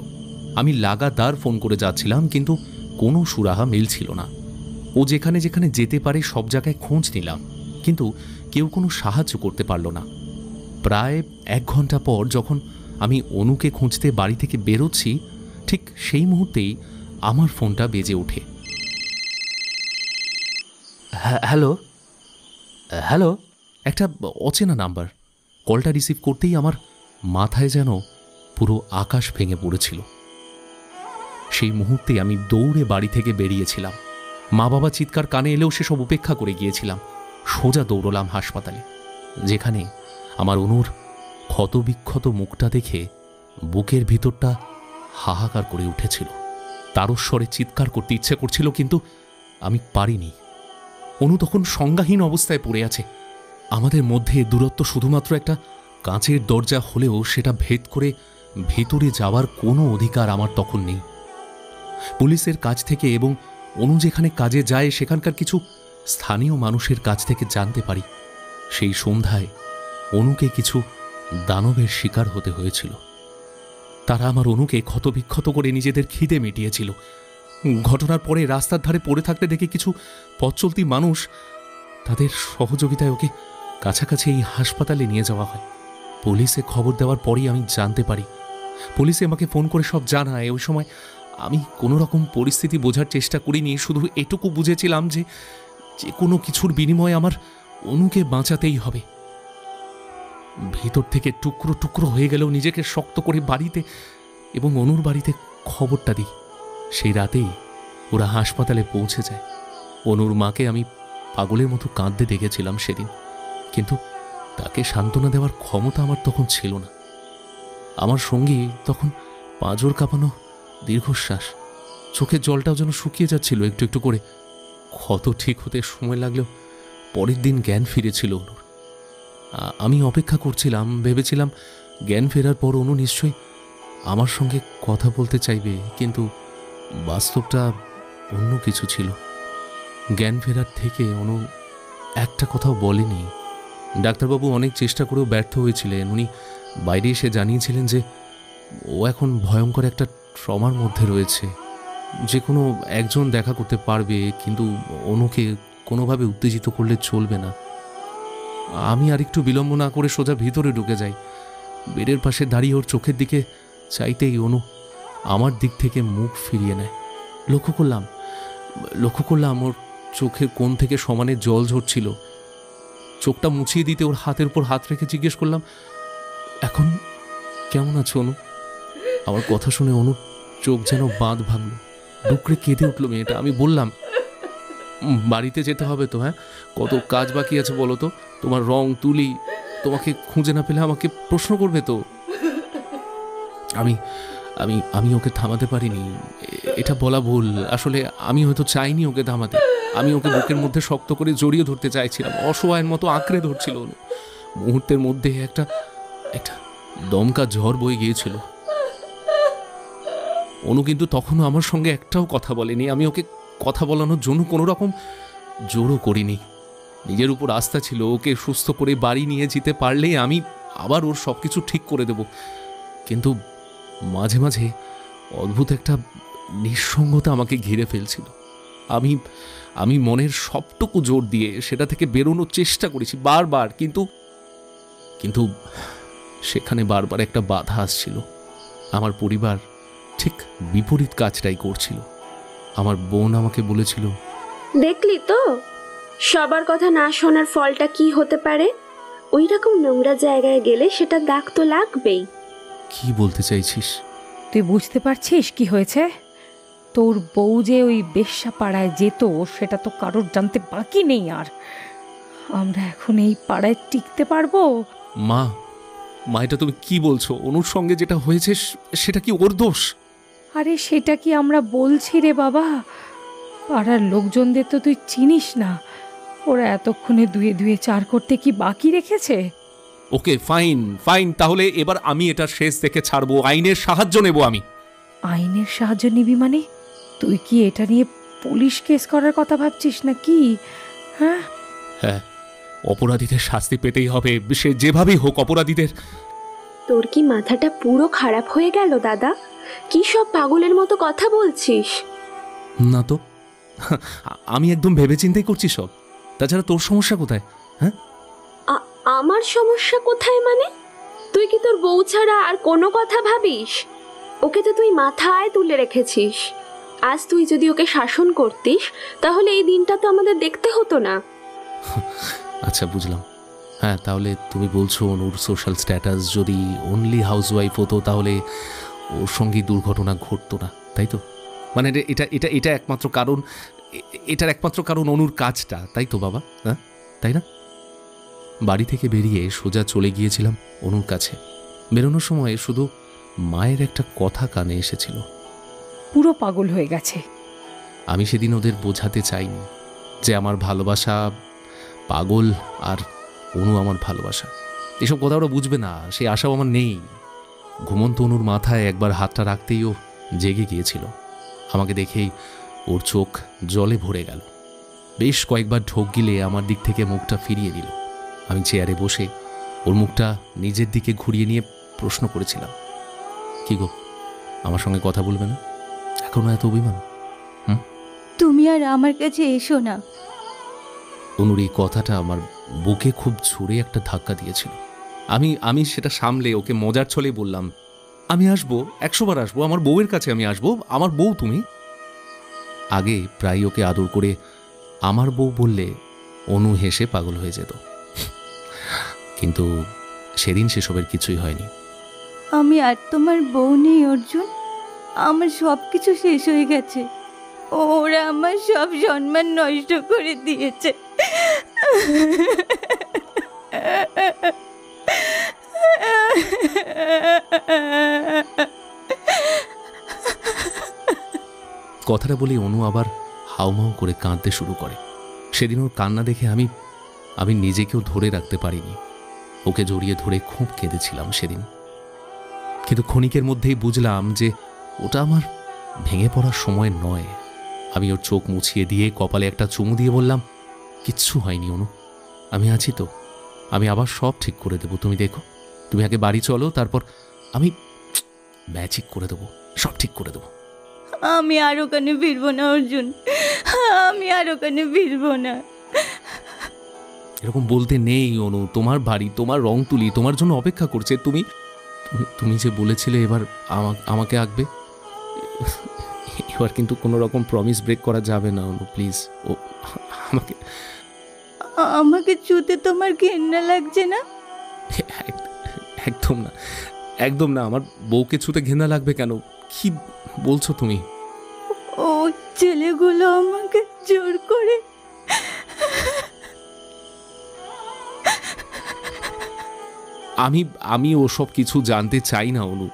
আমি লাগাতার ফোন করে যাচ্ছিলাম, কিন্তু কোনো সুরাহা মিলছিল না। ও যেখানে যেখানে যেতে পারে সব জায়গায় খোঁজ নিলাম, কিন্তু কেউ কোনো সাহায্য করতে পারল না। প্রায় 1 ঘন্টা পর যখন আমি অনুকে খুঁজতে বাড়ি থেকে বেরোচ্ছি, ঠিক সেই মুহূর্তেই আমার ফোনটা বেজে ওঠে। হ্যালো, একটা অচেনা নাম্বার। কলটা রিসিভ করতেই আমার মাথায় যেন পুরো আকাশ ভেঙে পড়েছিল। সেই মুহূর্তে আমি দৌড়ে বাড়ি থেকে বেরিয়েছিলাম। মা বাবা চিৎকার কানে এলেও সেসব উপেক্ষা করে গিয়েছিলাম। সোজা দৌড়লাম হাসপাতালে, যেখানে আমার অনুর ক্ষতবিক্ষত মুখটা দেখে বুকের ভিতরটা হাহাকার করে উঠেছিল। তারস্বরে চিৎকার করতে ইচ্ছে করছিল, কিন্তু আমি পারিনি। অনু তখন সংজ্ঞাহীন অবস্থায় পড়ে আছে। আমাদের মধ্যে দূরত্ব শুধুমাত্র একটা কাঁচের দরজা হলেও সেটা ভেদ করে ভেতরে যাওয়ার কোনো অধিকার আমার তখন নেই। পুলিশের কাছ থেকে এবং অনু যেখানে কাজে যায় সেখানকার কিছু স্থানীয় মানুষের কাছ থেকে জানতে পারি, সেই সন্ধ্যায় অনুকে কিছু দানবের শিকার হতে হয়েছিল। তারা আমার অনুকে ক্ষতবিক্ষত করে নিজেদের খিদে মিটিয়েছিল। ঘটনার পরে রাস্তার ধারে পড়ে থাকতে দেখে কিছু পথচলতি মানুষ, তাদের সহযোগিতায় ওকে কাছাকাছি এই হাসপাতালে নিয়ে যাওয়া হয়। পুলিশে খবর দেওয়ার পরেই আমি জানতে পারি। পুলিশে আমাকে ফোন করে সব জানায়। ওই সময় আমি কোনো রকম পরিস্থিতি বোঝার চেষ্টা করিনি, শুধু এটুকু বুঝেছিলাম যে কোনো কিছুর বিনিময়ে আমার অনুকে বাঁচাতেই হবে। ভিতর থেকে টুকরো টুকরো হয়ে গেলেও নিজেকে শক্ত করে বাড়িতে এবং অনুর বাড়িতে খবরটা দিই। সেই রাতেই ওরা হাসপাতালে পৌঁছে যায়। অনুর মাকে আমি পাগলের মতো কাঁদতে দেখেছিলাম সেদিন, কিন্তু তাকে সান্ত্বনা দেওয়ার ক্ষমতা আমার তখন ছিল না। আমার সঙ্গী তখন পাঁজর কাঁপানো দীর্ঘশ্বাস, চোখের জলটাও যেন শুকিয়ে যাচ্ছিল একটু একটু করে। ক্ষত ঠিক হতে সময় লাগলেও পরের দিন জ্ঞান ফিরেছিল অনুর। আমি অপেক্ষা করছিলাম, ভেবেছিলাম জ্ঞান ফেরার পর অনু নিশ্চয়ই আমার সঙ্গে কথা বলতে চাইবে, কিন্তু বাস্তবটা অন্য কিছু ছিল। জ্ঞান ফেরার থেকে অনু একটা কথাও বলেনি। ডাক্তারবাবু অনেক চেষ্টা করেও ব্যর্থ হয়েছিলেন। উনি বাইরে এসে জানিয়েছিলেন যে ও এখন ভয়ঙ্কর একটা ট্রমার মধ্যে রয়েছে। যে কোনো একজন দেখা করতে পারবে, কিন্তু অনুকে কোনোভাবে উত্তেজিত করলে চলবে না। আমি আর একটু বিলম্ব না করে সোজা ভিতরে ঢুকে যাই। বেডের পাশে দাঁড়িয়ে ওর চোখের দিকে চাইতেই অনু আমার দিক থেকে মুখ ফিরিয়ে নেয়। লক্ষ্য করলাম ওর চোখের কোণ থেকে সমানে জল ঝরছিল। চোখটা মুছিয়ে দিতে ওর হাতের উপর হাত রেখে জিজ্ঞেস করলাম, এখন কেমন আছো অনু? আমার কথা শুনে অনুর চোখ যেন বাঁধ ভাঙল, ডুকরে কেঁদে উঠল মেয়েটা। আমি বললাম, বাড়িতে যেতে হবে তো? হ্যাঁ, কত কাজ বাকি আছে বলো তো? তোমার রং তুলি তোমাকে খুঁজে না পেলে আমাকে প্রশ্ন করবে তো। আমি আমি আমি ওকে থামাতে পারিনি, এটা বলা ভুল। আসলে আমি হয়তো চাইনি ওকে থামাতে। আমি ওকে বুকের মধ্যে শক্ত করে জড়িয়ে ধরতে চাইছিলাম। অসহায়ের মতো আঁকড়ে ধরছিল অনু। মুহূর্তের মধ্যে একটা একটা দমকা ঝড় বয়ে গিয়েছিল। অনু কিন্তু তখনও আমার সঙ্গে একটাও কথা বলেনি। আমি ওকে কথা বলানোর জন্য কোনো রকম জোরও করিনি। নিজের উপর আস্থা ছিল, ওকে সুস্থ করে বাড়ি নিয়ে যেতে পারলেই আমি আবার ওর সব কিছু ঠিক করে দেব। কিন্তু মাঝে মাঝে অদ্ভুত একটা নিঃসঙ্গতা আমাকে ঘিরে ফেলছিল। আমি মনের সবটুকু জোর দিয়ে সেটা থেকে বেরোনোর চেষ্টা করেছি বারবার, কিন্তু সেখানে বারবার একটা বাধা আসছিল। আমার পরিবার ঠিক বিপরীত কাজটাই করছিল। আমার বোন আমাকে বলেছিল, দেখলি তো সবার কথা না শোনার ফলটা কি হতে পারে। ওই রকম নোংরা জায়গায় গেলে সেটা দাগ তো লাগবেই। কি বলতে চাইছিস? তুই বুঝতে পারছিস কি হয়েছে? তোর বউ যে ওই বেশ্যা পাড়ায় যেত সেটা তো কারোর জানতে বাকি নেই। আর আমরা এখন এই পাড়ায় টিকতে পারবো? মা, এটা তুমি কি বলছো? অনুর সঙ্গে যেটা হয়েছে সেটা কি ওর দোষ? আরে সেটা কি আমরা বলছি রে বাবা? পাড়ার লোকজনদের তো তুই চিনিস না। ওরা এতক্ষণে দুয়ে দুয়ে চার করতে কি বাকি রেখেছে? ওকে, ফাইন, তাহলে এবার আমি এটা শেষ দেখে ছাড়বো। আইনের সাহায্য নেব আমি। আইনের সাহায্য নিবি মানে? তুই কি এটা নিয়ে পুলিশ কেস করার কথা ভাবছিস না কি? হ্যাঁ, অপরাধীদের শাস্তি পেতেই হবে, সে যেভাবেই হোক অপরাধীদের। তোর কি মাথাটা পুরো খারাপ হয়ে গেল দাদা? কি সব পাগলের মতো কথা বলছিস? না তো, আমি একদম ভেবেচিন্তেই করছি সব। তাছাড়া তোর সমস্যা কোথায়? হ্যাঁ, আমার সমস্যা কোথায় মানে? তুই কি তোর বউ ছাড়া আর কোনো কথা ভাবিস? ওকে তো তুই মাথায় তুলে রেখেছিস। আজ তুই যদি ওকে শাসন করতিস তাহলে এই দিনটা তো আমাদের দেখতে হতো না। আচ্ছা, বুঝলাম। হ্যাঁ, তাহলে তুমি বলছো অনুর সোশ্যাল স্ট্যাটাস যদি অনলি হাউসওয়াইফ হতো তাহলে ওর সঙ্গে দুর্ঘটনা ঘটতো না, তাই তো? মানে এটা একমাত্র কারণ, এটার একমাত্র কারণ অনুর কাজটা, তাই তো বাবা? হ্যাঁ, তাই না? বাড়ি থেকে বেরিয়ে সোজা চলে গিয়েছিলাম অনুর কাছে। বেরোনোর সময় শুধু মায়ের একটা কথা কানে এসেছিল, পুরো পাগল হয়ে গেছে। আমি সেদিন ওদের বোঝাতে চাইনি যে আমার ভালোবাসা পাগল আর অনু আমার ভালোবাসা। এসব কথা ওরা বুঝবে না, সেই আশাও আমার নেই। ঘুমন্ত অনুর মাথায় একবার হাতটা রাখতেই ও জেগে গিয়েছিল। আমাকে দেখেই ওর চোখ জলে ভরে গেল। বেশ কয়েকবার ঢোক গিলে আমার দিক থেকে মুখটা ফিরিয়ে দিল। আমি চেয়ারে বসে ওর মুখটা নিজের দিকে ঘুরিয়ে নিয়ে প্রশ্ন করেছিলাম, কি গো, আমার সঙ্গে কথা বলবে না? এখনো এত অভিমান? তুমি আর আমার কাছে এসো না। অনুর এই কথাটা আমার বুকে খুব জোরে একটা ধাক্কা দিয়েছিল। আমি সেটা সামলে ওকে মজার ছলে বললাম, আমি আসবো, 100 বার আসবো, আমার বউয়ের কাছে আমি আসবো, আমার বউ তুমি। আগে প্রায় ওকে আদর করে আমার বউ বললে অনু হেসে পাগল হয়ে যেত। কিন্তু সেদিন সেসবের কিছুই হয়নি। আমি আর তোমার বউ নেই অর্জুন। আমার সব কিছু শেষ হয়ে গেছে। ওরা আমার সব সম্মান নষ্ট করে দিয়েছে। কথাটা বলে অনু আবার হাউমাউ করে কাঁদতে শুরু করে। সেদিন ওর কান্না দেখে আমি নিজেকেও ধরে রাখতে পারিনি। ওকে জড়িয়ে ধরে খুব কেঁদেছিলাম সেদিন। কিন্তু ক্ষণিকের মধ্যেই বুঝলাম যে ওটা আমার ভেঙে পড়ার সময় নয়। আমি ওর চোখ মুছিয়ে দিয়ে কপালে একটা চুমু দিয়ে বললাম, কিচ্ছু হয়নি অনু, আমি আছি তো, আমি আবার সব ঠিক করে দেবো, তুমি দেখো। তুমি আগে বাড়ি চলো, তারপর আমি ম্যাজিক করে দেবো, সব ঠিক করে দেবো। আমি আর ওখানে ফিরবো না অর্জুন, আমি আর ওখানে ফিরবো না। এরকম বলতে নেই অনু, তোমার বাড়ি, তোমার রং তুলি তোমার জন্য অপেক্ষা করছে। তুমি তুমি যে বলেছিলে এবার আমাকে আঁকবে, এবার কিন্তু কোনো রকম প্রমিস ব্রেক করা যাবে না অনু, প্লিজ। ও আমাকে আমাকে ছুতে তোমার ঘেন্না লাগছে না? একদম না, একদম না। আমার বউকে ছুতে ঘেন্না লাগবে কেন? কি বলছো তুমি? ও ছেলেগুলো আমাকে জোর করে আমি ওসব কিছু জানতে চাই না অনু।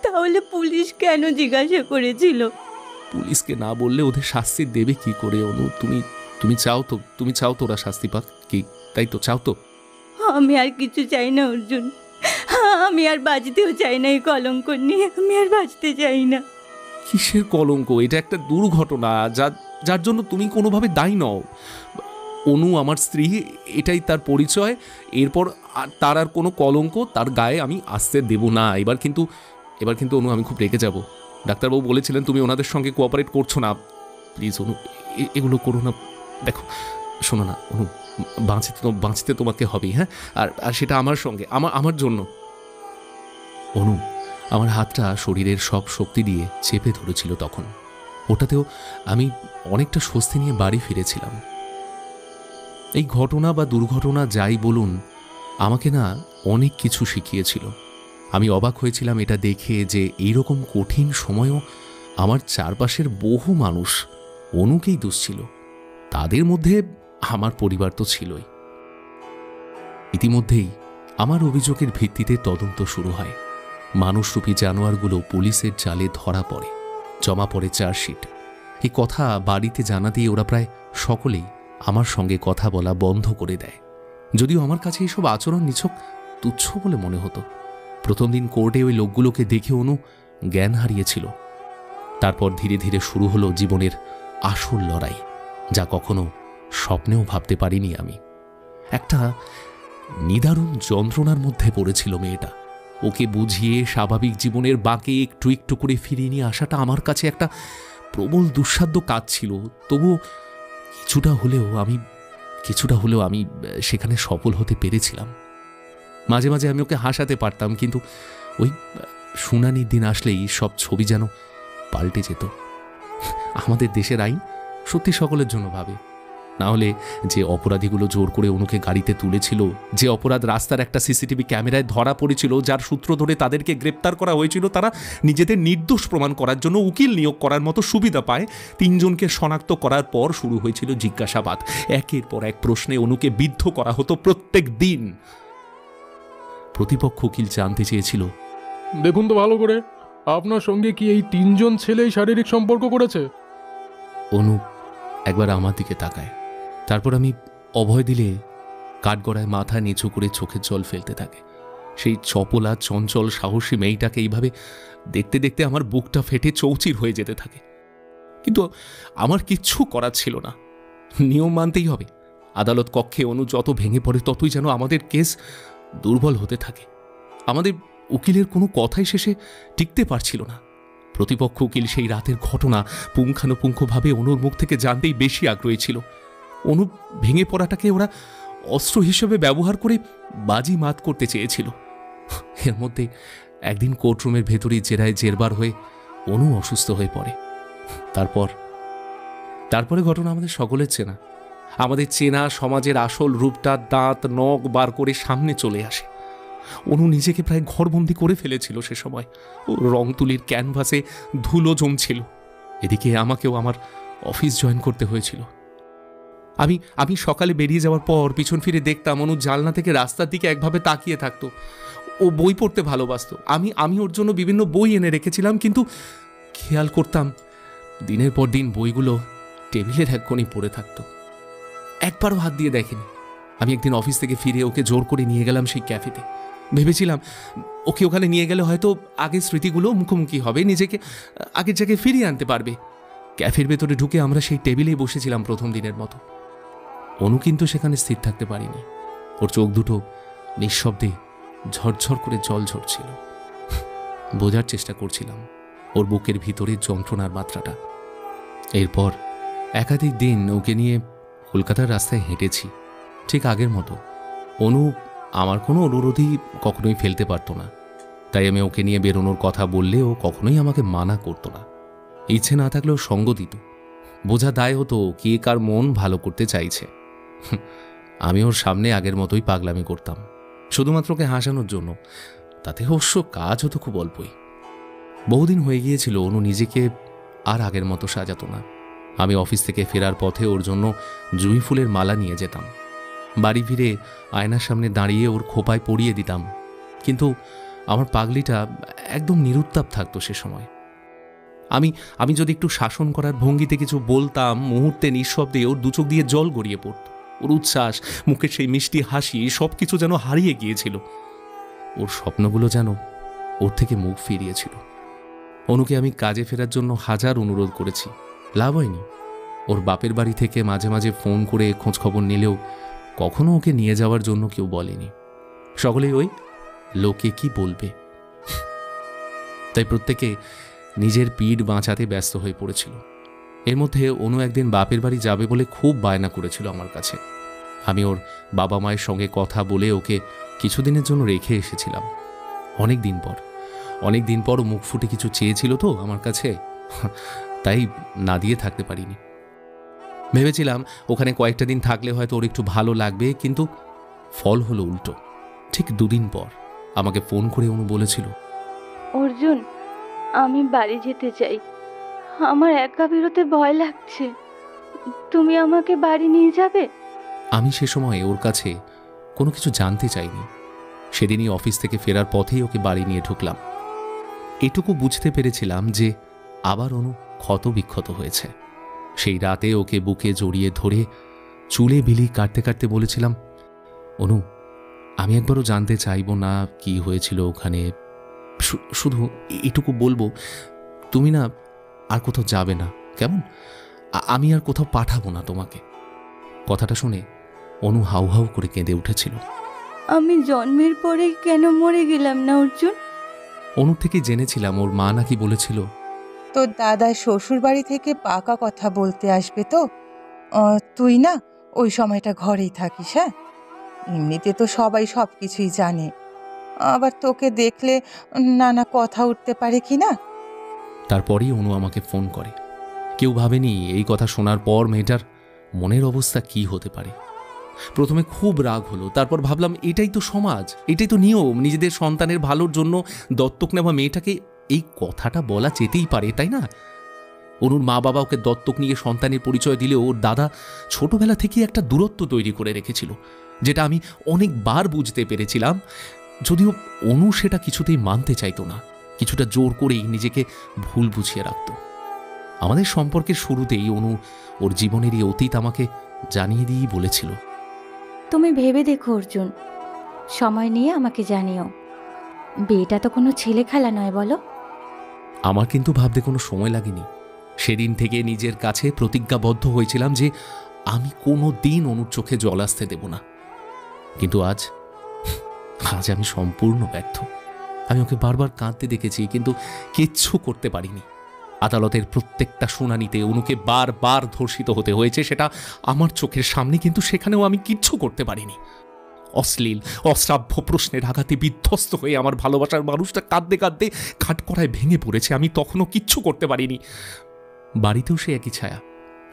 তাহলে পুলিশ কেন জিজ্ঞাসা করেছিল? পুলিশকে না বললে ওদের শাস্তি দেবে কি করে অনু? তুমি চাও তো, তুমি চাও তো ওরা শাস্তি পাক, কি তাই তো চাও তো? আমি আর কিছু চাই না অর্জুন, আমি আর বাঁচতেও চাই না এই কলঙ্ক নিয়ে, আমি আর বাঁচতে চাই না। কিসের কলঙ্ক? এটা একটা দুর্ঘটনা, যার জন্য তুমি কোনোভাবে দায়ী নও। অনু আমার স্ত্রী, এটাই তার পরিচয়। এরপর তার আর কোনো কলঙ্ক তার গায়ে আমি আসতে দেব না। এবার কিন্তু অনু আমি খুব রেগে যাব। ডাক্তারবাবু বলেছিলেন তুমি ওনাদের সঙ্গে কোঅপারেট করছো না। প্লিজ অনু, এগুলো করো না। দেখো শোনো না অনু, বাঁচতে তোমাকে হবেই, হ্যাঁ? আর সেটা আমার সঙ্গে, আমার জন্য। অনু আমার হাতটা শরীরের সব শক্তি দিয়ে চেপে ধরেছিল তখন। ওটাতেও আমি অনেকটা স্বস্তি নিয়ে বাড়ি ফিরেছিলাম। এই ঘটনা বা দুর্ঘটনা যাই বলুন, আমাকে না অনেক কিছু শিখিয়েছিল। আমি অবাক হয়েছিলাম এটা দেখে যে এইরকম কঠিন সময়ও আমার চারপাশের বহু মানুষ অনুকেই দোষ ছিল। তাদের মধ্যে আমার পরিবার তো ছিলই। ইতিমধ্যেই আমার অভিযোগের ভিত্তিতে তদন্ত শুরু হয়। মানুষরূপী জানোয়ারগুলো পুলিশের জালে ধরা পড়ে, জমা পড়ে চার্জশিট। এই কথা বাড়িতে জানাতেই ওরা প্রায় সকলেই আমার সঙ্গে কথা বলা বন্ধ করে দেয়। যদিও আমার কাছে এইসব আচরণ নিছক তুচ্ছ বলে মনে হতো। প্রথম দিন কোর্টে ওই লোকগুলোকে দেখে অনু জ্ঞান হারিয়েছিল। তারপর ধীরে ধীরে শুরু হলো জীবনের আসল লড়াই, যা কখনো স্বপ্নেও ভাবতে পারিনি আমি। একটা নিদারুণ যন্ত্রণার মধ্যে পড়েছিল মেয়েটা। ওকে বুঝিয়ে স্বাভাবিক জীবনের বাঁকে একটু একটু করে ফিরিয়ে নিয়ে আসাটা আমার কাছে একটা প্রবল দুঃসাধ্য কাজ ছিল। তবুও কিছুটা হলেও আমি সেখানে সফল হতে পেরেছিলাম। মাঝে মাঝে আমি ওকে হাসাতে পারতাম, কিন্তু ওই শুনানির দিন আসলেই সব ছবি যেন পাল্টে যেত। আমাদের দেশের আইন সত্যি সকলের জন্য ভাবে। না হলে যে অপরাধীগুলো জোর করে অনুকে গাড়িতে তুলেছিল, যে অপরাধ রাস্তার একটা সিসিটিভি ক্যামেরায় ধরা পড়েছিল, যার সূত্র ধরে তাদেরকে গ্রেপ্তার করা হয়েছিল, তারা নিজেদের নির্দোষ প্রমাণ করার জন্য উকিল নিয়োগ করার মতো সুবিধা পায়। 3 জনকে শনাক্ত করার পর শুরু হয়েছিল জিজ্ঞাসাবাদ। একের পর এক প্রশ্নে অনুকে বিদ্ধ করা হতো প্রত্যেক দিন। প্রতিপক্ষ উকিল জানতে চেয়েছিল, দেখুন তো ভালো করে, আপনার সঙ্গে কি এই 3 জন ছেলেই শারীরিক সম্পর্ক করেছে? অনু একবার আমার দিকে তাকায়, তারপর আমি অভয় দিলে কাঠগড়ায় মাথা নিচু করে চোখের জল ফেলতে থাকে। সেই চপলা চঞ্চল সাহসী মেয়েটাকে এইভাবে দেখতে দেখতে আমার বুকটা ফেটে চৌচির হয়ে যেতে থাকে। কিন্তু আমার কিচ্ছু করার ছিল না, নিয়ম মানতেই হবে। আদালত কক্ষে অনু যত ভেঙে পড়ে ততই যেন আমাদের কেস দুর্বল হতে থাকে। আমাদের উকিলের কোনো কথাই শেষে টিকতে পারছিল না। প্রতিপক্ষ উকিল সেই রাতের ঘটনা পুঙ্খানুপুঙ্খভাবে অনুর মুখ থেকে জানতেই বেশি আগ্রহী ছিল। অনু ভেঙে পড়াটাকে ওরা অস্ত্র হিসেবে ব্যবহার করে বাজি মাত করতে চেয়েছিল। এর মধ্যে একদিন কোর্টরুমের ভেতরেই জেরায় জেরবার হয়ে অনু অসুস্থ হয়ে পড়ে। তারপরে ঘটনা আমাদের সকলের চেনা। আমাদের চেনা সমাজের আসল রূপটা দাঁত নখ বার করে সামনে চলে আসে। অনু নিজেকে প্রায় ঘরবন্দি করে ফেলেছিল সে সময়। ও রং তুলির ক্যানভাসে ধুলো জমছিল। এদিকে আমাকেও আমার অফিস জয়েন করতে হয়েছিল। আমি সকালে বেরিয়ে যাওয়ার পর পিছন ফিরে দেখতাম অনু জানলা থেকে রাস্তার দিকে একভাবে তাকিয়ে থাকতো। ও বই পড়তে ভালোবাসত। আমি ওর জন্য বিভিন্ন বই এনে রেখেছিলাম, কিন্তু খেয়াল করতাম দিনের পর দিন বইগুলো টেবিলের এক কোণে পড়ে থাকতো। একবারও হাত দিয়ে দেখেনি। আমি একদিন অফিস থেকে ফিরে ওকে জোর করে নিয়ে গেলাম সেই ক্যাফেতে। ভেবেছিলাম ওকে ওখানে নিয়ে গেলে হয়তো আগের স্মৃতিগুলো মুখোমুখি হবে, নিজেকে আগের জায়গায় ফিরিয়ে আনতে পারবে। ক্যাফের ভেতরে ঢুকে আমরা সেই টেবিলেই বসেছিলাম প্রথম দিনের মতো। অনু কিন্তু সেখানে স্থির থাকতে পারিনি। ওর চোখ দুটো নিঃশব্দে ঝরঝর করে জল ঝরছিল। বোঝার চেষ্টা করছিলাম ওর বুকের ভিতরে যন্ত্রণার মাত্রাটা। এরপর একাধিক দিন ওকে নিয়ে কলকাতার রাস্তায় হেঁটেছি, ঠিক আগের মতো। অনু আমার কোনো অনুরোধই কখনোই ফেলতে পারতো না, তাই আমি ওকে নিয়ে বেরোনোর কথা বললে ও কখনোই আমাকে মানা করতো না। ইচ্ছে না থাকলেও সঙ্গ দিত। বোঝা দায় হতো কে কার মন ভালো করতে চাইছে। আমি ওর সামনে আগের মতোই পাগলামি করতাম, শুধুমাত্র ওকে হাসানোর জন্য। তাতে অবশ্য কাজ হতো খুব অল্পই। বহুদিন হয়ে গিয়েছিল অনু নিজেকে আর আগের মতো সাজাতো না। আমি অফিস থেকে ফেরার পথে ওর জন্য জুঁই ফুলের মালা নিয়ে যেতাম। বাড়ি ফিরে আয়নার সামনে দাঁড়িয়ে ওর খোপায় পরিয়ে দিতাম, কিন্তু আমার পাগলিটা একদম নিরুত্তাপ থাকতো সে সময়। আমি যদি একটু শাসন করার ভঙ্গিতে কিছু বলতাম, মুহূর্তে নিঃশব্দে ওর দুচোখ দিয়ে জল গড়িয়ে পড়ত। ওর উচ্ছ্বাস, মুখের সেই মিষ্টি হাসি, সব কিছু যেন হারিয়ে গিয়েছিল। ওর স্বপ্নগুলো যেন ওর থেকে মুখ ফিরিয়েছিল। অনুকে আমি কাজে ফেরার জন্য হাজার অনুরোধ করেছি, লাভ হয়নি। ওর বাপের বাড়ি থেকে মাঝে মাঝে ফোন করে খোঁজখবর নিলেও কখনো ওকে নিয়ে যাওয়ার জন্য কেউ বলেনি। সকলেই ওই লোকে কি বলবে, তাই প্রত্যেকে নিজের পিঠ বাঁচাতে ব্যস্ত হয়ে পড়েছিল। এর মধ্যে অনু একদিন বাপের বাড়ি যাবে বলে খুব বায়না করেছিল আমার কাছে। আমি ওর বাবা মায়ের সঙ্গে কথা বলে ওকে কিছুদিনের জন্য রেখে এসেছিলাম। অনেক দিন পর মুখ ফুটে কিছু চেয়েছিল তো আমার কাছে, তাই না দিয়ে থাকতে পারিনি। ভেবেছিলাম ওখানে কয়েকটা দিন থাকলে হয়তো ওর একটু ভালো লাগবে, কিন্তু ফল হলো উল্টো। ঠিক 2 দিন পর আমাকে ফোন করে অনু বলেছিল, অর্জুন, আমি বাড়ি যেতে চাই। আমার একা বেরোতে ভয় লাগছে, তুমি আমাকে বাড়ি নিয়ে যাবে? আমি সে সময় ওর কাছে কোনো কিছু জানতে চাইনি। সেদিনই অফিস থেকে ফেরার পথেই ওকে বাড়ি নিয়ে ঢুকলাম। এটুকু বুঝতে পেরেছিলাম যে আবার অনু ক্ষত বিক্ষত হয়েছে। সেই রাতে ওকে বুকে জড়িয়ে ধরে চুলে বিলি কাটতে কাটতে বলেছিলাম, অনু, আমি একবারও জানতে চাইব না কি হয়েছিল ওখানে, শুধু এটুকু বলবো, তুমি না আর কোথাও যাবে না, কেমন? আমি আর কোথাও পাঠাবো না তোমাকে। কথাটা শুনে অনু হাউ হাউ করে কেঁদে উঠেছিল। আমি জন্মের পরেই কেন মরে গেলাম না অর্জুন? অনুর থেকে জেনেছিলাম ওর মা নাকি বলেছিল, তোর দাদা শ্বশুর বাড়ি থেকে পাকা কথা বলতে আসবে তো, তুই না ওই সময়টা ঘরেই থাকিস। হ্যাঁ, এমনিতে তো সবাই সব কিছুই জানে, আবার তোকে দেখলে নানা কথা উঠতে পারে কি না। তারপরেই অনু আমাকে ফোন করে। কেউ ভাবেনি এই কথা শোনার পর মেয়েটার মনের অবস্থা কি হতে পারে। প্রথমে খুব রাগ হলো, তারপর ভাবলাম এটাই তো সমাজ, এটাই তো নিয়ম। নিজেদের সন্তানের ভালোর জন্য দত্তক নেওয়া মেয়েটাকে এই কথাটা বলা যেতেই পারে, তাই না? অনুর মা বাবা ওকে দত্তক নিয়ে সন্তানের পরিচয় দিলেও ওর দাদা ছোটবেলা থেকে একটা দূরত্ব তৈরি করে রেখেছিল, যেটা আমি অনেকবার বুঝতে পেরেছিলাম। যদিও অনু সেটা কিছুতেই মানতে চাইতো না, কিছুটা জোর করেই নিজেকে ভুল বুঝিয়ে রাখত। আমাদের সম্পর্কের শুরুতেই অনু ওর জীবনের এই অতীত আমাকে জানিয়ে দিয়েই বলেছিল, তুমি ভেবে দেখো অর্জুন, সময় নিয়ে আমাকে জানিও। বিয়েটা তো কোনো ছেলে খেলা নয়, বলো? আমার কিন্তু ভাবতে কোনো সময় লাগেনি। সেদিন থেকে নিজের কাছে প্রতিজ্ঞাবদ্ধ হয়েছিলাম যে আমি কোনো দিন অনুর চোখে জল আসতে দেব না। কিন্তু আজ আমি সম্পূর্ণ ব্যর্থ। আমি ওকে বারবার কাঁদতে দেখেছি, কিন্তু কিচ্ছু করতে পারিনি। আদালতের প্রত্যেকটা শুনানিতে অনুকে বারবার ধর্ষিত হতে হয়েছে, সেটা আমার চোখের সামনে, কিন্তু সেখানেও আমি কিচ্ছু করতে পারিনি। অশ্লীল অশ্রাব্য প্রশ্নের আঘাতে বিধ্বস্ত হয়ে আমার ভালোবাসার মানুষটা কাঁদতে কাঁদতে কাঠকড়ায় ভেঙে পড়েছে। আমি তখনও কিচ্ছু করতে পারিনি। বাড়িতেও সে একই ছায়া,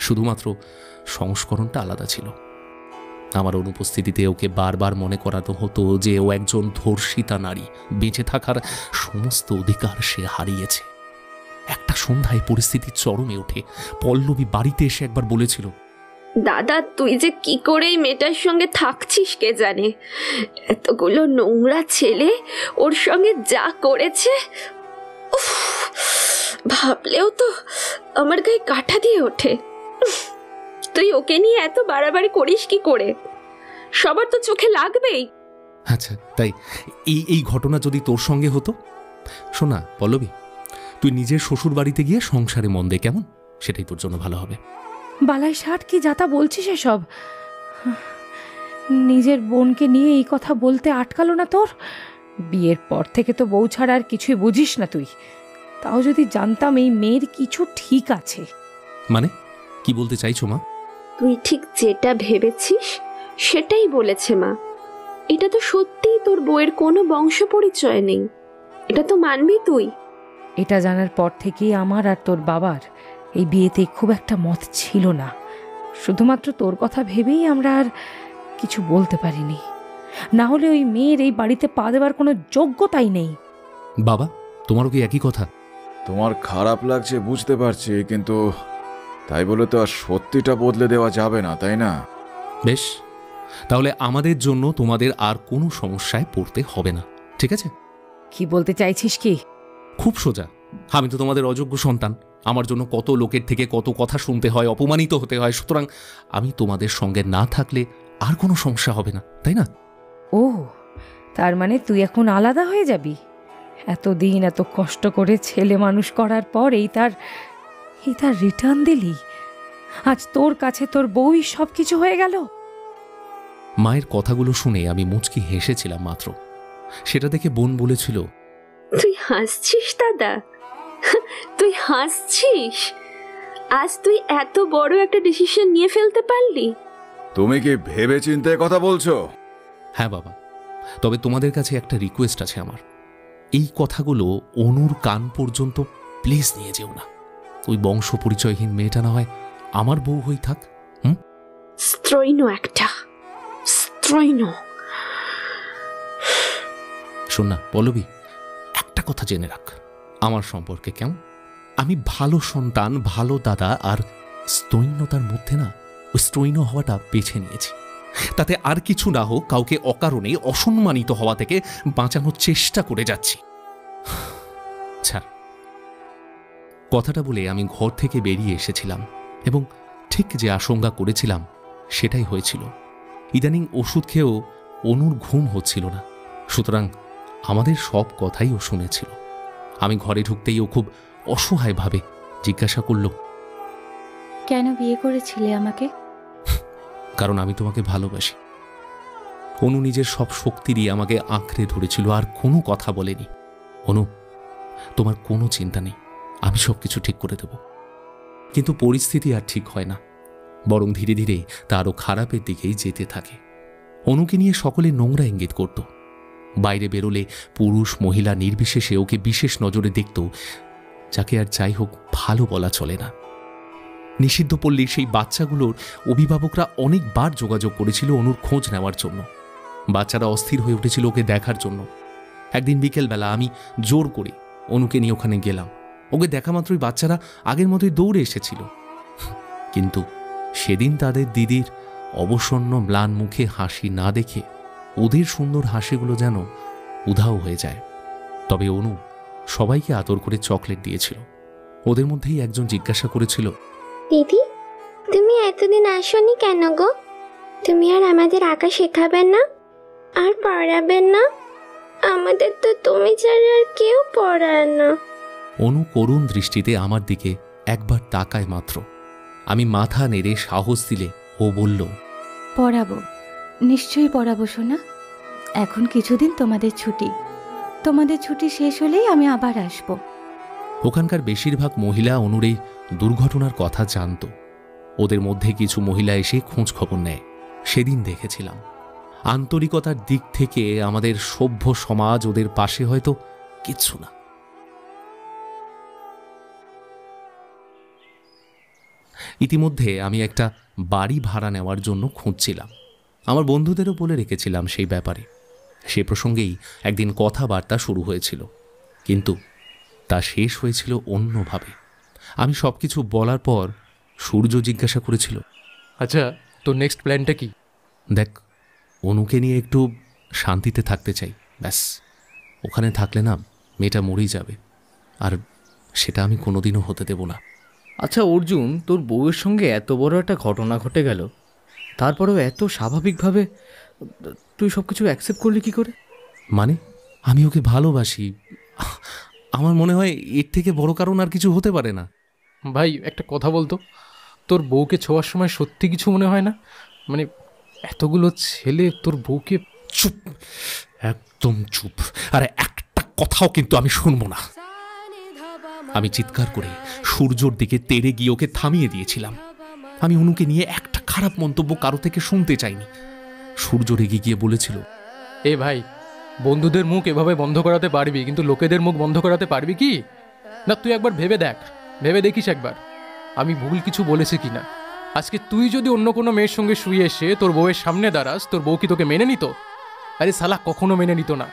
শুধুমাত্র সংস্করণটা আলাদা ছিল। আমার অনুপস্থিতিতে ওকে বারবার মনে করাতে হতো যে ও একজন ধর্ষিতা নারী, বেঁচে থাকার সমস্ত অধিকার সে হারিয়েছে। একটা সন্ধ্যায় পরিস্থিতি চরমে ওঠে। পল্লবী বাড়িতে এসে একবার বলেছিল, দাদা, তুই যে কি করে এই মেয়েটার সঙ্গে থাকছিস কে জানে। এতগুলো নোংরা ছেলে ওর সঙ্গে যা করেছে, উফ, ভাবলেও তো আমার গায়ে কাঁটা দিয়ে ওঠে। তুই ওকে নিয়ে এত বাড়াবাড়ি করিস কি করে? সবার তো চোখে লাগবেই। আচ্ছা, তাই এই ঘটনা যদি তোর সঙ্গে হতো? শোনা পল্লবী, তুই নিজের শ্বশুর বাড়িতে গিয়ে সংসারে মন দে, কেমন? সেটাই তোর জন্য ভালো হবে। বালাই ষাট কি যাতা বলছিস এসব? নিজের বোনকে নিয়ে এই কথা বলতে আটকালো না তোর? বিয়ের পর থেকে তো বউ ছাড়া আর কিছুই বুঝিস না তুই। তাও যদি জানতাম এই মেয়ের কিছু ঠিক আছে। মানে কি বলতে চাইছো মা? তুই ঠিক যেটা ভেবেছিস সেটাই বলেছে মা। এটা তো সত্যিই তোর বউয়ের কোনো বংশ পরিচয় নেই, এটা তো মানবি তুই। এটা জানার পর থেকেই আমার আর তোর বাবার এই বিয়েতে খুব একটা মত ছিল না। শুধুমাত্র তোর কথা ভেবেই আমরা আর কিছু বলতে পারিনি। না হলে ওই মেয়ের এই বাড়িতে পা দেওয়ার কোনো যোগ্যতাই নেই। বাবা, তোমারও কি একই কথা? তোমার খারাপ লাগছে বুঝতে পারছি, কিন্তু তাই বলে তো আর সত্যিটা বদলে দেওয়া যাবে না, তাই না? বেশ, তাহলে আমাদের জন্য তোমাদের আর কোনো সমস্যায় পড়তে হবে না, ঠিক আছে? কি বলতে চাইছিস কি? খুব সোজা। আমি তো তোমাদের অযোগ্য সন্তান, আমার জন্য কত লোকের থেকে কত কথা শুনতে হয়, অপমানিত হতে হয়। সুতরাং আমি তোমাদের সঙ্গে না থাকলে আর কোনো সমস্যা হবে না, তাই না? ও, তার মানে তুই এখন আলাদা হয়ে যাবি? এতদিন এত কষ্ট করে ছেলে মানুষ করার পর এই তার রিটার্ন দিলি? আজ তোর কাছে তোর বউই সব কিছু হয়ে গেল? মায়ের কথাগুলো শুনে আমি মুচকি হেসেছিলাম মাত্র। সেটা দেখে বোন বলেছিল, তুই হাসছিস দাদা? তুই হাসছিস? আজ তুই এত বড় একটা ডিসিশন নিয়ে ফেলতে পারলি? তুমি কি ভেবে চিন্তে কথা বলছো? হ্যাঁ বাবা, তবে তোমাদের কাছে একটা রিকোয়েস্ট আছে আমার। এই কথাগুলো অনুর কান পর্যন্ত প্লিজ নিয়ে যেও না। ওই বংশ পরিচয়হীন মেয়েটা না হয় আমার বউ হই থাক। স্ত্রৈণ একটা, স্ত্রৈণ। শোন না পল্লবী, একটা কথা জেনে রাখ আমার সম্পর্কে, কেমন? আমি ভালো সন্তান, ভালো দাদা আর স্তৈন্যতার মধ্যে না ওই স্ত্রৈণ হওয়াটা বেছে নিয়েছি। তাতে আর কিছু না হোক, কাউকে অকারণে অসম্মানিত হওয়া থেকে বাঁচানোর চেষ্টা করে যাচ্ছি। ছাড়। কথাটা বলে আমি ঘর থেকে বেরিয়ে এসেছিলাম এবং ঠিক যে আশঙ্কা করেছিলাম সেটাই হয়েছিল। ইদানিং ওষুধ খেয়েও অনুর ঘুম হচ্ছিল না, সুতরাং আমাদের সব কথাই ও শুনেছিল। আমি ঘরে ঢুকতেই ও খুব অসহায়ভাবে জিজ্ঞাসা করল, কেন বিয়ে করেছিলে আমাকে? কারণ আমি তোমাকে ভালোবাসি। অনু নিজের সব শক্তি দিয়ে আমাকে আঁকড়ে ধরেছিল, আর কোনো কথা বলেনি। অনু, তোমার কোনো চিন্তা নেই, আমি সব কিছু ঠিক করে দেব। কিন্তু পরিস্থিতি আর ঠিক হয় না, বরং ধীরে ধীরে তা আরও খারাপের দিকেই যেতে থাকে। অনুকে নিয়ে সকলে নোংরা ইঙ্গিত করত। বাইরে বেরোলে পুরুষ মহিলা নির্বিশেষে ওকে বিশেষ নজরে দেখত, যাকে আর যাই হোক ভালো বলা চলে না। নিষিদ্ধ পল্লীর সেই বাচ্চাগুলোর অভিভাবকরা অনেকবার যোগাযোগ করেছিল অনুর খোঁজ নেওয়ার জন্য। বাচ্চারা অস্থির হয়ে উঠেছিল ওকে দেখার জন্য। একদিন বিকেলবেলা আমি জোর করে অনুকে নিয়ে ওখানে গেলাম। ওকে দেখা মাত্রই বাচ্চারা আগের মতোই দৌড়ে এসেছিল। কিন্তু সেদিন তাদের দিদির অবসন্ন ম্লান মুখে হাসি না দেখে ওদের সুন্দর হাসিগুলো যেন উধাও হয়ে যায়। তবে অনু সবাইকে আদর করে চকলেট দিয়েছিল। ওদের মধ্যেই একজন জিজ্ঞাসা করেছিল, দিদি, তুমি এতদিন আসোনি কেন গো? তুমি আর আমাদের আঁকা শেখাবেন না, আর পড়াবেন না? আমাদের তো তুমি ছাড়া আর কেউ পড়ায় না। অনু করুণ দৃষ্টিতে আমার দিকে একবার তাকায় মাত্র। আমি মাথা নেড়ে সাহস দিলে ও বলল, পড়াবো, নিশ্চয়ই পড়াবো সোনা। এখন কিছুদিন তোমাদের ছুটি, তোমাদের ছুটি শেষ হলেই আমি আবার আসব। ওখানকার বেশিরভাগ মহিলা অনুর এই দুর্ঘটনার কথা জানত। ওদের মধ্যে কিছু মহিলা এসে খোঁজ খবর নেয়। সেদিন দেখেছিলাম আন্তরিকতার দিক থেকে আমাদের সভ্য সমাজ ওদের পাশে হয়তো কিচ্ছু না। ইতিমধ্যে আমি একটা বাড়ি ভাড়া নেওয়ার জন্য খুঁজছিলাম। আমার বন্ধুদেরও বলে রেখেছিলাম সেই ব্যাপারে। সে প্রসঙ্গেই একদিন কথাবার্তা শুরু হয়েছিল, কিন্তু তা শেষ হয়েছিল অন্যভাবে। আমি সব কিছু বলার পর সূর্য জিজ্ঞাসা করেছিল, আচ্ছা, তোর নেক্সট প্ল্যানটা কি? দেখ, অনুকে নিয়ে একটু শান্তিতে থাকতে চাই, ব্যাস। ওখানে থাকলে না মেয়েটা মরেই যাবে, আর সেটা আমি কোনোদিনও হতে দেব না। আচ্ছা অর্জুন, তোর বউয়ের সঙ্গে এত বড় একটা ঘটনা ঘটে গেল, তারপরেও এত স্বাভাবিকভাবে তুই সব কিছু অ্যাকসেপ্ট করলি কি করে? মানে আমি ওকে ভালোবাসি, আমার মনে হয় এর থেকে বড় কারণ আর কিছু হতে পারে না। ভাই একটা কথা বলতো, তোর বউকে ছোঁয়ার সময় সত্যি কিছু মনে হয় না? মানে এতগুলো ছেলে তোর বউকে... চুপ, একদম চুপ, আরে একটা কথাও কিন্তু আমি শুনবো না। আমি চিৎকার করে সূর্যর দিকে তেড়ে গিয়ে ওকে থামিয়ে দিয়েছিলাম। আমি অনুকে নিয়ে একটা খারাপ মন্তব্য কারো থেকে শুনতে চাইনি। সূর্য রেগে গিয়ে বলেছিল, এ ভাই, বন্ধুদের মুখ এভাবে বন্ধ করাতে পারবি, কিন্তু লোকেদের মুখ বন্ধ করাতে পারবি কি না? তুই একবার ভেবে দেখ, ভেবে দেখিস একবার আমি ভুল কিছু বলেছি কিনা। আজকে তুই যদি অন্য কোনো মেয়ের সঙ্গে শুয়ে এসে তোর বউয়ের সামনে দাঁড়াস, তোর বউ কি তোকে মেনে নিত? আরে সালা, কখনো মেনে নিত না।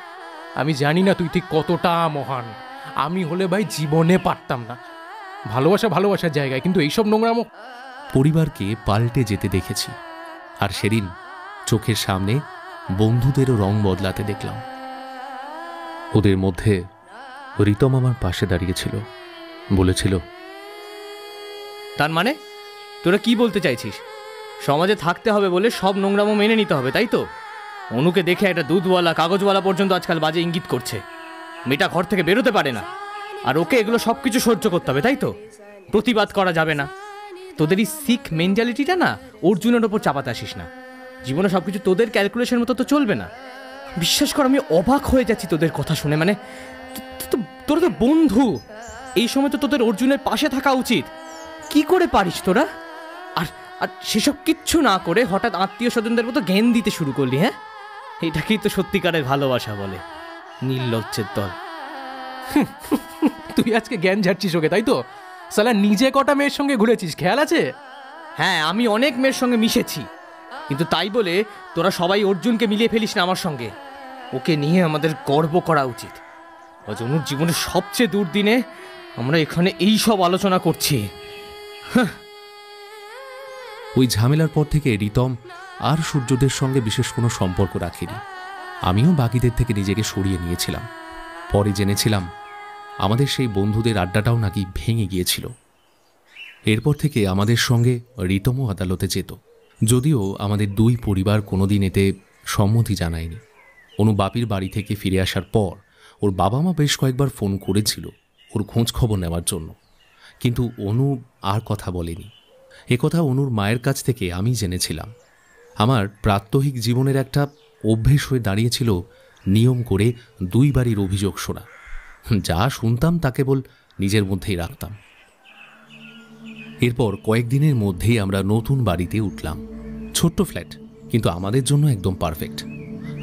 আমি জানি না তুই ঠিক কতটা মহান, আমি হলে ভাই জীবনে পারতাম না। ভালোবাসা ভালোবাসার জায়গায়, কিন্তু এইসব নোংরামো। পরিবারকে পাল্টে যেতে দেখেছি, আর সেদিন চোখের সামনে বন্ধুদেরও রং বদলাতে দেখলাম। ওদের মধ্যে রিতম আমার পাশে দাঁড়িয়েছিল, বলেছিল, তার মানে তোরা কি বলতে চাইছিস? সমাজে থাকতে হবে বলে সব নোংরামো মেনে নিতে হবে, তাই তো? অনুকে দেখে একটা দুধওয়ালা কাগজওয়ালা পর্যন্ত আজকাল বাজে ইঙ্গিত করছে। মেয়েটা ঘর থেকে বেরোতে পারে না, আর ওকে এগুলো সব কিছু সহ্য করতে হবে, তাই তো? প্রতিবাদ করা যাবে না। তোদের এই সিক মেন্টালিটিটা না অর্জুনের ওপর চাপাতে আসিস না। জীবনে সব কিছু তোদের ক্যালকুলেশন মতো তো চলবে না। বিশ্বাস কর, আমি অবাক হয়ে যাচ্ছি তোদের কথা শুনে। মানে তোরা তো বন্ধু, এই সময় তো তোদের অর্জুনের পাশে থাকা উচিত। কি করে পারিস তোরা? আর আর সেসব কিচ্ছু না করে হঠাৎ আত্মীয় স্বজনদের মতো জ্ঞান দিতে শুরু করলি। হ্যাঁ, এটাকেই তো সত্যিকারের ভালোবাসা বলে। নির্লজ্জের দল। তুই আজকে জ্ঞান ঝাড়ছিস ওকে, তাই তো? সালা নিজে কটা মেয়ের সঙ্গে ঘুরেছিস, খেয়াল আছে? হ্যাঁ, আমি অনেক মেয়ের সঙ্গে মিশেছি, কিন্তু তাই বলে তোরা সবাই অর্জুনকে মিলিয়ে ফেলিস না আমার সঙ্গে। ওকে নিয়ে আমাদের গর্ব করা উচিত। অনুর জীবনের সবচেয়ে দুর্দিনে আমরা এখানে এই সব আলোচনা করছি। ওই ঝামেলার পর থেকে রিতম আর সূর্যদের সঙ্গে বিশেষ কোনো সম্পর্ক রাখেনি। আমিও বাকিদের থেকে নিজেকে সরিয়ে নিয়েছিলাম। পরে জেনেছিলাম আমাদের সেই বন্ধুদের আড্ডাটাও নাকি ভেঙে গিয়েছিল। এরপর থেকে আমাদের সঙ্গে রিতমও আদালতে যেত, যদিও আমাদের দুই পরিবার কোনোদিন এতে সম্মতি জানায়নি। অনু বাপির বাড়ি থেকে ফিরে আসার পর ওর বাবা মা বেশ কয়েকবার ফোন করেছিল ওর খোঁজ খবর নেওয়ার জন্য, কিন্তু অনু আর কথা বলেনি। একথা অনুর মায়ের কাছ থেকে আমি জেনেছিলাম। আমার প্রাত্যহিক জীবনের একটা অভ্যেস হয়ে দাঁড়িয়েছিল নিয়ম করে দুই বাড়ির অভিযোগ শোনা। যা শুনতাম তা কেবল নিজের মধ্যেই রাখতাম। এরপর কয়েকদিনের মধ্যেই আমরা নতুন বাড়িতে উঠলাম। ছোট্ট ফ্ল্যাট, কিন্তু আমাদের জন্য একদম পারফেক্ট।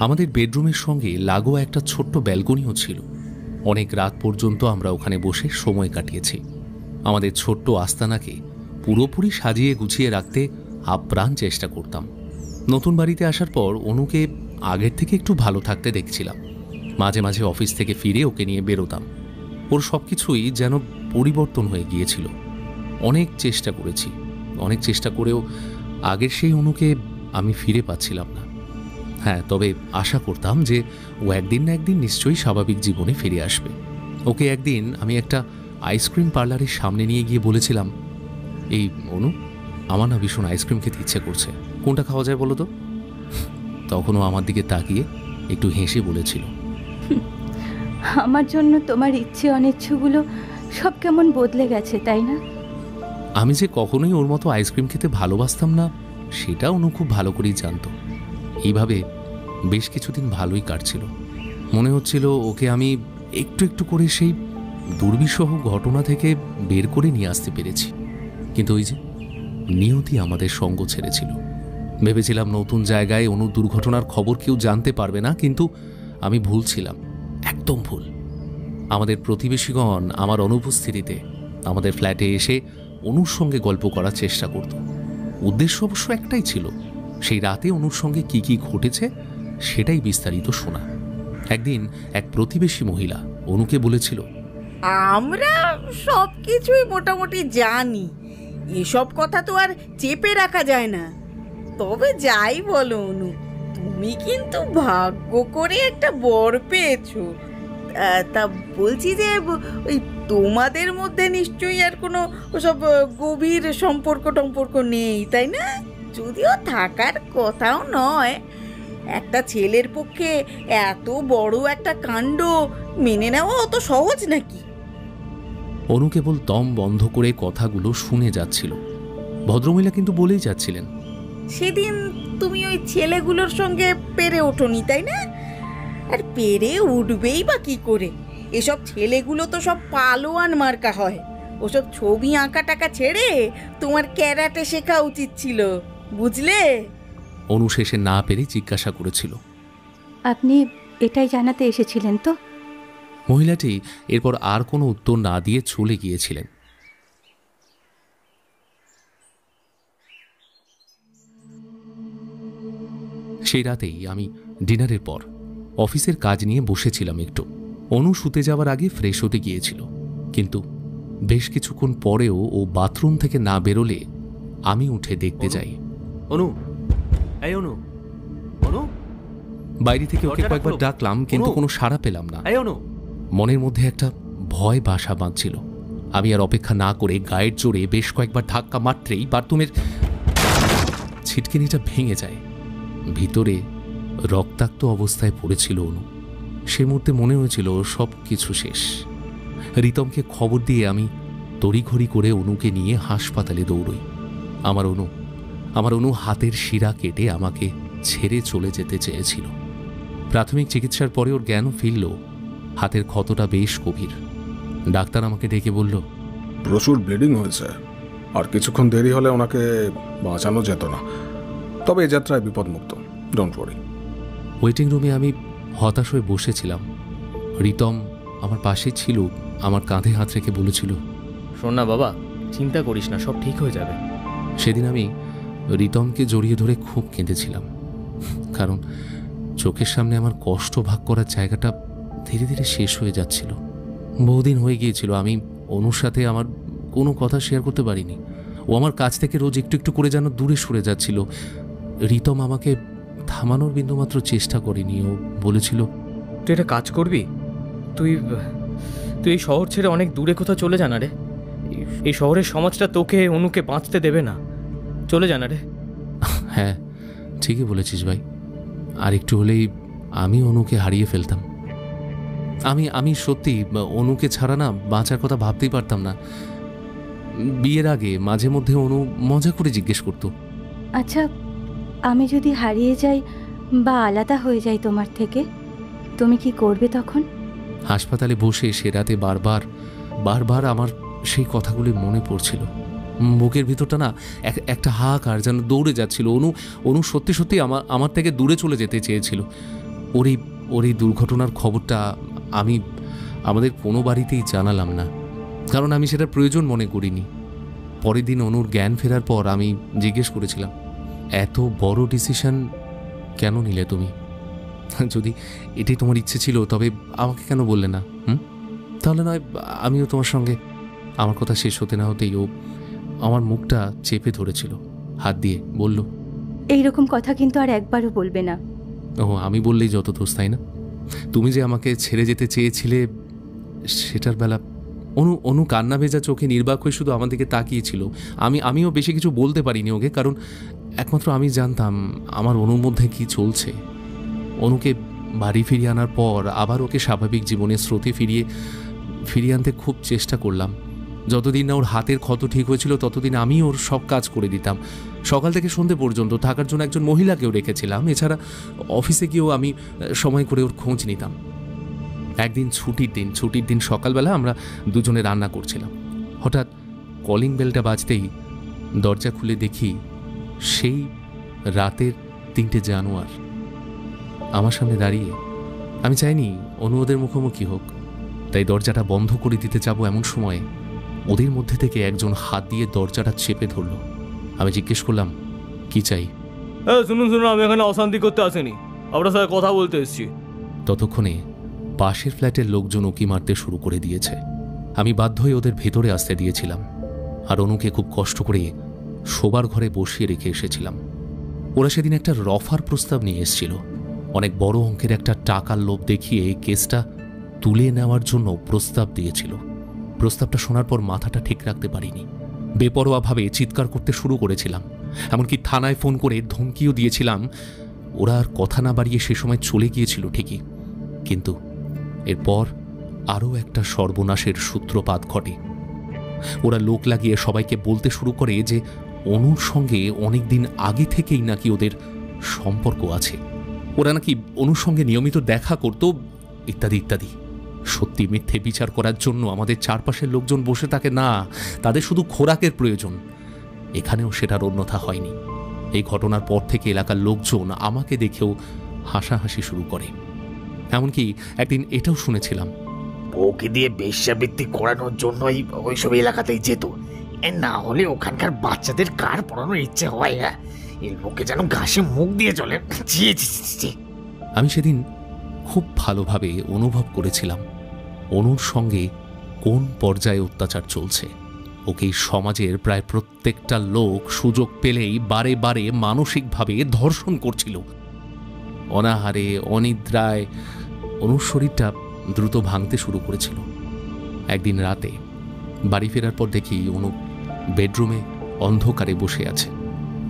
আমাদের বেডরুমের সঙ্গে লাগোয়া একটা ছোট্ট ব্যালকনিও ছিল। অনেক রাত পর্যন্ত আমরা ওখানে বসে সময় কাটিয়েছি। আমাদের ছোট্ট আস্তানাকে পুরোপুরি সাজিয়ে গুছিয়ে রাখতে আপ্রাণ চেষ্টা করতাম। নতুন বাড়িতে আসার পর অনুকে আগের থেকে একটু ভালো থাকতে দেখছিলাম। মাঝে মাঝে অফিস থেকে ফিরে ওকে নিয়ে বেরোতাম। ওর সব কিছুই যেন পরিবর্তন হয়ে গিয়েছিল। অনেক চেষ্টা করেছি, অনেক চেষ্টা করেও আগের সেই অনুকে আমি ফিরে পাচ্ছিলাম না। হ্যাঁ, তবে আশা করতাম যে ও একদিন না একদিন নিশ্চয়ই স্বাভাবিক জীবনে ফিরে আসবে। ওকে একদিন আমি একটা আইসক্রিম পার্লারের সামনে নিয়ে গিয়ে বলেছিলাম, এই অনু, আমার না ভীষণ আইসক্রিম খেতে ইচ্ছে করছে, কোনটা খাওয়া যায় বলো তো? তখনও আমার দিকে তাকিয়ে একটু হেসে বলেছিল, আমার জন্য তোমার ইচ্ছে অনিচ্ছেগুলো সব কেমন বদলে গেছে, তাই না? আমি যে কখনোই ওর মতো আইসক্রিম খেতে ভালোবাসতাম না সেটা অনু খুব ভালো করেই জানতো। এইভাবে বেশ কিছুদিন ভালোই কাটছিল। মনে হচ্ছিল ওকে আমি একটু একটু করে সেই দুর্বিষহ ঘটনা থেকে বের করে নিয়ে আসতে পেরেছি। কিন্তু ওই যে নিয়তি আমাদের সঙ্গ ছেড়েছিল। ভেবেছিলাম নতুন জায়গায় অনু দুর্ঘটনার খবর কেউ জানতে পারবে না, কিন্তু আমি ভুল ছিলাম, একদম ভুল। আমাদের প্রতিবেশীগণ আমার অনুপস্থিতিতে আমাদের ফ্ল্যাটে এসে অনুর সঙ্গে গল্প করার চেষ্টা করত। উদ্দেশ্য অবশ্য একটাই ছিল, সেই রাতে অনুর সঙ্গে কি কি ঘটেছে সেটাই বিস্তারিত শোনা। একদিন এক প্রতিবেশী মহিলা অনুকে বলেছিল, আমরা সব কিছুই মোটামুটি জানি, এসব কথা তো আর চেপে রাখা যায় না। তবে যাই বলো অনু, তুমি কিন্তু ভাগ্য করে একটা বর পেয়েছো। তা বলছি যে ওই তোমাদের মধ্যে নিশ্চয়ই আর কোনো ওসব গভীর সম্পর্ক টম্পর্ক নেই, তাই না? যদিও থাকার কথাও নয়, একটা ছেলের পক্ষে এত বড় একটা কাণ্ড মেনে নেওয়া অত সহজ নাকি? অনু কেবল দম বন্ধ করে কথাগুলো শুনে যাচ্ছিল। ভদ্রমহিলা কিন্তু বলেই যাচ্ছিলেন, সেদিন তুমি ওই ছেলেগুলোর সঙ্গে পেরে ওঠোনি, তাই না? আর পেরে উঠবেই বা কি করে? এসব ছেলেগুলো তো সব পালোয়ান মার্কা হয়। ওসব ছবি আঁকা টাকা ছেড়ে তোমার ক্যারাটে শেখা উচিত ছিল, বুঝলে? অনু শেষে না পেরে জিজ্ঞাসা করেছিল, আপনি এটাই জানাতে এসেছিলেন তো? মহিলাটি এরপর আর কোনো উত্তর না দিয়ে চলে গিয়েছিলেন। সেই রাতেই আমি ডিনারের পর অফিসের কাজ নিয়ে বসেছিলাম একটু। অনু শুতে যাওয়ার আগে ফ্রেশ হতে গিয়েছিল, কিন্তু বেশ কিছুক্ষণ পরেও ও বাথরুম থেকে না বেরোলে আমি উঠে দেখতে যাই। অনু, এই অনু, অনু। বাইরে থেকে ওকে কয়েকবার ডাকলাম, কিন্তু কোনো সাড়া পেলাম না। মনের মধ্যে একটা ভয় বাসা বাঁধছিল। আমি আর অপেক্ষা না করে গায়ের জোরে বেশ কয়েকবার ধাক্কা মারতেই বাথরুমের ছিটকিনিটা ভেঙে যায়। ভিতরে রক্তাক্ত অবস্থায় পড়েছিল অনু। সে মুহূর্তে মনে হয়েছিল সব কিছু শেষ। রিতমকে খবর দিয়ে আমি তড়িঘড়ি করে অনুকে নিয়ে হাসপাতালে দৌড়ই। আমার অনু হাতের শিরা কেটে আমাকে ছেড়ে চলে যেতে চেয়েছিল। প্রাথমিক চিকিৎসার পরে ওর জ্ঞানও ফিরল। হাতের ক্ষতটা বেশ গভীর। ডাক্তার আমাকে ডেকে বলল, প্রচুর ব্লিডিং হয়েছে, আর কিছুক্ষণ দেরি হলে ওনাকে বাঁচানো যেত না। তবে এই যাত্রায় বিপদমুক্ত, ডোন্ট ওয়ারি। ওয়েটিং রুমে আমি হতাশ হয়ে বসেছিলাম। রিতম আমার পাশে ছিল, আমার কাঁধে হাত রেখে বলেছিল, শোন না বাবা, চিন্তা করিস না, সব ঠিক হয়ে যাবে। সেদিন আমি রিতমকে জড়িয়ে ধরে খুব কেঁদেছিলাম, কারণ চোখের সামনে আমার কষ্ট ভাগ করার জায়গাটা ধীরে ধীরে শেষ হয়ে যাচ্ছিল। বহুদিন হয়ে গিয়েছিল আমি অনুর সাথে আমার কোনো কথা শেয়ার করতে পারিনি। ও আমার কাছ থেকে রোজ একটু একটু করে যেন দূরে সরে যাচ্ছিল। রিতম আমাকে থামানোর বিন্দুমাত্র চেষ্টা করেনি। ও বলেছিল, তুই একটা কাজ করবি, তুই এই শহর ছেড়ে অনেক দূরে কোথাও চলে যা না রে। এই শহরের সমাজটা তোকে অনুকে বাঁচতে দেবে না, চলে যা না রে। হ্যাঁ, ঠিকই বলেছিস ভাই। আর একটু হলেই আমি অনুকে হারিয়ে ফেলতাম। আমি সত্যি অনুকে ছাড়া না বাঁচার কথা ভাবতেই পারতাম না। বিয়ের আগে মাঝে মধ্যে অনু মজা করে জিজ্ঞেস করতো, আচ্ছা, আমি যদি হারিয়ে যাই বা আলাদা হয়ে যাই তোমার থেকে, তুমি কি করবে তখন? হাসপাতালে বসে সে রাতে বারবার আমার সেই কথাগুলি মনে পড়ছিল। বুকের ভিতরটা না একটা হাহাকার যেন দৌড়ে যাচ্ছিল। অনু সত্যি সত্যি আমার থেকে দূরে চলে যেতে চেয়েছিল। ওর এই দুর্ঘটনার খবরটা আমি আমাদের কোনো বাড়িতেই জানালাম না, কারণ আমি সেটা প্রয়োজন মনে করিনি। পরের দিন অনুর জ্ঞান ফেরার পর আমি জিজ্ঞেস করেছিলাম, এত বড় ডিসিশন কেন নিলে তুমি? যদি এটাই তোমার ইচ্ছে ছিল তবে আমাকে কেন বললে না? তাহলে নয় আমিও তোমার সঙ্গে। আমার কথা শেষ হতে না হতেই ও আমার মুখটা চেপে ধরেছিল হাত দিয়ে, বলল, এইরকম কথা কিন্তু আর একবারও বলবে না। ও, আমি বললেই যত দোষ, তাই না? তুমি যে আমাকে ছেড়ে যেতে চেয়েছিলে সেটার বেলা অনু কান্না ভেজা চোখে নির্বাক হয়ে শুধু আমার দিকে তাকিয়েছিল। আমিও বেশি কিছু বলতে পারিনি ওকে, কারণ একমাত্র আমি জানতাম আমার অনুর মধ্যে কি চলছে। অনুকে বাড়ি ফিরিয়ে আনার পর আবার ওকে স্বাভাবিক জীবনের স্রোতে ফিরিয়ে আনতে খুব চেষ্টা করলাম। যতদিন না ওর হাতের ক্ষত ঠিক হয়েছিল ততদিন আমি ওর সব কাজ করে দিতাম। সকাল থেকে সন্ধে পর্যন্ত থাকার জন্য একজন মহিলাকেও রেখেছিলাম। এছাড়া অফিসে গিয়েও আমি সময় করে ওর খোঁজ নিতাম। একদিন ছুটির দিন সকালবেলা আমরা দুজনে রান্না করছিলাম। হঠাৎ কলিং বেলটা বাজতেই দরজা খুলে দেখি সেই রাতের 3টে জানুয়ার আমার সামনে দাঁড়িয়ে। আমি চাইনি অনু ওদের মুখোমুখি হোক, তাই দরজাটা বন্ধ করে দিতে যাবো এমন সময়ে ওদের মধ্যে থেকে একজন হাত দিয়ে দরজাটা চেপে ধরল। আমি জিজ্ঞেস করলাম, কি চাই? শুনুন, আমি এখানে অশান্তি করতে আসিনি, আপনার সাথে কথা বলতে এসেছি। ততক্ষণে পাশের ফ্ল্যাটের লোকজন উকি মারতে শুরু করে দিয়েছে। আমি বাধ্য হয়ে ওদের ভেতরে আসতে দিয়েছিলাম, আর অনুকে খুব কষ্ট করে শোবার ঘরে বসিয়ে রেখে এসেছিলাম। ওরা সেদিন একটা রফার প্রস্তাব নিয়ে এসেছিল। অনেক বড় অঙ্কের একটা টাকার লোভ দেখিয়ে কেসটা তুলে নেওয়ার জন্য প্রস্তাব দিয়েছিল। প্রস্তাবটা শোনার পর মাথাটা ঠিক রাখতে পারিনি। বেপরোয়াভাবে চিৎকার করতে শুরু করেছিলাম। এমনকি থানায় ফোন করে ধমকিও দিয়েছিলাম ওরা আর কথা না বাড়িয়ে সে সময় চলে গিয়েছিল ঠিকই, কিন্তু এরপর আরও একটা সর্বনাশের সূত্রপাত ঘটে। ওরা লোক লাগিয়ে সবাইকে বলতে শুরু করে যে অনুর সঙ্গে অনেকদিন আগে থেকেই নাকি ওদের সম্পর্ক আছে, ওরা নাকি অনুর সঙ্গে নিয়মিত দেখা করত, ইত্যাদি ইত্যাদি। সত্যি মিথ্যে বিচার করার জন্য আমাদের চারপাশের লোকজন বসে থাকে না, তাদের শুধু খোরাকের প্রয়োজন। এখানেও সেটার অন্যথা হয়নি। এই ঘটনার পর থেকে এলাকার লোকজন আমাকে দেখেও হাসাহাসি শুরু করে। এমনকি একদিন এটাও শুনেছিলাম, ওকে দিয়ে বেশ্যাবৃত্তি করানোর জন্যই ওইসব এলাকাতেই যেত, না হলে ওখানকার বাচ্চাদের কার পড়ানোর ইচ্ছে হয়? এর লোকে যেন ঘাসে মুখ দিয়ে চলে। আমি সেদিন খুব ভালোভাবে অনুভব করেছিলাম অনুর সঙ্গে কোন পর্যায়ে অত্যাচার চলছে। ওকে সমাজের প্রায় প্রত্যেকটা লোক সুযোগ পেলেই বারে বারে মানসিকভাবে ধর্ষণ করছিল। অনাহারে অনিদ্রায় অনুর শরীরটা দ্রুত ভাঙতে শুরু করেছিল। একদিন রাতে বাড়ি ফেরার পর দেখি অনু বেডরুমে অন্ধকারে বসে আছে।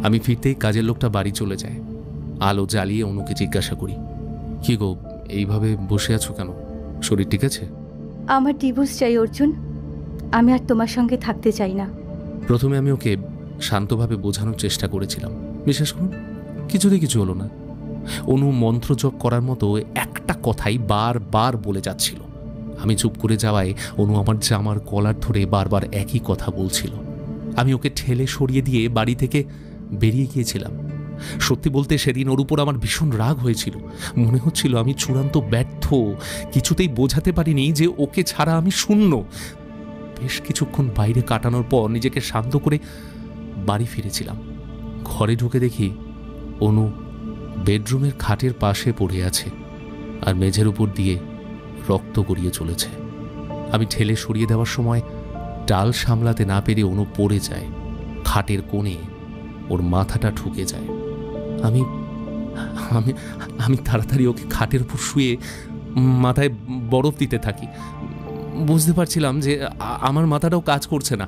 আমি ফিরতেই কাজের লোকটা বাড়ি চলে যায়। আলো জ্বালিয়ে অনুকে জিজ্ঞাসা করি, কি গো এইভাবে বসে আছো কেন? শরীর ঠিক আছে? আমার ডিভোর্স চাই অর্জুন, আমি আর তোমার সঙ্গে থাকতে চাই না। প্রথমে আমি ওকে শান্তভাবে বোঝানোর চেষ্টা করেছিলাম, বিশ্বাস করুন কিছুতেই কিছু হলো না। অনু মন্ত্রজপ করার মতো একটা কথাই বারবার বলে যাচ্ছিল। আমি চুপ করে যাওয়ায় অনু আমার জামার কলার ধরে বারবার একই কথা বলছিল। আমি ওকে ঠেলে সরিয়ে দিয়ে বাড়ি থেকে বেরিয়ে গিয়েছিলাম। সত্যি বলতে সেদিন ওর উপর আমার ভীষণ রাগ হয়েছিল। মনে হচ্ছিল আমি চূড়ান্ত ব্যর্থ, কিছুতেই বোঝাতে পারিনি যে ওকে ছাড়া আমি শূন্য। বেশ কিছুক্ষণ বাইরে কাটানোর পর নিজেকে শান্ত করে বাড়ি ফিরেছিলাম। ঘরে ঢুকে দেখি অনু বেডরুমের খাটের পাশে পড়ে আছে আর মেঝের উপর দিয়ে রক্ত গড়িয়ে চলেছে। আমি ঠেলে সরিয়ে দেওয়ার সময় ডাল সামলাতে না পেরে অনু পড়ে যায়। খাটের কোণে ওর মাথাটা ঢুকে যায়। আমি আমি আমি তাড়াতাড়ি ওকে খাটের উপর শুয়ে মাথায় বরফ দিতে থাকি। বুঝতে পারছিলাম যে আমার মাথাটাও কাজ করছে না,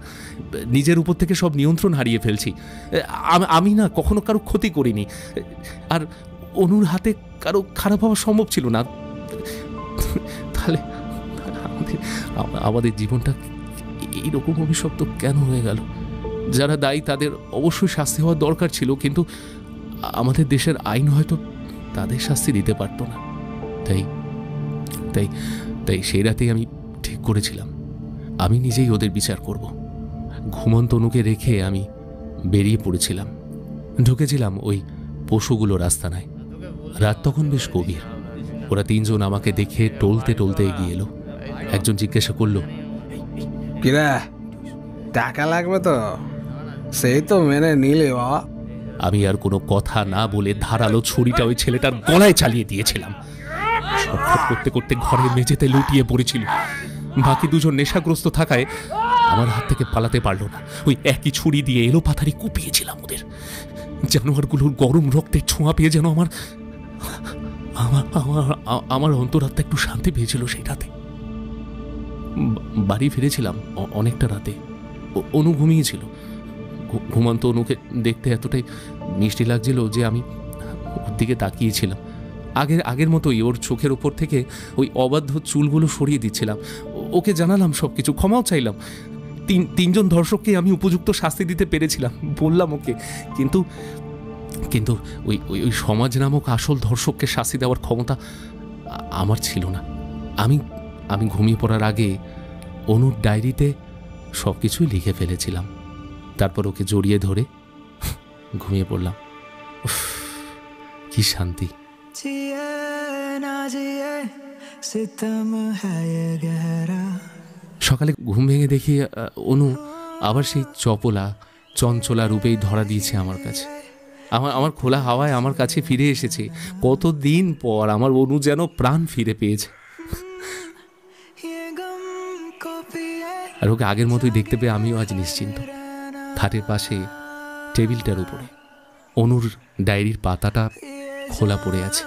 নিজের উপর থেকে সব নিয়ন্ত্রণ হারিয়ে ফেলছি। আমি না কখনো কারো ক্ষতি করিনি, আর অনুর হাতে কারো খারাপ হওয়া সম্ভব ছিল না। তাহলে আমাদের জীবনটা এইরকম অভিশপ্ত কেন হয়ে গেল? যারা দায়ী তাদের অবশ্যই শাস্তি হওয়ার দরকার ছিল, কিন্তু আমাদের দেশের আইন হয়তো তাদের শাস্তি দিতে পারত না। তাই তাই তাই সেই রাতেই আমি ঠিক করেছিলাম আমি নিজেই ওদের বিচার করব। ঘুমন্ত অনুকে রেখে আমি বেরিয়ে পড়েছিলাম। ঢুকেছিলাম ওই পশুগুলোর আস্তানায়। রাত তখন বেশ গভীর। ওরা তিনজন আমাকে দেখে টলতে টলতে এগিয়ে এলো। একজন জিজ্ঞাসা করলো, কিরা টাকা লাগবে তো? সেই তো মেনে নিলে বাবা। আমি আর কোনো কথা না বলে ধারালো ছুরিটা ওই ছেলেটার গলায় চালিয়ে দিয়েছিলাম। ছটফট করতে করতে ঘরের মেঝেতে লুটিয়ে পড়েছিল। বাকি দুজন নেশাগ্রস্ত থাকায় আমার হাত থেকে পালাতে পারল না। ওই একই ছুরি দিয়ে এলোপাথারি কুপিয়েছিলাম ওদের। জানোয়ারগুলোর গরম রক্তের ছোঁয়া পেয়ে যেন আমার আমার অন্তরাত্মা একটু শান্তি পেয়েছিল সেই রাতে। বাড়ি ফিরেছিলাম অনেকটা রাতে। অনু ঘুমিয়েছিল। ঘুমন্ত অনুকে দেখতে এতটাই মিষ্টি লাগছিল যে আমি ওর দিকে তাকিয়েছিলাম। আগের মতোই ওর চোখের ওপর থেকে ওই অবাধ্য চুলগুলো সরিয়ে দিচ্ছিলাম। ওকে জানালাম সব কিছু, ক্ষমাও চাইলাম। তিনজন ধর্ষককে আমি উপযুক্ত শাস্তি দিতে পেরেছিলাম বললাম ওকে, কিন্তু কিন্তু ওই ওই সমাজ নামক আসল ধর্ষককে শাস্তি দেওয়ার ক্ষমতা আমার ছিল না। আমি ঘুমিয়ে পড়ার আগে অনুর ডায়েরিতে সব কিছুই লিখে ফেলেছিলাম। তারপর ওকে জড়িয়ে ধরে ঘুমিয়ে পড়লাম। কি শান্তি। সকালে ঘুম ভেঙে দেখি অনু আবার সেই চপলা চঞ্চলা রূপেই ধরা দিয়েছে আমার কাছে। আমার খোলা হাওয়ায় আমার কাছে ফিরে এসেছে। কতদিন পর আমার অনু যেন প্রাণ ফিরে পেয়েছে। আর ওকে আগের মতোই দেখতে পেয়ে আমিও আজ নিশ্চিন্ত। খাটের পাশে টেবিলটার উপরে অনুর ডায়েরির পাতাটা খোলা পড়ে আছে।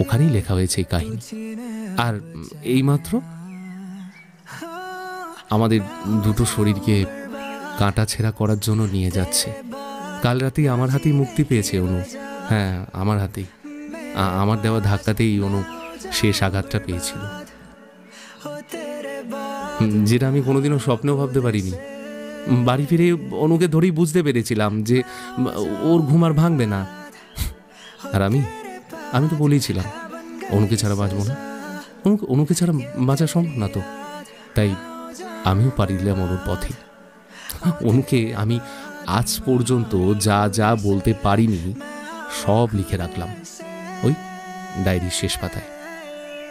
ওখানেই লেখা হয়েছে এই কাহিনী। আর এইমাত্র আমাদের দুটো শরীরকে কাঁটা ছেঁড়া করার জন্য নিয়ে যাচ্ছে। কাল রাতেই আমার হাতেই মুক্তি পেয়েছে অনু। হ্যাঁ, আমার হাতেই। আমার দেওয়া ধাক্কাতেই অনু শেষ আঘাতটা পেয়েছিল, যেটা আমি কোনোদিনও স্বপ্নেও ভাবতে পারিনি। বাড়ি ফিরে অনুকে ধরেই বুঝতে পেরেছিলাম যে ওর ঘুম আর ভাঙবে না। আর আমি তো বলেইছিলাম অনুকে ছাড়া বাঁচবো না, অনুকে ছাড়া বাঁচা সম্ভব না তো। তাই আমিও পাড়ি দিলাম অনুর পথে। অনুকে আমি আজ পর্যন্ত যা যা বলতে পারিনি সব লিখে রাখলাম ওই ডায়েরির শেষ পাতায়।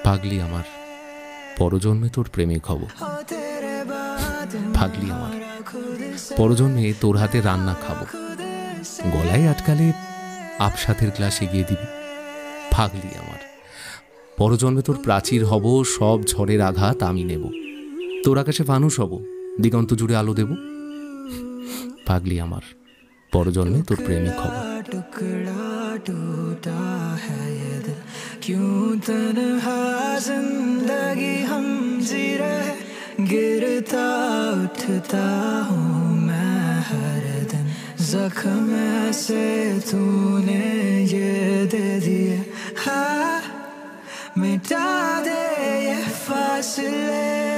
পাগলি আমার, পরজন্মে তোর প্রেমে খব। পাগলি আমার, পরজন্মে তোর হাতে রান্না খাবো। গলায় আটকালে আপসাথের গ্লাস এগিয়ে দিবি। পাগলি আমার, পরজন্মে তোর প্রাচীর হব, সব ঝড়ের আঘাত আমি নেব। তোর আকাশে ফানুস হব, দিগন্ত জুড়ে আলো দেব। পাগলি আমার, পরজন্মে তোর প্রেমিক হব। क्यों तन्हा जिंदगी हम जी रहे, गिरता उठता हूँ मैं हर दिन। जख्म ऐसे तूने ये दे दिए, हाँ मिटा दे ये फासले।